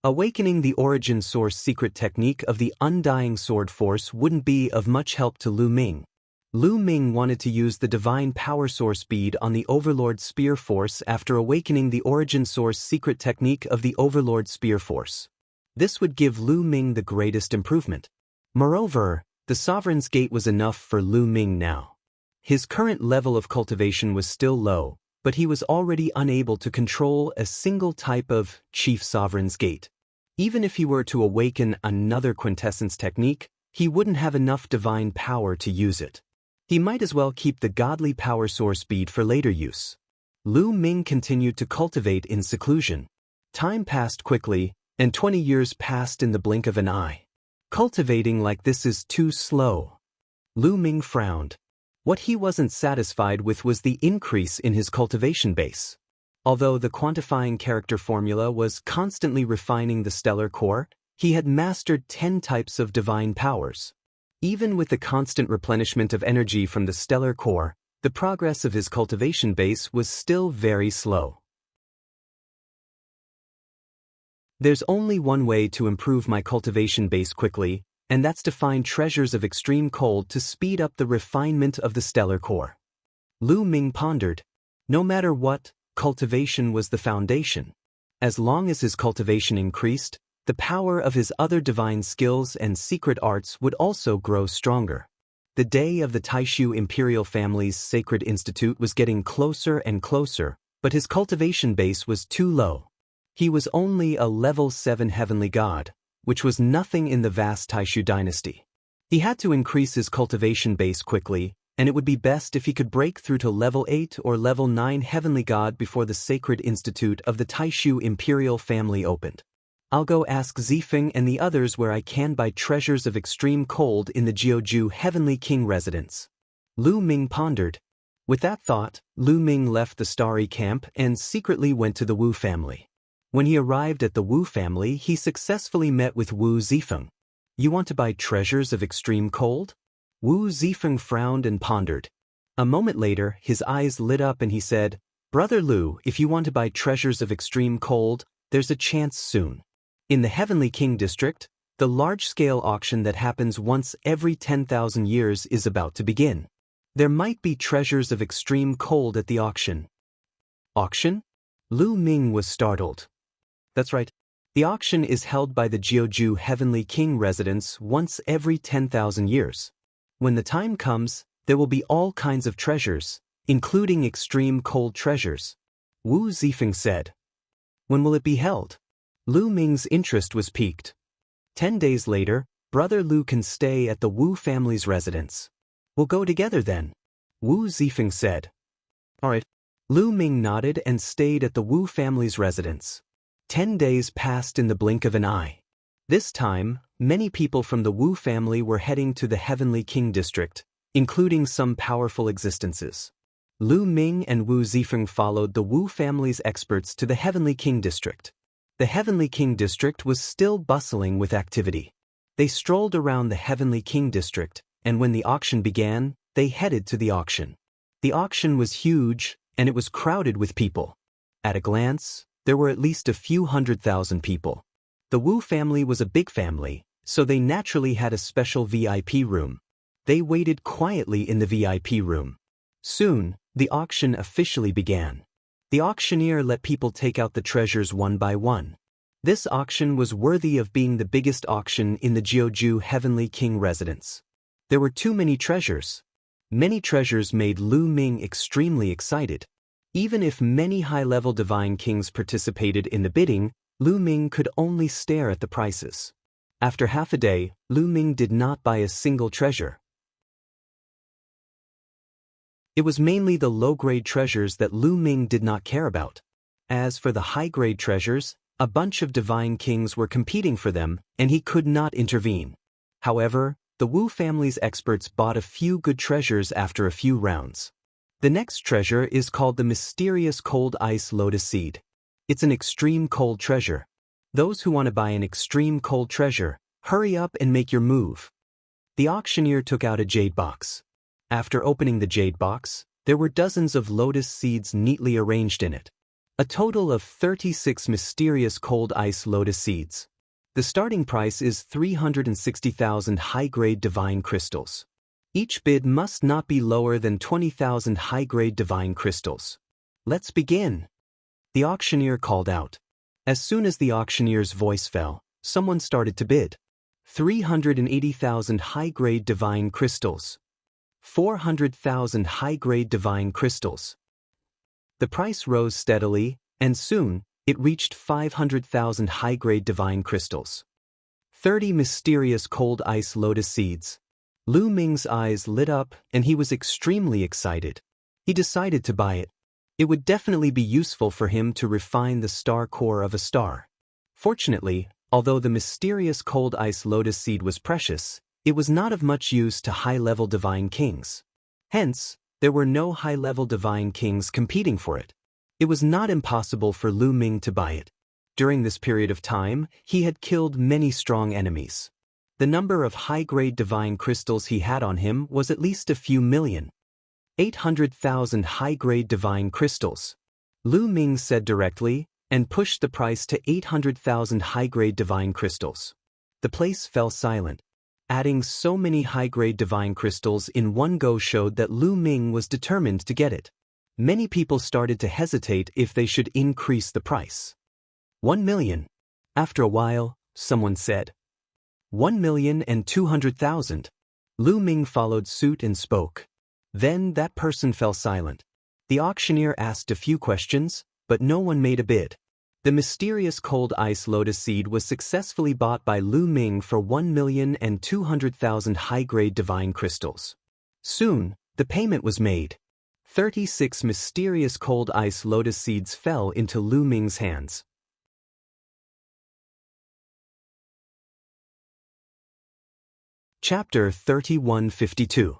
Awakening the origin source secret technique of the undying sword force wouldn't be of much help to Lu Ming. Lu Ming wanted to use the divine power source bead on the Overlord Spear Force after awakening the origin source secret technique of the Overlord Spear Force. This would give Lu Ming the greatest improvement. Moreover, the Sovereign's Gate was enough for Lu Ming now. His current level of cultivation was still low, but he was already unable to control a single type of Chief Sovereign's Gate. Even if he were to awaken another quintessence technique, he wouldn't have enough divine power to use it. He might as well keep the godly power source bead for later use. Lu Ming continued to cultivate in seclusion. Time passed quickly, and 20 years passed in the blink of an eye. Cultivating like this is too slow. Lu Ming frowned. What he wasn't satisfied with was the increase in his cultivation base. Although the quantifying character formula was constantly refining the stellar core, he had mastered 10 types of divine powers. Even with the constant replenishment of energy from the stellar core, the progress of his cultivation base was still very slow. There's only one way to improve my cultivation base quickly, and that's to find treasures of extreme cold to speed up the refinement of the stellar core. Lu Ming pondered. No matter what, cultivation was the foundation. As long as his cultivation increased, the power of his other divine skills and secret arts would also grow stronger. The day of the Taishu imperial family's sacred institute was getting closer and closer, but his cultivation base was too low. He was only a level 7 heavenly god, which was nothing in the vast Taishu dynasty. He had to increase his cultivation base quickly, and it would be best if he could break through to level 8 or level 9 Heavenly God before the Sacred Institute of the Taishu Imperial family opened. I'll go ask Zifeng and the others where I can buy treasures of extreme cold in the Jianghu Heavenly King residence. Lu Ming pondered. With that thought, Lu Ming left the Starry Camp and secretly went to the Wu family. When he arrived at the Wu family, he successfully met with Wu Zifeng. You want to buy treasures of extreme cold? Wu Zifeng frowned and pondered. A moment later, his eyes lit up and he said, Brother Lu, if you want to buy treasures of extreme cold, there's a chance soon. In the Heavenly King district, the large-scale auction that happens once every 10,000 years is about to begin. There might be treasures of extreme cold at the auction. Auction? Lu Ming was startled. That's right. The auction is held by the Jianghu Heavenly King residence once every 10,000 years. When the time comes, there will be all kinds of treasures, including extreme cold treasures. Wu Zifeng said. When will it be held? Lu Ming's interest was piqued. 10 days later, Brother Lu can stay at the Wu family's residence. We'll go together then, Wu Zifeng said. All right. Lu Ming nodded and stayed at the Wu family's residence. 10 days passed in the blink of an eye. This time, many people from the Wu family were heading to the Heavenly King district, including some powerful existences. Lu Ming and Wu Zifeng followed the Wu family's experts to the Heavenly King district. The Heavenly King district was still bustling with activity. They strolled around the Heavenly King district, and when the auction began, they headed to the auction. The auction was huge, and it was crowded with people. At a glance, there were at least a few 100,000 people. The Wu family was a big family, so they naturally had a special VIP room. They waited quietly in the VIP room. Soon, the auction officially began. The auctioneer let people take out the treasures one by one. This auction was worthy of being the biggest auction in the Jianghu Heavenly King residence. There were too many treasures. Many treasures made Lu Ming extremely excited. Even if many high-level divine kings participated in the bidding, Lu Ming could only stare at the prices. After half a day, Lu Ming did not buy a single treasure. It was mainly the low-grade treasures that Lu Ming did not care about. As for the high-grade treasures, a bunch of divine kings were competing for them, and he could not intervene. However, the Wu family's experts bought a few good treasures after a few rounds. The next treasure is called the mysterious cold ice lotus seed. It's an extreme cold treasure. Those who want to buy an extreme cold treasure, hurry up and make your move. The auctioneer took out a jade box. After opening the jade box, there were dozens of lotus seeds neatly arranged in it. A total of 36 mysterious cold ice lotus seeds. The starting price is 360,000 high-grade divine crystals. Each bid must not be lower than 20,000 high-grade divine crystals. Let's begin, the auctioneer called out. As soon as the auctioneer's voice fell, someone started to bid. 380,000 high-grade divine crystals. 400,000 high-grade divine crystals. The price rose steadily, and soon, it reached 500,000 high-grade divine crystals. 30 mysterious cold ice lotus seeds. Lu Ming's eyes lit up and he was extremely excited. He decided to buy it. It would definitely be useful for him to refine the star core of a star. Fortunately, although the mysterious cold ice lotus seed was precious, it was not of much use to high-level divine kings. Hence, there were no high-level divine kings competing for it. It was not impossible for Lu Ming to buy it. During this period of time, he had killed many strong enemies. The number of high-grade divine crystals he had on him was at least a few million. 800,000 high-grade divine crystals. Lu Ming said directly, and pushed the price to 800,000 high-grade divine crystals. The place fell silent. Adding so many high-grade divine crystals in one go showed that Lu Ming was determined to get it. Many people started to hesitate if they should increase the price. 1 million. After a while, someone said, 1,200,000. Lu Ming followed suit and spoke. Then that person fell silent. The auctioneer asked a few questions, but no one made a bid. The mysterious cold ice lotus seed was successfully bought by Lu Ming for 1,200,000 high-grade divine crystals. Soon, the payment was made. 36 mysterious cold ice lotus seeds fell into Lu Ming's hands. Chapter 3152.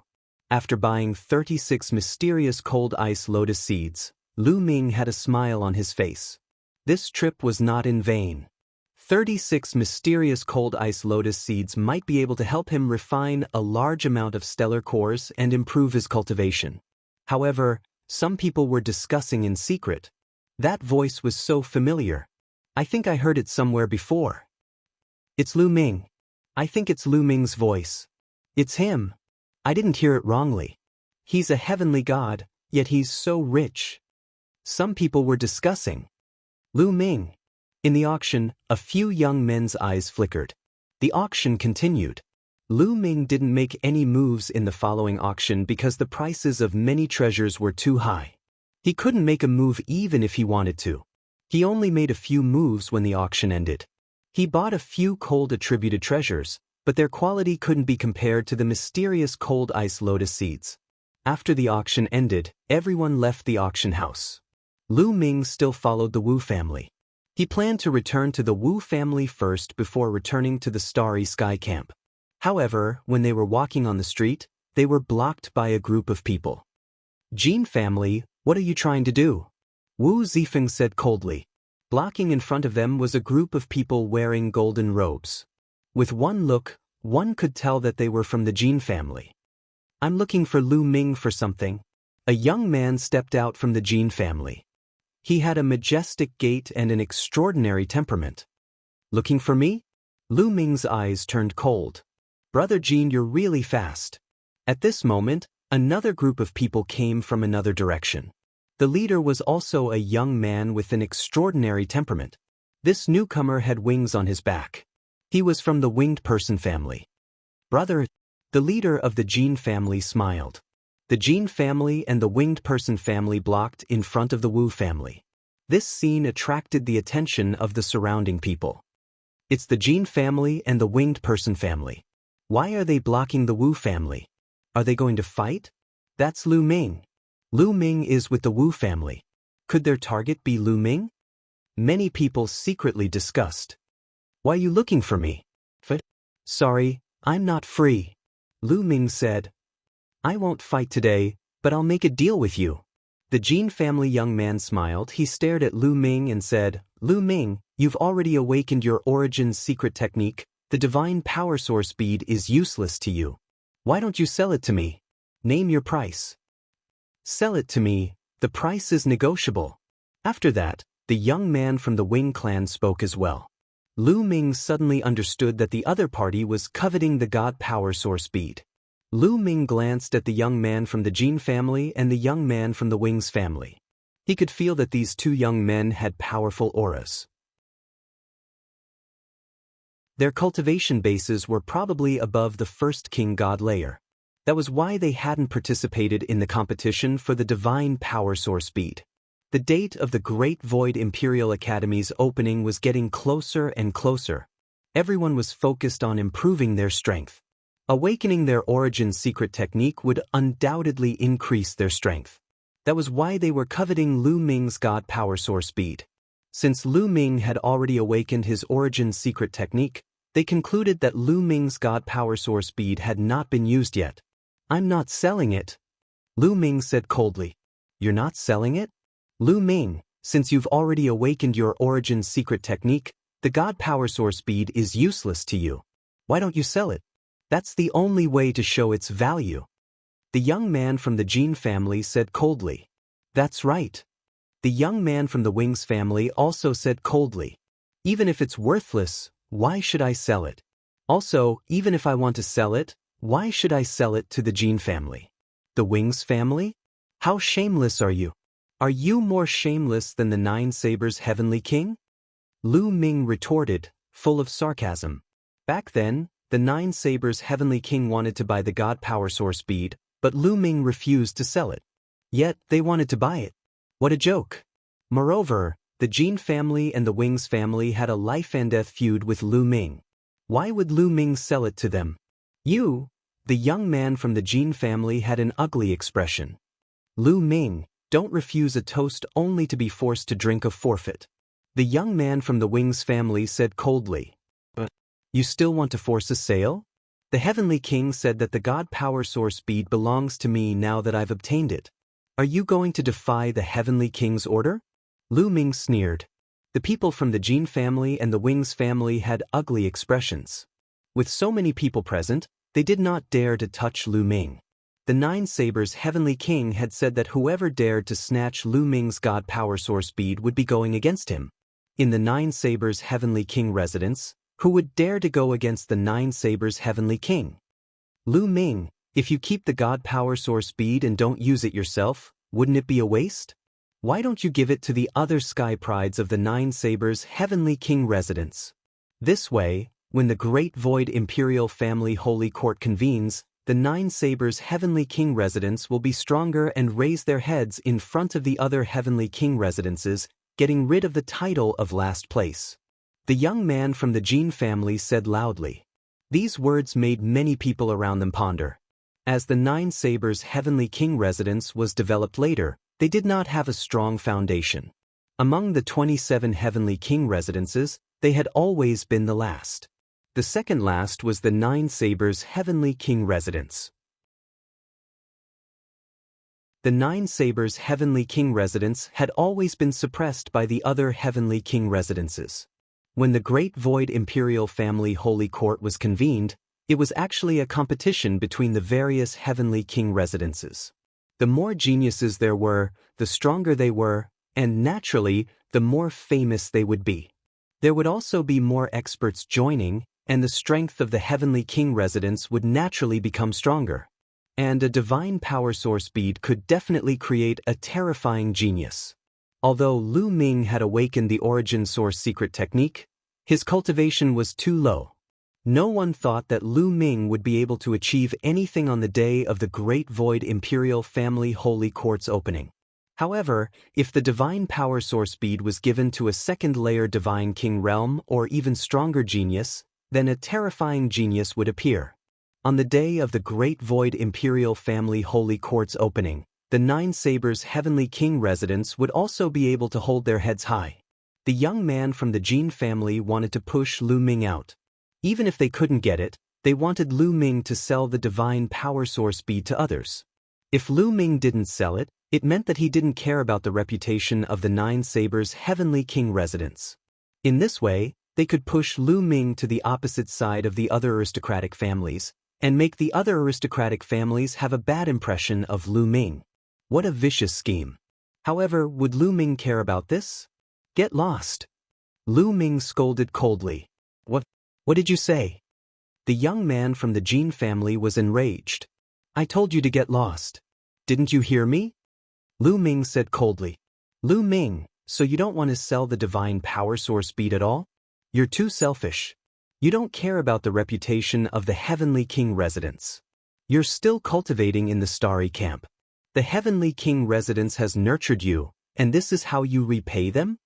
After buying 36 mysterious cold ice lotus seeds, Lu Ming had a smile on his face. This trip was not in vain. 36 mysterious cold ice lotus seeds might be able to help him refine a large amount of stellar cores and improve his cultivation. However, some people were discussing in secret. That voice was so familiar. I think I heard it somewhere before. It's Lu Ming. I think it's Lu Ming's voice. It's him. I didn't hear it wrongly. He's a heavenly god, yet he's so rich. Some people were discussing. Lu Ming. In the auction, a few young men's eyes flickered. The auction continued. Lu Ming didn't make any moves in the following auction because the prices of many treasures were too high. He couldn't make a move even if he wanted to. He only made a few moves when the auction ended. He bought a few cold attributed treasures, but their quality couldn't be compared to the mysterious cold ice lotus seeds. After the auction ended, everyone left the auction house. Lu Ming still followed the Wu family. He planned to return to the Wu family first before returning to the Starry Sky camp. However, when they were walking on the street, they were blocked by a group of people. Jin family, what are you trying to do? Wu Zifeng said coldly. Blocking in front of them was a group of people wearing golden robes. With one look, one could tell that they were from the Jin family. I'm looking for Lu Ming for something. A young man stepped out from the Jin family. He had a majestic gait and an extraordinary temperament. Looking for me? Lu Ming's eyes turned cold. Brother Jin, you're really fast. At this moment, another group of people came from another direction. The leader was also a young man with an extraordinary temperament. This newcomer had wings on his back. He was from the winged person family. Brother, the leader of the Jin family smiled. The Jin family and the winged person family blocked in front of the Wu family. This scene attracted the attention of the surrounding people. It's the Jin family and the winged person family. Why are they blocking the Wu family? Are they going to fight? That's Lu Ming. Lu Ming is with the Wu family. Could their target be Lu Ming? Many people secretly discussed. Why are you looking for me? Sorry, I'm not free. Lu Ming said. I won't fight today, but I'll make a deal with you. The Jin family young man smiled. He stared at Lu Ming and said, Lu Ming, you've already awakened your origin's secret technique. The divine power source bead is useless to you. Why don't you sell it to me? Name your price. Sell it to me, the price is negotiable. After that, the young man from the Wing clan spoke as well. Lu Ming suddenly understood that the other party was coveting the God power source bead. Lu Ming glanced at the young man from the Jin family and the young man from the Wing's family. He could feel that these two young men had powerful auras. Their cultivation bases were probably above the first king god layer. That was why they hadn't participated in the competition for the divine power source bead. The date of the Great Void Imperial Academy's opening was getting closer and closer. Everyone was focused on improving their strength. Awakening their origin's secret technique would undoubtedly increase their strength. That was why they were coveting Lu Ming's God power source bead. Since Lu Ming had already awakened his origin's secret technique, they concluded that Lu Ming's God power source bead had not been used yet. I'm not selling it. Lu Ming said coldly. You're not selling it? Lu Ming, since you've already awakened your origin's secret technique, the God power source bead is useless to you. Why don't you sell it? That's the only way to show its value. The young man from the Jin family said coldly. That's right. The young man from the Wings family also said coldly. Even if it's worthless, why should I sell it? Also, even if I want to sell it, why should I sell it to the Jin family? The Wings family? How shameless are you? Are you more shameless than the Nine Sabers' heavenly king? Lu Ming retorted, full of sarcasm. Back then, the Nine Sabers' heavenly king wanted to buy the God power source bead, but Lu Ming refused to sell it. Yet, they wanted to buy it. What a joke. Moreover, The Jin family and the Wings family had a life-and-death feud with Lu Ming. Why would Lu Ming sell it to them? You, the young man from the Jin family, had an ugly expression. Lu Ming, don't refuse a toast only to be forced to drink a forfeit. The young man from the Wings family said coldly. But you still want to force a sale? The Heavenly King said that the God Power Source bead belongs to me now that I've obtained it. Are you going to defy the Heavenly King's order? Lu Ming sneered. The people from the Jin family and the Wings family had ugly expressions. With so many people present, they did not dare to touch Lu Ming. The Nine Sabers' Heavenly King had said that whoever dared to snatch Lu Ming's God Power Source bead would be going against him. In the Nine Sabers' Heavenly King residence, who would dare to go against the Nine Sabers' Heavenly King? Lu Ming, if you keep the God Power Source bead and don't use it yourself, wouldn't it be a waste? Why don't you give it to the other Sky Prides of the Nine Sabers' Heavenly King residence? This way, when the Great Void Imperial Family Holy Court convenes, the Nine Sabers' Heavenly King residence will be stronger and raise their heads in front of the other Heavenly King residences, getting rid of the title of last place. The young man from the Jin family said loudly. These words made many people around them ponder. As the Nine Sabers' Heavenly King residence was developed later, they did not have a strong foundation. Among the 27 Heavenly King residences, they had always been the last. The second last was the Nine Sabers' Heavenly King residence. The Nine Sabers' Heavenly King residence had always been suppressed by the other Heavenly King residences. When the Great Void Imperial Family Holy Court was convened, it was actually a competition between the various Heavenly King residences. The more geniuses there were, the stronger they were, and naturally, the more famous they would be. There would also be more experts joining, and the strength of the Heavenly King residence would naturally become stronger. And a divine power source bead could definitely create a terrifying genius. Although Lu Ming had awakened the origin source secret technique, his cultivation was too low. No one thought that Lu Ming would be able to achieve anything on the day of the Great Void Imperial Family Holy Court's opening. However, if the Divine Power Source bead was given to a second-layer Divine King realm or even stronger genius, then a terrifying genius would appear. On the day of the Great Void Imperial Family Holy Court's opening, the Nine Sabers' Heavenly King residence would also be able to hold their heads high. The young man from the Jin family wanted to push Lu Ming out. Even if they couldn't get it, they wanted Lu Ming to sell the Divine Power Source bead to others. If Lu Ming didn't sell it, it meant that he didn't care about the reputation of the Nine Sabers' Heavenly King residence. In this way, they could push Lu Ming to the opposite side of the other aristocratic families, and make the other aristocratic families have a bad impression of Lu Ming. What a vicious scheme. However, would Lu Ming care about this? Get lost. Lu Ming scolded coldly. What did you say? The young man from the Jin family was enraged. I told you to get lost. Didn't you hear me? Lu Ming said coldly. Lu Ming, so you don't want to sell the Divine Power Source bead at all? You're too selfish. You don't care about the reputation of the Heavenly King residence. You're still cultivating in the Starry Camp. The Heavenly King residence has nurtured you, and this is how you repay them?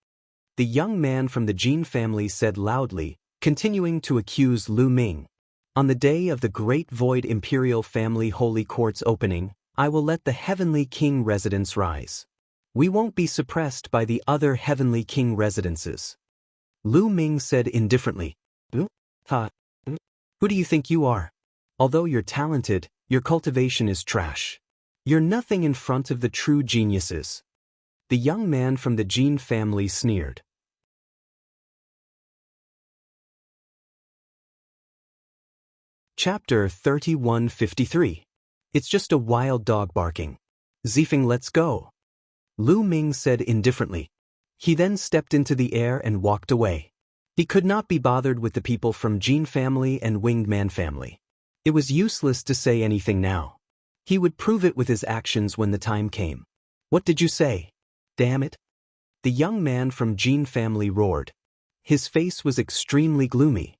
The young man from the Jin family said loudly, continuing to accuse Lu Ming. On the day of the Great Void Imperial Family Holy Court's opening, I will let the Heavenly King residence rise. We won't be suppressed by the other Heavenly King residences. Lu Ming said indifferently. Who do you think you are? Although you're talented, your cultivation is trash. You're nothing in front of the true geniuses. The young man from the Jin family sneered. Chapter 3153. It's just a wild dog barking. Zifeng, let's go. Lu Ming said indifferently. He then stepped into the air and walked away. He could not be bothered with the people from Jin family and Winged Man family. It was useless to say anything now. He would prove it with his actions when the time came. What did you say? Damn it. The young man from Jin family roared. His face was extremely gloomy.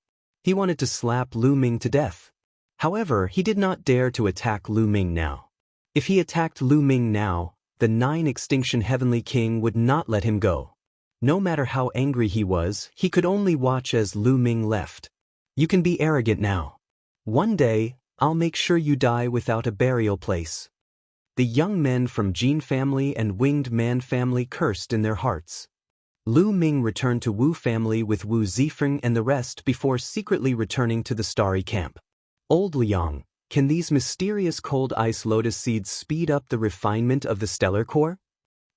He wanted to slap Lu Ming to death. However, he did not dare to attack Lu Ming now. If he attacked Lu Ming now, the 9 Extinction Heavenly King would not let him go. No matter how angry he was, he could only watch as Lu Ming left. You can be arrogant now. One day, I'll make sure you die without a burial place. The young men from Jin family and Winged Man family cursed in their hearts. Lu Ming returned to Wu family with Wu Zifeng and the rest before secretly returning to the Starry Camp. Old Liang, can these mysterious cold ice lotus seeds speed up the refinement of the stellar core?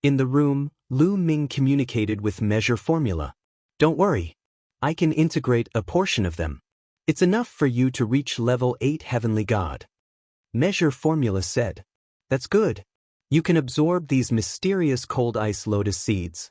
In the room, Lu Ming communicated with Measure Formula. Don't worry. I can integrate a portion of them. It's enough for you to reach level 8 Heavenly God. Measure Formula said. That's good. You can absorb these mysterious cold ice lotus seeds.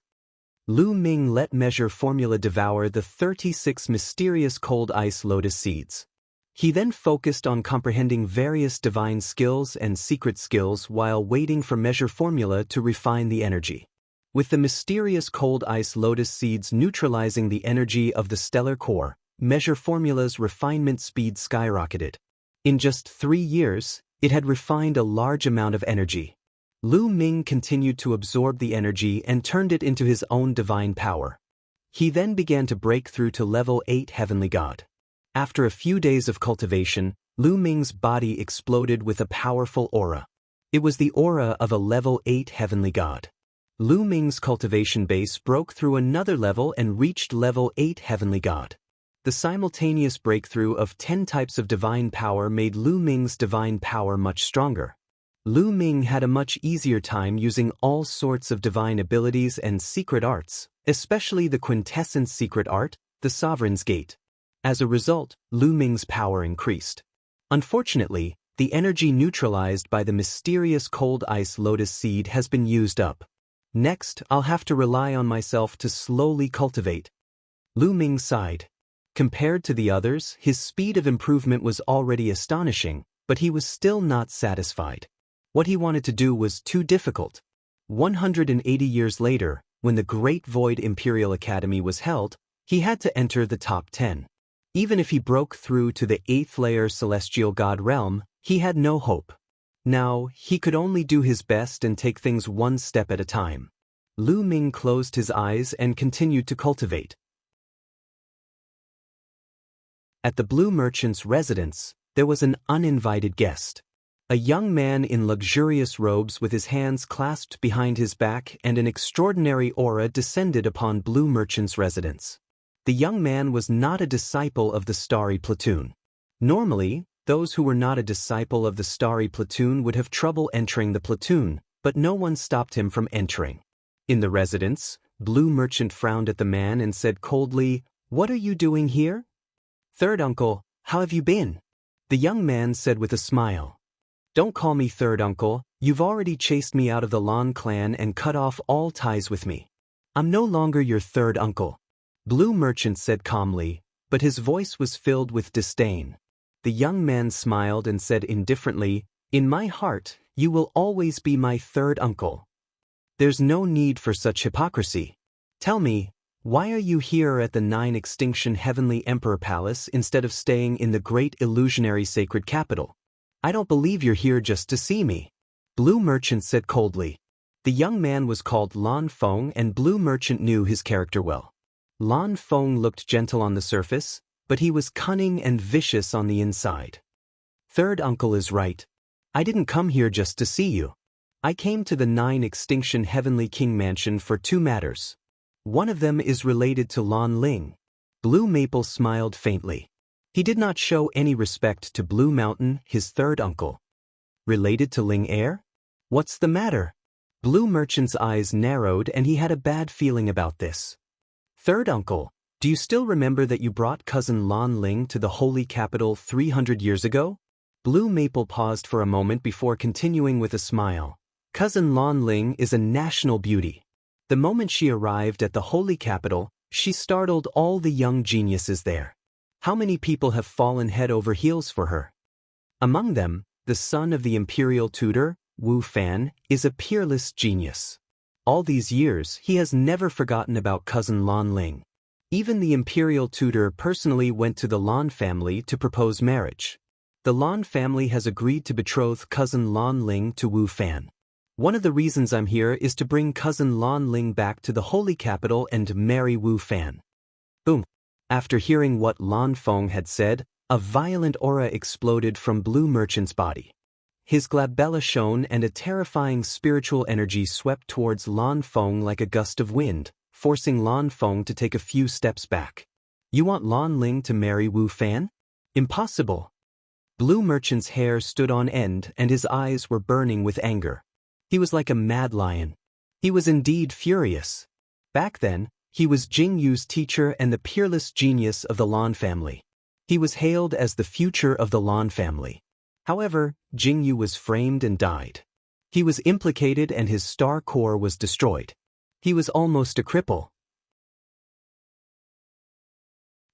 Lu Ming let Measure Formula devour the 36 mysterious cold ice lotus seeds. He then focused on comprehending various divine skills and secret skills while waiting for Measure Formula to refine the energy. With the mysterious cold ice lotus seeds neutralizing the energy of the stellar core, Measure Formula's refinement speed skyrocketed. In just 3 years, it had refined a large amount of energy. Lu Ming continued to absorb the energy and turned it into his own divine power. He then began to break through to level 8 Heavenly God. After a few days of cultivation, Lu Ming's body exploded with a powerful aura. It was the aura of a level 8 Heavenly God. Lu Ming's cultivation base broke through another level and reached level 8 Heavenly God. The simultaneous breakthrough of 10 types of divine power made Lu Ming's divine power much stronger. Lu Ming had a much easier time using all sorts of divine abilities and secret arts, especially the quintessence secret art, the Sovereign's Gate. As a result, Lu Ming's power increased. Unfortunately, the energy neutralized by the mysterious cold ice lotus seed has been used up. Next, I'll have to rely on myself to slowly cultivate. Lu Ming sighed. Compared to the others, his speed of improvement was already astonishing, but he was still not satisfied. What he wanted to do was too difficult. 180 years later, when the Great Void Imperial Academy was held, he had to enter the top 10. Even if he broke through to the 8th layer Celestial God realm, he had no hope. Now, he could only do his best and take things one step at a time. Lu Ming closed his eyes and continued to cultivate. At the Blue Merchant's residence, there was an uninvited guest. A young man in luxurious robes with his hands clasped behind his back and an extraordinary aura descended upon Blue Merchant's residence. The young man was not a disciple of the Starry Platoon. Normally, those who were not a disciple of the Starry Platoon would have trouble entering the platoon, but no one stopped him from entering. In the residence, Blue Merchant frowned at the man and said coldly, "What are you doing here?" "Third uncle, how have you been?" The young man said with a smile. "Don't call me third uncle, you've already chased me out of the Lan clan and cut off all ties with me. I'm no longer your third uncle." Blue Merchant said calmly, but his voice was filled with disdain. The young man smiled and said indifferently, "In my heart, you will always be my third uncle. There's no need for such hypocrisy. Tell me, why are you here at the 9 Extinction Heavenly Emperor Palace instead of staying in the great illusionary sacred capital? I don't believe you're here just to see me." Blue Merchant said coldly. The young man was called Lan Feng and Blue Merchant knew his character well. Lan Feng looked gentle on the surface, but he was cunning and vicious on the inside. "Third uncle is right. I didn't come here just to see you. I came to the 9 Extinction Heavenly King Mansion for 2 matters. One of them is related to Lan Ling." Blue Maple smiled faintly. He did not show any respect to Blue Mountain, his third uncle. "Related to Ling Air? What's the matter?" Blue Merchant's eyes narrowed and he had a bad feeling about this. "Third uncle, do you still remember that you brought cousin Lan Ling to the holy capital 300 years ago?" Blue Maple paused for a moment before continuing with a smile. "Cousin Lan Ling is a national beauty. The moment she arrived at the holy capital, she startled all the young geniuses there. How many people have fallen head over heels for her? Among them, the son of the imperial tutor, Wu Fan, is a peerless genius. All these years, he has never forgotten about cousin Lan Ling. Even the imperial tutor personally went to the Lan family to propose marriage. The Lan family has agreed to betroth cousin Lan Ling to Wu Fan. One of the reasons I'm here is to bring cousin Lan Ling back to the holy capital and marry Wu Fan. Boom. After hearing what Lan Feng had said, a violent aura exploded from Blue Merchant's body. His glabella shone and a terrifying spiritual energy swept towards Lan Feng like a gust of wind, forcing Lan Feng to take a few steps back. You want Lan Ling to marry Wu Fan? Impossible. Blue Merchant's hair stood on end and his eyes were burning with anger. He was like a mad lion. He was indeed furious. Back then, he was Jianghu's teacher and the peerless genius of the Lan family. He was hailed as the future of the Lan family. However, Jianghu was framed and died. He was implicated and his star core was destroyed. He was almost a cripple.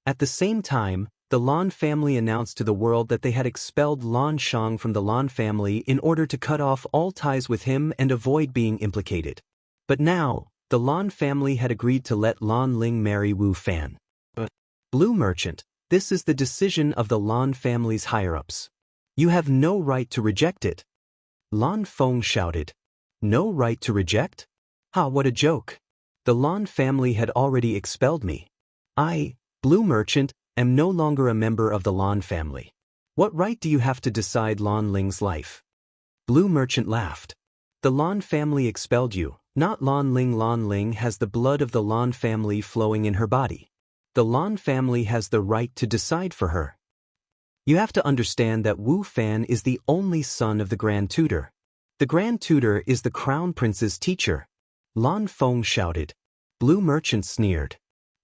At the same time, the Lan family announced to the world that they had expelled Lan Shang from the Lan family in order to cut off all ties with him and avoid being implicated. But now, the Lan family had agreed to let Lan Ling marry Wu Fan. Blue Merchant, this is the decision of the Lan family's higher-ups. You have no right to reject it. Lan Feng shouted. No right to reject? Ha, what a joke. The Lan family had already expelled me. I, Blue Merchant, am no longer a member of the Lan family. What right do you have to decide Lan Ling's life? Blue Merchant laughed. The Lan family expelled you, not Lan Ling. Lan Ling has the blood of the Lan family flowing in her body. The Lan family has the right to decide for her. You have to understand that Wu Fan is the only son of the Grand Tutor. The Grand Tutor is the Crown Prince's teacher. Lan Feng shouted. Blue Merchant sneered.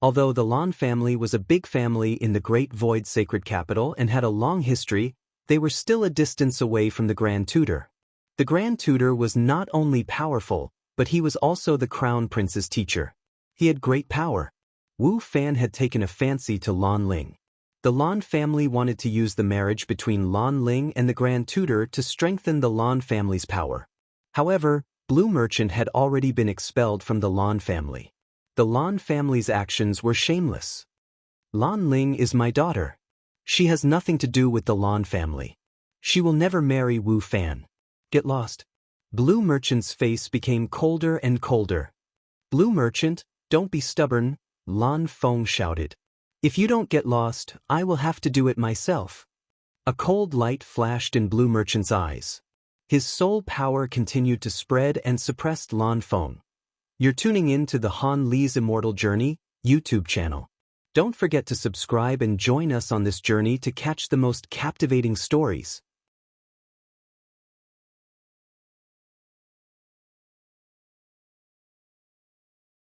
Although the Lan family was a big family in the Great Void Sacred Capital and had a long history, they were still a distance away from the Grand Tutor. The Grand Tutor was not only powerful, but he was also the Crown Prince's teacher. He had great power. Wu Fan had taken a fancy to Lan Ling. The Lan family wanted to use the marriage between Lan Ling and the Grand Tutor to strengthen the Lan family's power. However, Blue Merchant had already been expelled from the Lan family. The Lan family's actions were shameless. Lan Ling is my daughter. She has nothing to do with the Lan family. She will never marry Wu Fan. Get lost. Blue Merchant's face became colder and colder. Blue Merchant, don't be stubborn, Lan Feng shouted. If you don't get lost, I will have to do it myself. A cold light flashed in Blue Merchant's eyes. His soul power continued to spread and suppressed Lan Feng. You're tuning in to the Han Li's Immortal Journey YouTube channel. Don't forget to subscribe and join us on this journey to catch the most captivating stories.